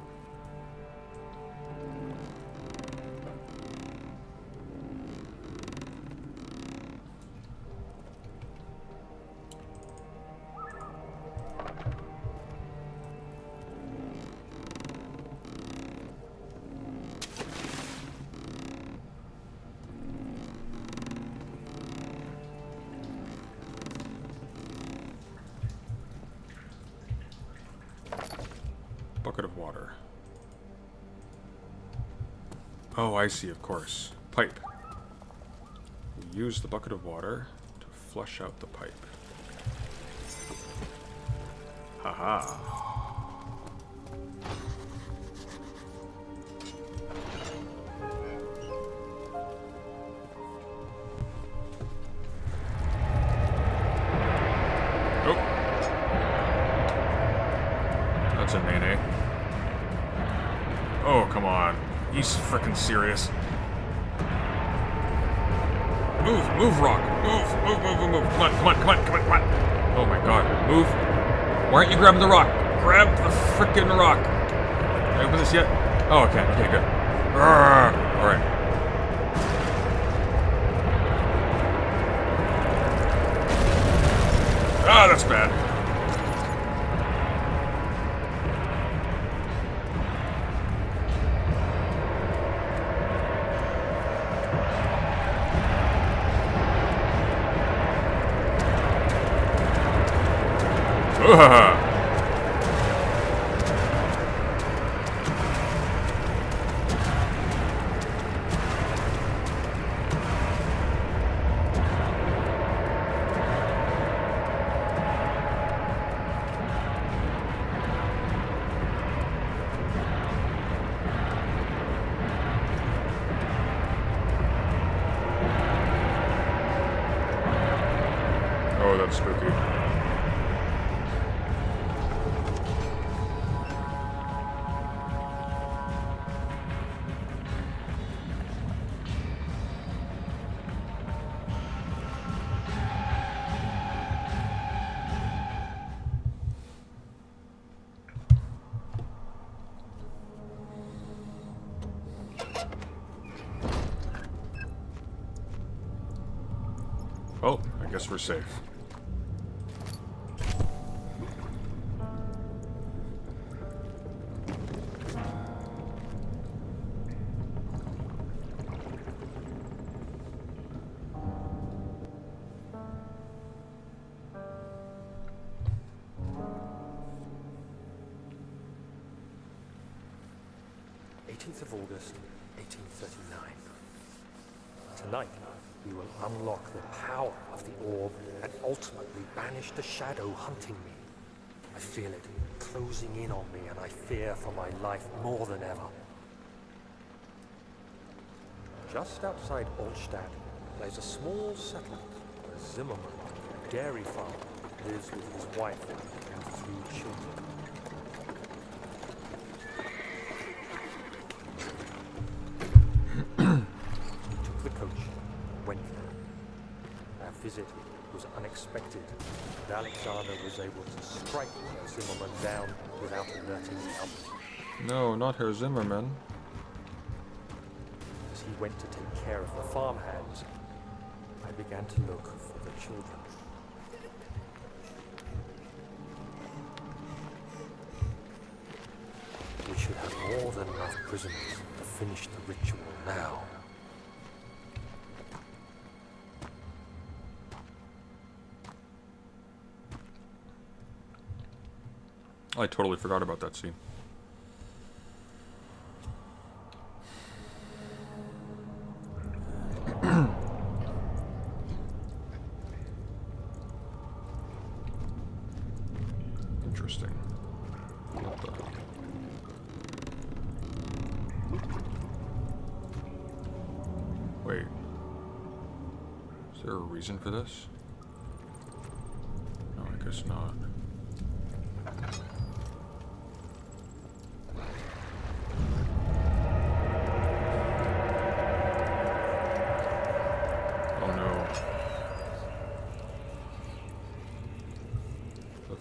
Bucket of water. Oh, I see, of course. Pipe. We use the bucket of water to flush out the pipe. Haha. Oh. That's a nay-nay. Oh, come on. He's frickin' serious. Move, Rock. Move. Come on. Oh my god. Move. Why aren't you grabbing the rock? Grab the frickin' rock. Can I open this yet? Oh, okay. Okay, good. Alright. Ah, that's bad. Oh, that's spooky. Oh, I guess we're safe. 13th of August, 1839. Tonight, we will unlock the power of the orb and ultimately banish the shadow hunting me. I feel it closing in on me, and I fear for my life more than ever. Just outside Altstadt lies a small settlement where Zimmerman, a dairy farmer, lives with his wife and 3 children. We took the coach and went there. Our visit was unexpected, and Alexander was able to strike Herr Zimmerman down without alerting the others. No, not Herr Zimmerman. As he went to take care of the farmhands, I began to look for the children. We should have more than enough prisoners to finish the ritual now. I totally forgot about that scene. Interesting. What the... Wait. Is there a reason for this? No, I guess not.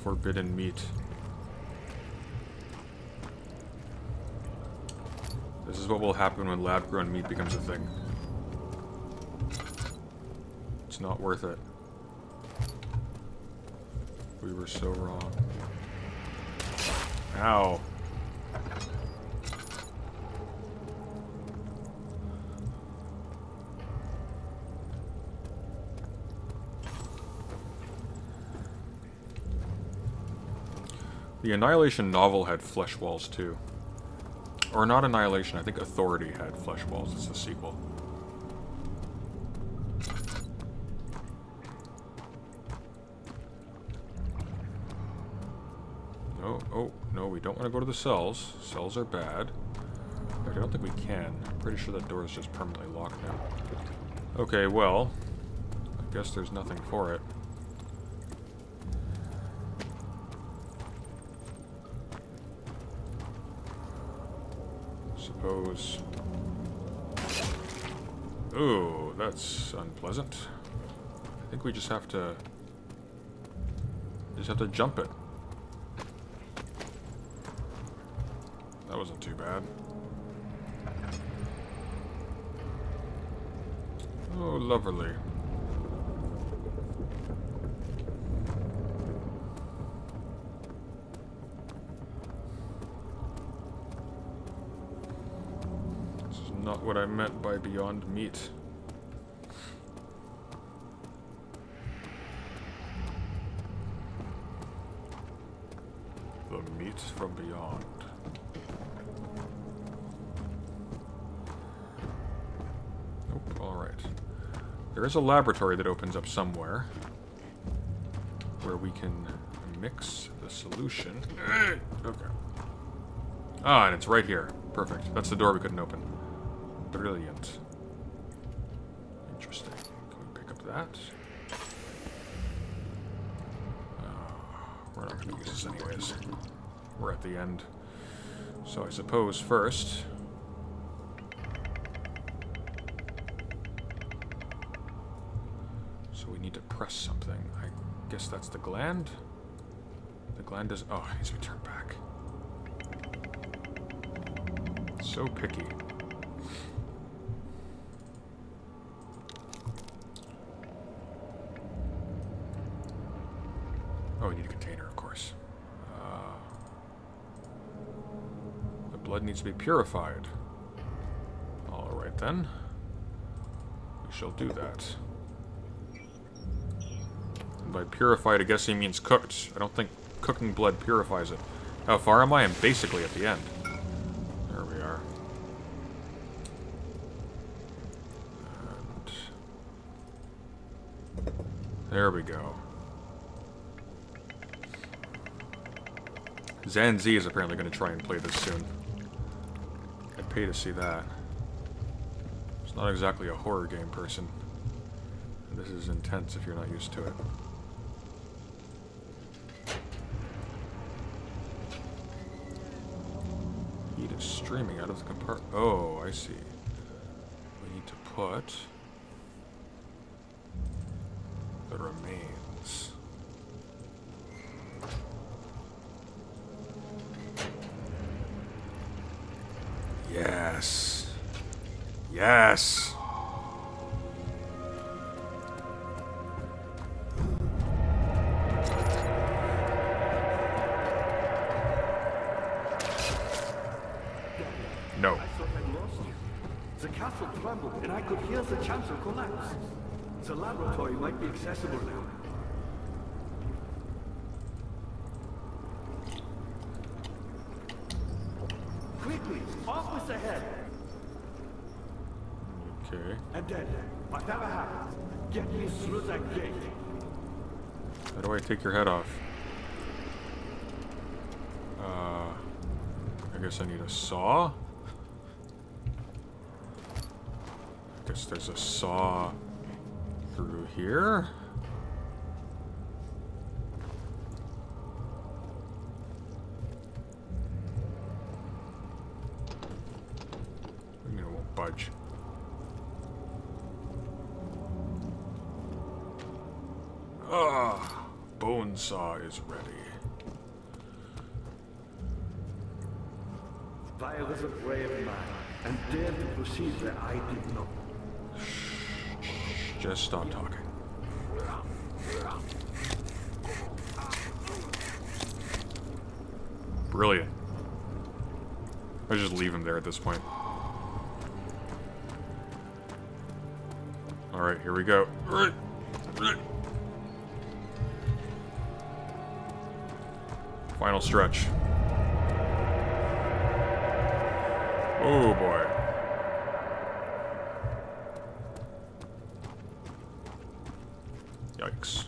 Forbidden meat. This is what will happen when lab-grown meat becomes a thing. It's not worth it. We were so wrong. Ow. The Annihilation novel had flesh walls too. Or not Annihilation, I think Authority had flesh walls. It's the sequel. No, oh, no, we don't want to go to the cells. Cells are bad. In fact, I don't think we can. I'm pretty sure that door is just permanently locked now. Okay, well, I guess there's nothing for it. Suppose. Ooh, that's unpleasant. I think we just have to jump it. That wasn't too bad. Oh, lovely. Not what I meant by beyond meat. The meat from beyond. Nope, alright. There is a laboratory that opens up somewhere where we can mix the solution. Okay. Ah, and it's right here. Perfect. That's the door we couldn't open. Brilliant. Interesting. Can we pick up that? We're not going to use this anyways. We're at the end. So I suppose first... So we need to press something. I guess that's the gland? The gland is... Oh, it needs to be turned back. So picky. Oh, we need a container, of course. The blood needs to be purified. Alright then. We shall do that. And by purified, I guess he means cooked. I don't think cooking blood purifies it. How far am I? I'm basically at the end. There we are. There we go. Zanzi is apparently going to try and play this soon. I'd pay to see that. It's not exactly a horror game person. This is intense if you're not used to it. Heat is streaming out of the compartment. Oh, I see. We need to put the remains. Yes. Yes. No. I thought I'd lost you. The castle trembled, and I could hear the chancel collapse. The laboratory might be accessible now. Quickly, off with the head. Okay. And then, whatever happens, get me through that gate. How do I take your head off? I guess I need a saw? I guess there's a saw through here? I mean, it won't budge. Ah, bone saw is ready. I was a brave man, and dared to proceed where I did not. Just stop talking. Brilliant. I just leave him there at this point. Alright, here we go. Final stretch. Oh boy. Yikes.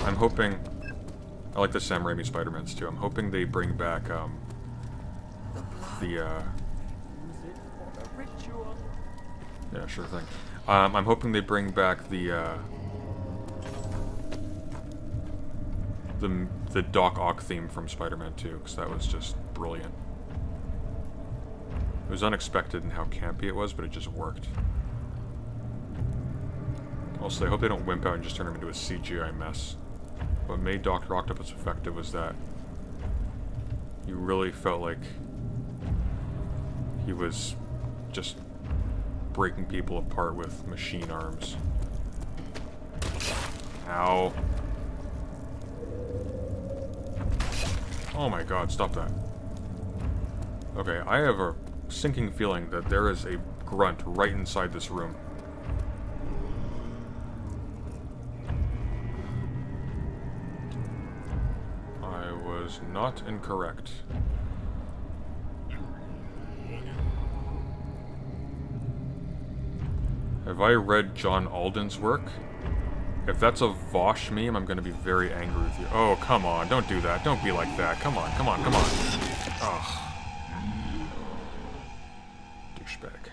I'm hoping... I like the Sam Raimi Spider-Mans too. I'm hoping they bring back, yeah, sure thing. I'm hoping they bring back the Doc Ock theme from Spider-Man 2, because that was just brilliant. It was unexpected in how campy it was, but it just worked. Also, I hope they don't wimp out and just turn him into a CGI mess. What made Dr. Octopus effective was that you really felt like he was just breaking people apart with machine arms. Ow. Oh my god, stop that. Okay, I have a sinking feeling that there is a grunt right inside this room. I was not incorrect. Have I read John Alden's work? If that's a Vosh meme, I'm gonna be very angry with you. Oh, come on, don't do that. Don't be like that. Come on, come on, come on. Ugh. Douchebag.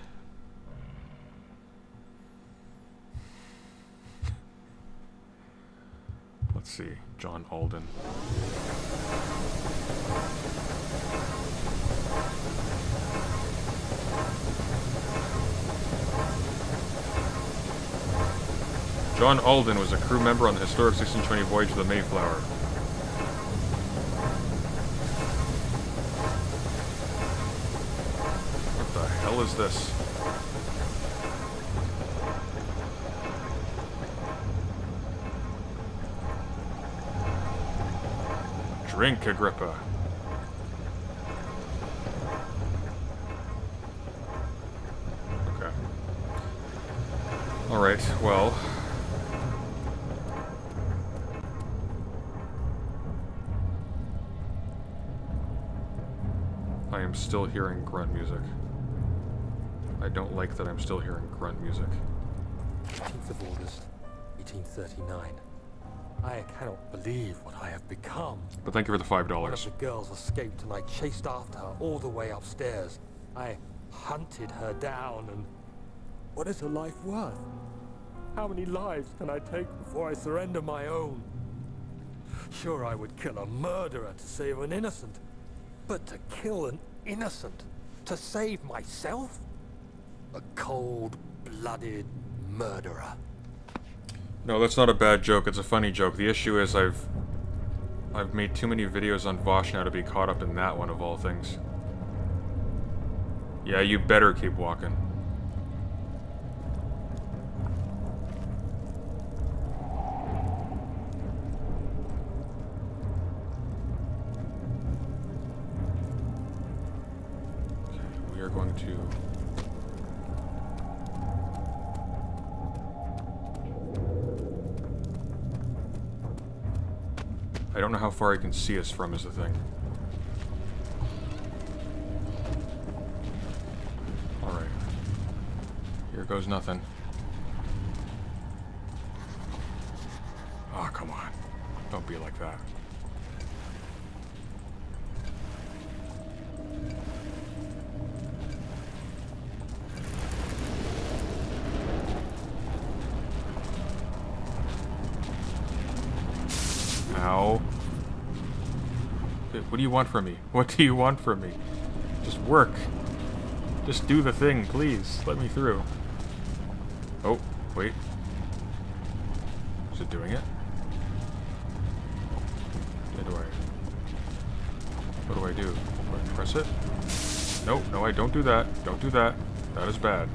Let's see, John Alden. John Alden was a crew member on the historic 1620 voyage of the Mayflower. What the hell is this? Drink, Agrippa. Alright, well. I am still hearing grunt music. I don't like that I'm still hearing grunt music. 18th of August, 1839. I cannot believe what I have become. But thank you for the $5. One of the girls escaped and I chased after her all the way upstairs. I hunted her down and... What is her life worth? How many lives can I take before I surrender my own? Sure, I would kill a murderer to save an innocent. But to kill an innocent to save myself? A cold-blooded murderer. No, that's not a bad joke. It's a funny joke. The issue is I've made too many videos on Vosh now to be caught up in that one of all things. Yeah, you better keep walking. Okay, we are going to... I don't know how far I can see us from is the thing. Alright. Here goes nothing. Oh, come on. Don't be like that. Ow. What do you want from me? What do you want from me? Just work. Just do the thing, please. Let me through. Oh, wait. Is it doing it? What do I do? Do I press it? Nope, no, I don't do that. Don't do that. That is bad.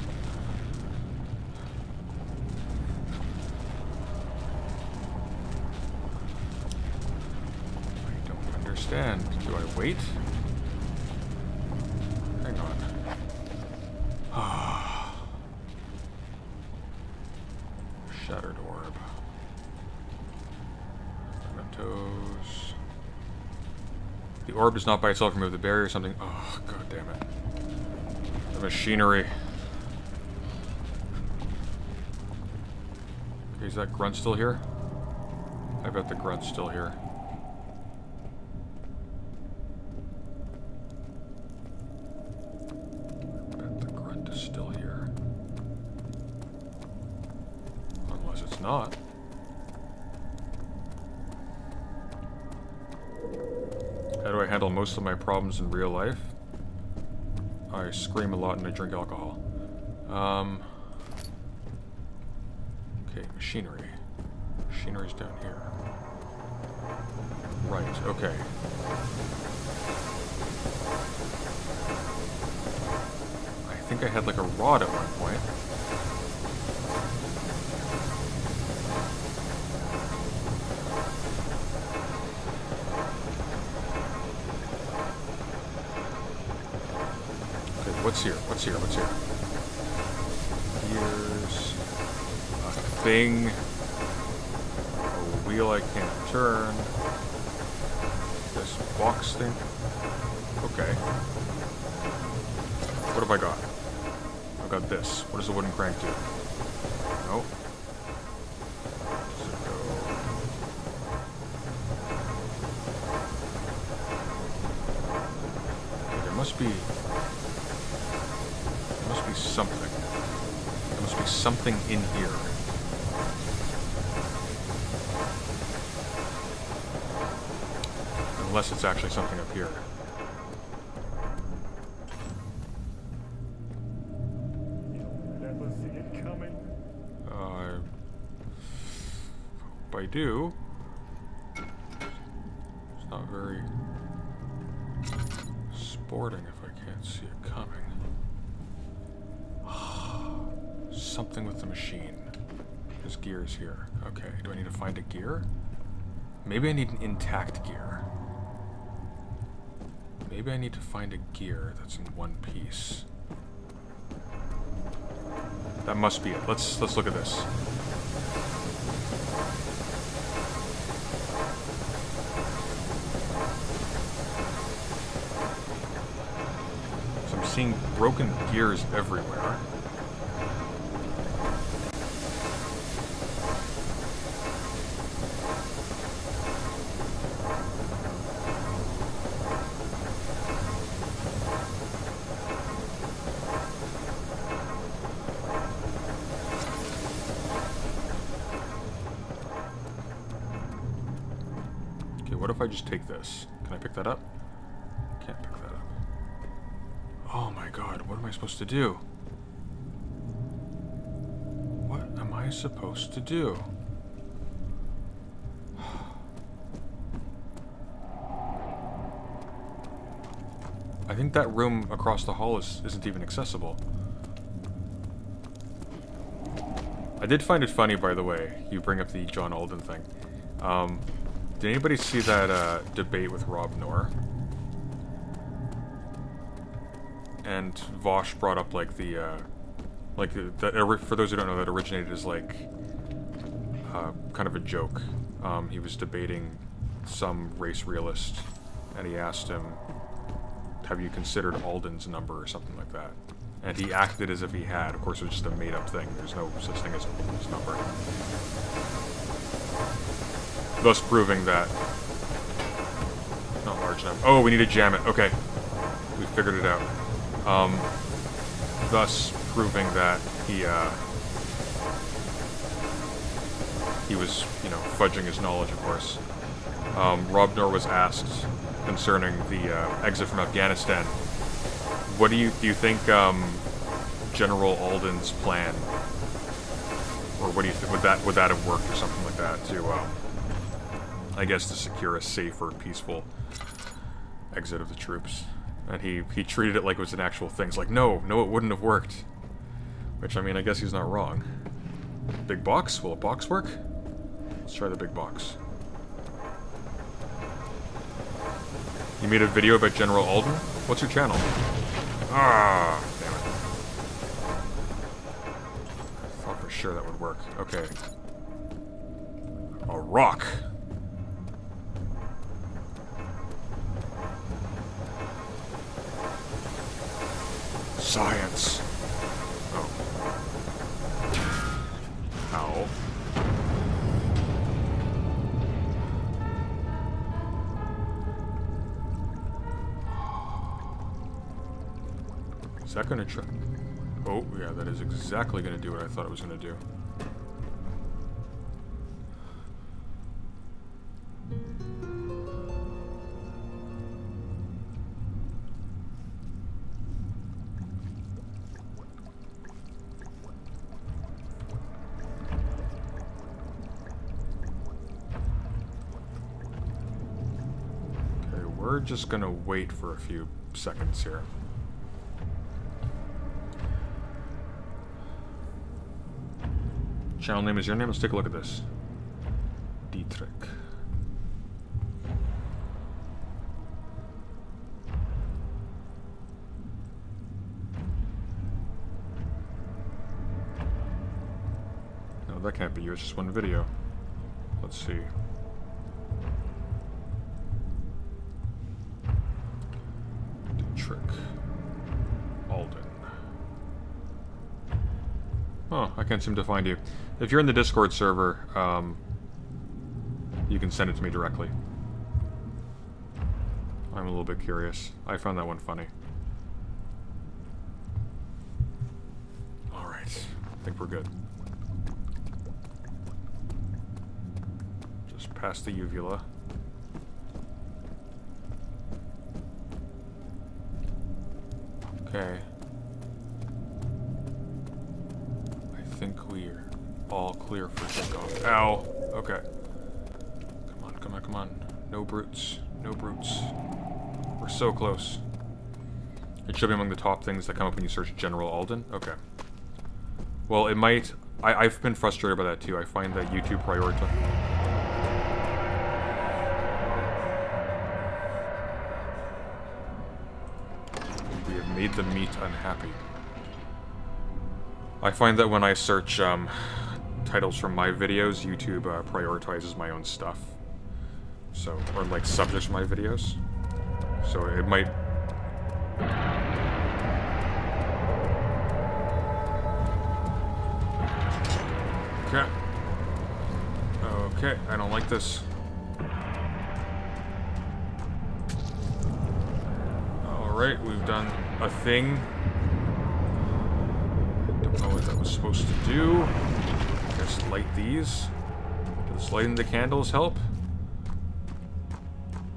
Do I wait? Hang on. Shattered Orb. Mementos. The orb does not by itself remove the barrier or something. Oh, god damn it. The machinery. Okay, is that grunt still here? I bet the grunt's still here. Not. How do I handle most of my problems in real life? I scream a lot and I drink alcohol. Okay, machinery. Machinery's down here. Right, okay. I think I had like a rod at one point. What's here? What's here? What's here? Here's a thing. A wheel I can't turn. This box thing. Okay. What have I got? I've got this. What does the wooden crank do? Nope. Does it go? Okay, there must be something. There must be something in here. Unless it's actually something up here. You'll never see it coming. Hope I do. It's not very sporting if I can't see it coming. Something with the machine. There's gears here. Okay, do I need to find a gear? Maybe I need an intact gear. Maybe I need to find a gear that's in one piece. That must be it. Let's look at this. So I'm seeing broken gears everywhere. What if I just take this? Can I pick that up? Can't pick that up. Oh my god, what am I supposed to do? What am I supposed to do? I think that room across the hall isn't even accessible. I did find it funny, by the way, you bring up the John Alden thing. Did anybody see that debate with Rob Knorr? And Vosh brought up like for those who don't know, that originated as like kind of a joke. He was debating some race realist, and he asked him, "Have you considered Alden's number?" or something like that. And he acted as if he had. Of course, it was just a made-up thing. There's no such thing as Alden's number. Thus proving that... Not large enough. Oh, we need to jam it. Okay. We figured it out. Thus proving that he was, you know, fudging his knowledge, of course. Rob Knorr was asked concerning the exit from Afghanistan. What do you think General Alden's plan, or what do you think, would that have worked or something like that to I guess to secure a safer, peaceful exit of the troops? And he treated it like it was an actual thing. It's like, no, it wouldn't have worked. Which, I mean, I guess he's not wrong. Big box? Will a box work? Let's try the big box. You made a video about General Alden? What's your channel? Ah, damn it. I thought for sure that would work. Okay. A rock. Science. Oh. Ow. Is that gonna try? Oh, yeah, that is exactly gonna do what I thought it was gonna do. We're just gonna wait for a few seconds here. Channel name is your name. Let's take a look at this. Dietrich. No, that can't be you. It's just one video. Let's see. Alden. Oh, I can't seem to find you. If you're in the Discord server, you can send it to me directly. I'm a little bit curious. I found that one funny. Alright, I think we're good. Just past the uvula. Okay. I think we're all clear for takeoff. Ow! Okay. Come on, come on, come on. No brutes. No brutes. We're so close. It should be among the top things that come up when you search General Alden? Okay. Well, it might... I've been frustrated by that too. I find that YouTube prioritizes... Made the meat unhappy. I find that when I search titles from my videos, YouTube prioritizes my own stuff. So, or like subjects from my videos. So it might... Okay. Okay, I don't like this. Alright, we've done a thing. Don't know what that was supposed to do. Just light these. Does lighting the candles help?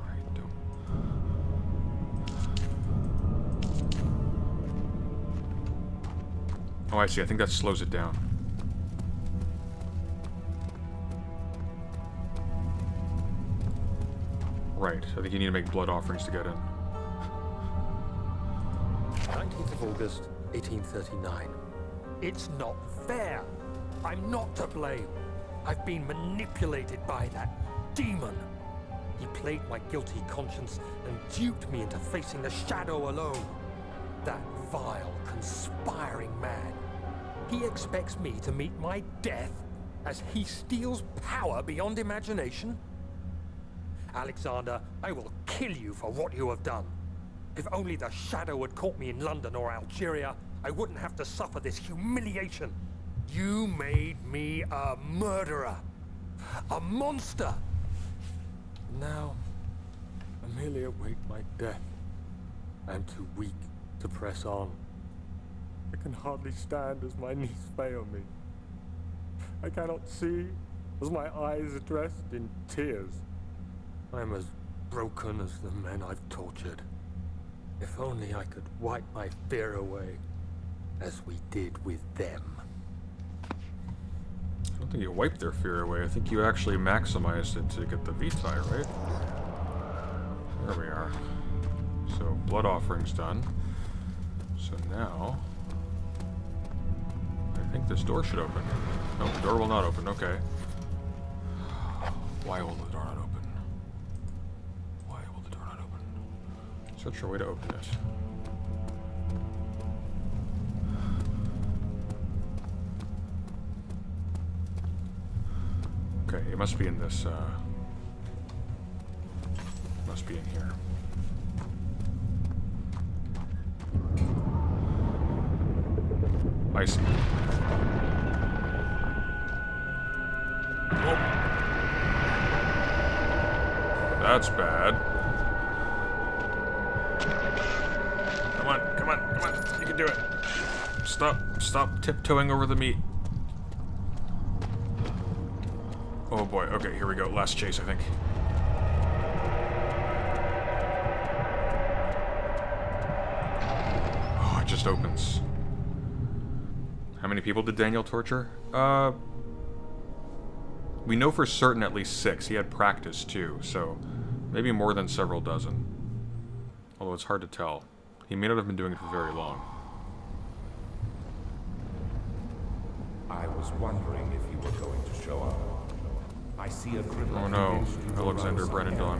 I don't... Oh, I see. I think that slows it down. Right. I think you need to make blood offerings to get in. 19th of August, 1839. It's not fair. I'm not to blame. I've been manipulated by that demon. He played my guilty conscience and duped me into facing the shadow alone. That vile, conspiring man. He expects me to meet my death as he steals power beyond imagination. Alexander, I will kill you for what you have done. If only the shadow had caught me in London or Algeria, I wouldn't have to suffer this humiliation. You made me a murderer. A monster. Now, I merely await my death. I am too weak to press on. I can hardly stand as my knees fail me. I cannot see as my eyes are dressed in tears. I am as broken as the men I've tortured. If only I could wipe my fear away, as we did with them. I don't think you wiped their fear away. I think you actually maximized it to get the Vitae, right? There we are. So, blood offering's done. So now... I think this door should open. No, the door will not open. Okay. Why will the door not open? Why will the door not open? Search your way to open it. Okay, it must be in this, must be in here. I see. Whoa. That's bad. Come on, come on, come on. You can do it. Stop tiptoeing over the meat. Oh boy, okay, here we go. Last chase, I think. Oh, it just opens. How many people did Daniel torture? We know for certain at least 6. He had practice too, so maybe more than several dozen. Although it's hard to tell. He may not have been doing it for very long. I was wondering if you were going to show up. I see a criminal. Oh no, Alexander Brennendon.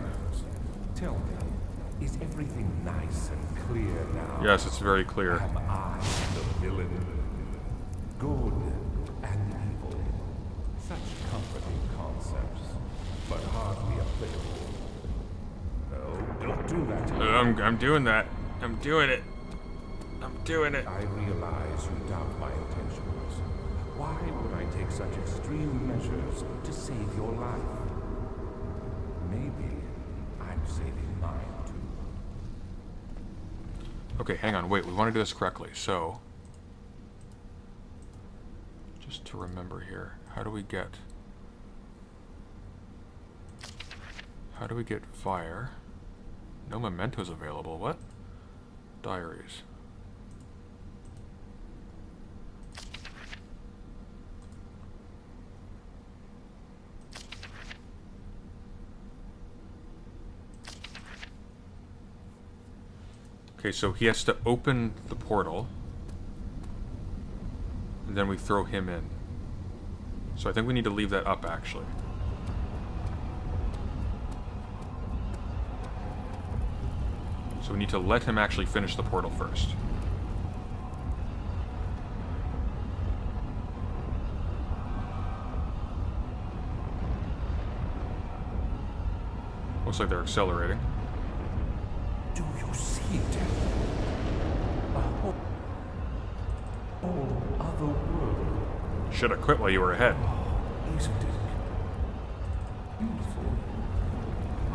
Tell me, is everything nice and clear now? Yes, it's very clear. Am I the villain? Good and evil. Such comforting concepts, but hardly applicable. No, don't do that to me. I'm doing that. I'm doing it. I'm doing it. I realize you doubt my intentions. Why would I take such extreme measures to save your life? Maybe I'm saving mine too. Okay, hang on. Wait, we want to do this correctly. So, just to remember here, how do we get fire? No mementos available. What? Diaries. Okay, so he has to open the portal, and then we throw him in. So I think we need to leave that up, actually. So we need to let him actually finish the portal first. Looks like they're accelerating. Do you see it? A whole other world. Should have quit while you were ahead. Isn't it beautiful?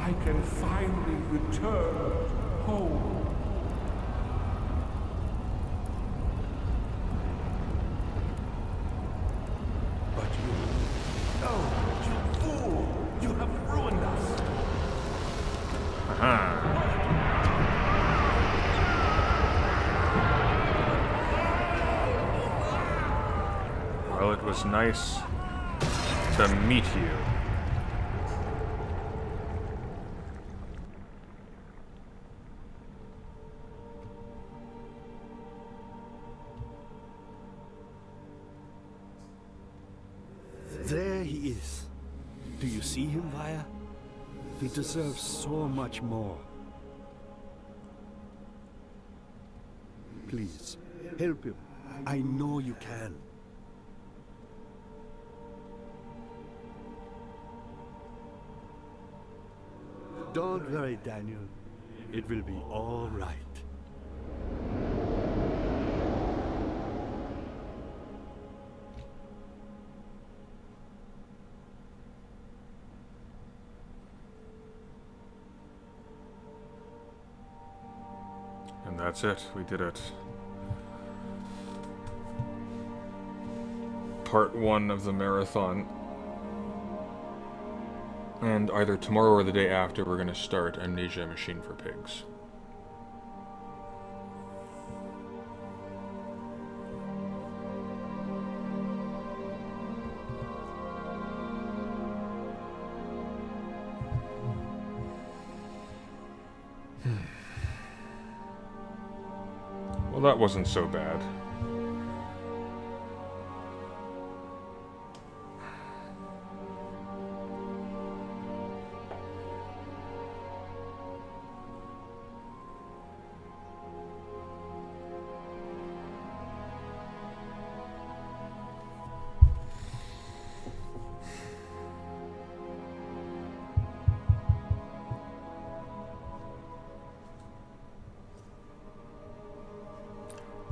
I can finally return home. But you... Oh, you fool! You have ruined us! Aha. Well, it was nice to meet you. There he is. Do you see him, Vaya? He deserves so much more. Please, help him. I know you can. Don't worry, Daniel. It will be all right. And that's it. We did it. Part 1 of the marathon. And either tomorrow or the day after, we're going to start Amnesia Machine for Pigs. Well, that wasn't so bad.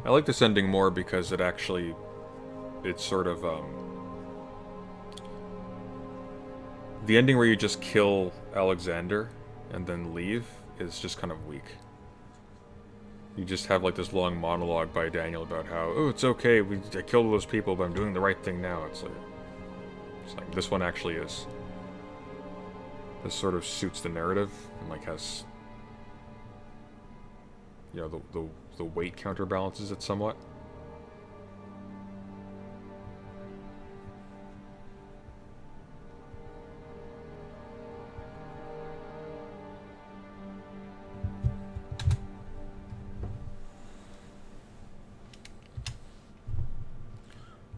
I like this ending more because it's sort of, the ending where you just kill Alexander and then leave is just kind of weak. You just have like this long monologue by Daniel about how, oh, it's okay, I killed all those people, but I'm doing the right thing now. It's like this one actually is. This sort of suits the narrative and like has, you know, the weight counterbalances it somewhat.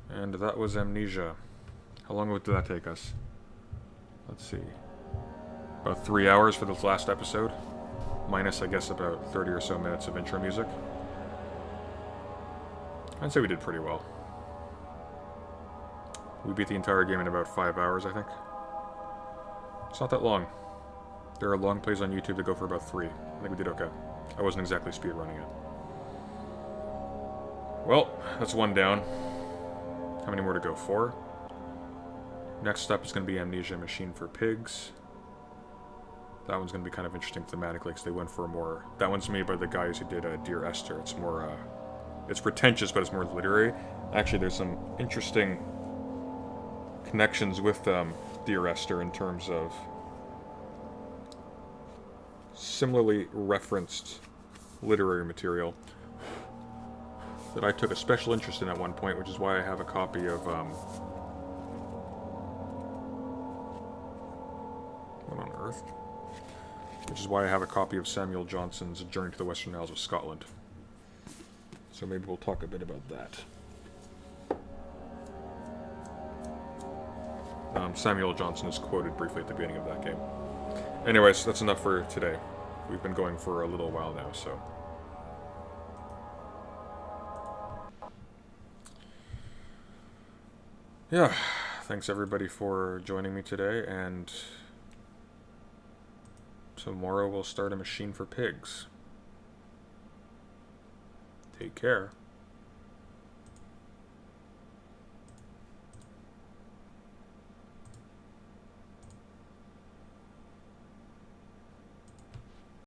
And that was Amnesia. How long did that take us? Let's see. About 3 hours for this last episode. Minus, I guess, about 30 or so minutes of intro music. I'd say we did pretty well. We beat the entire game in about 5 hours, I think. It's not that long. There are long plays on YouTube that go for about 3. I think we did okay. I wasn't exactly speedrunning it. Well, that's one down. How many more to go? 4? Next up is going to be Amnesia Machine for Pigs. That one's going to be kind of interesting thematically because they went for a more... That one's made by the guys who did Dear Esther. It's more... it's pretentious, but it's more literary. Actually, there's some interesting connections with Dear Esther in terms of similarly referenced literary material that I took a special interest in at one point, which is why I have a copy of... what on earth? Which is why I have a copy of Samuel Johnson's Journey to the Western Isles of Scotland. So maybe we'll talk a bit about that. Samuel Johnson is quoted briefly at the beginning of that game. Anyways, that's enough for today. We've been going for a little while now, so... Yeah, thanks everybody for joining me today, and Tomorrow we'll start A Machine for Pigs. Take care.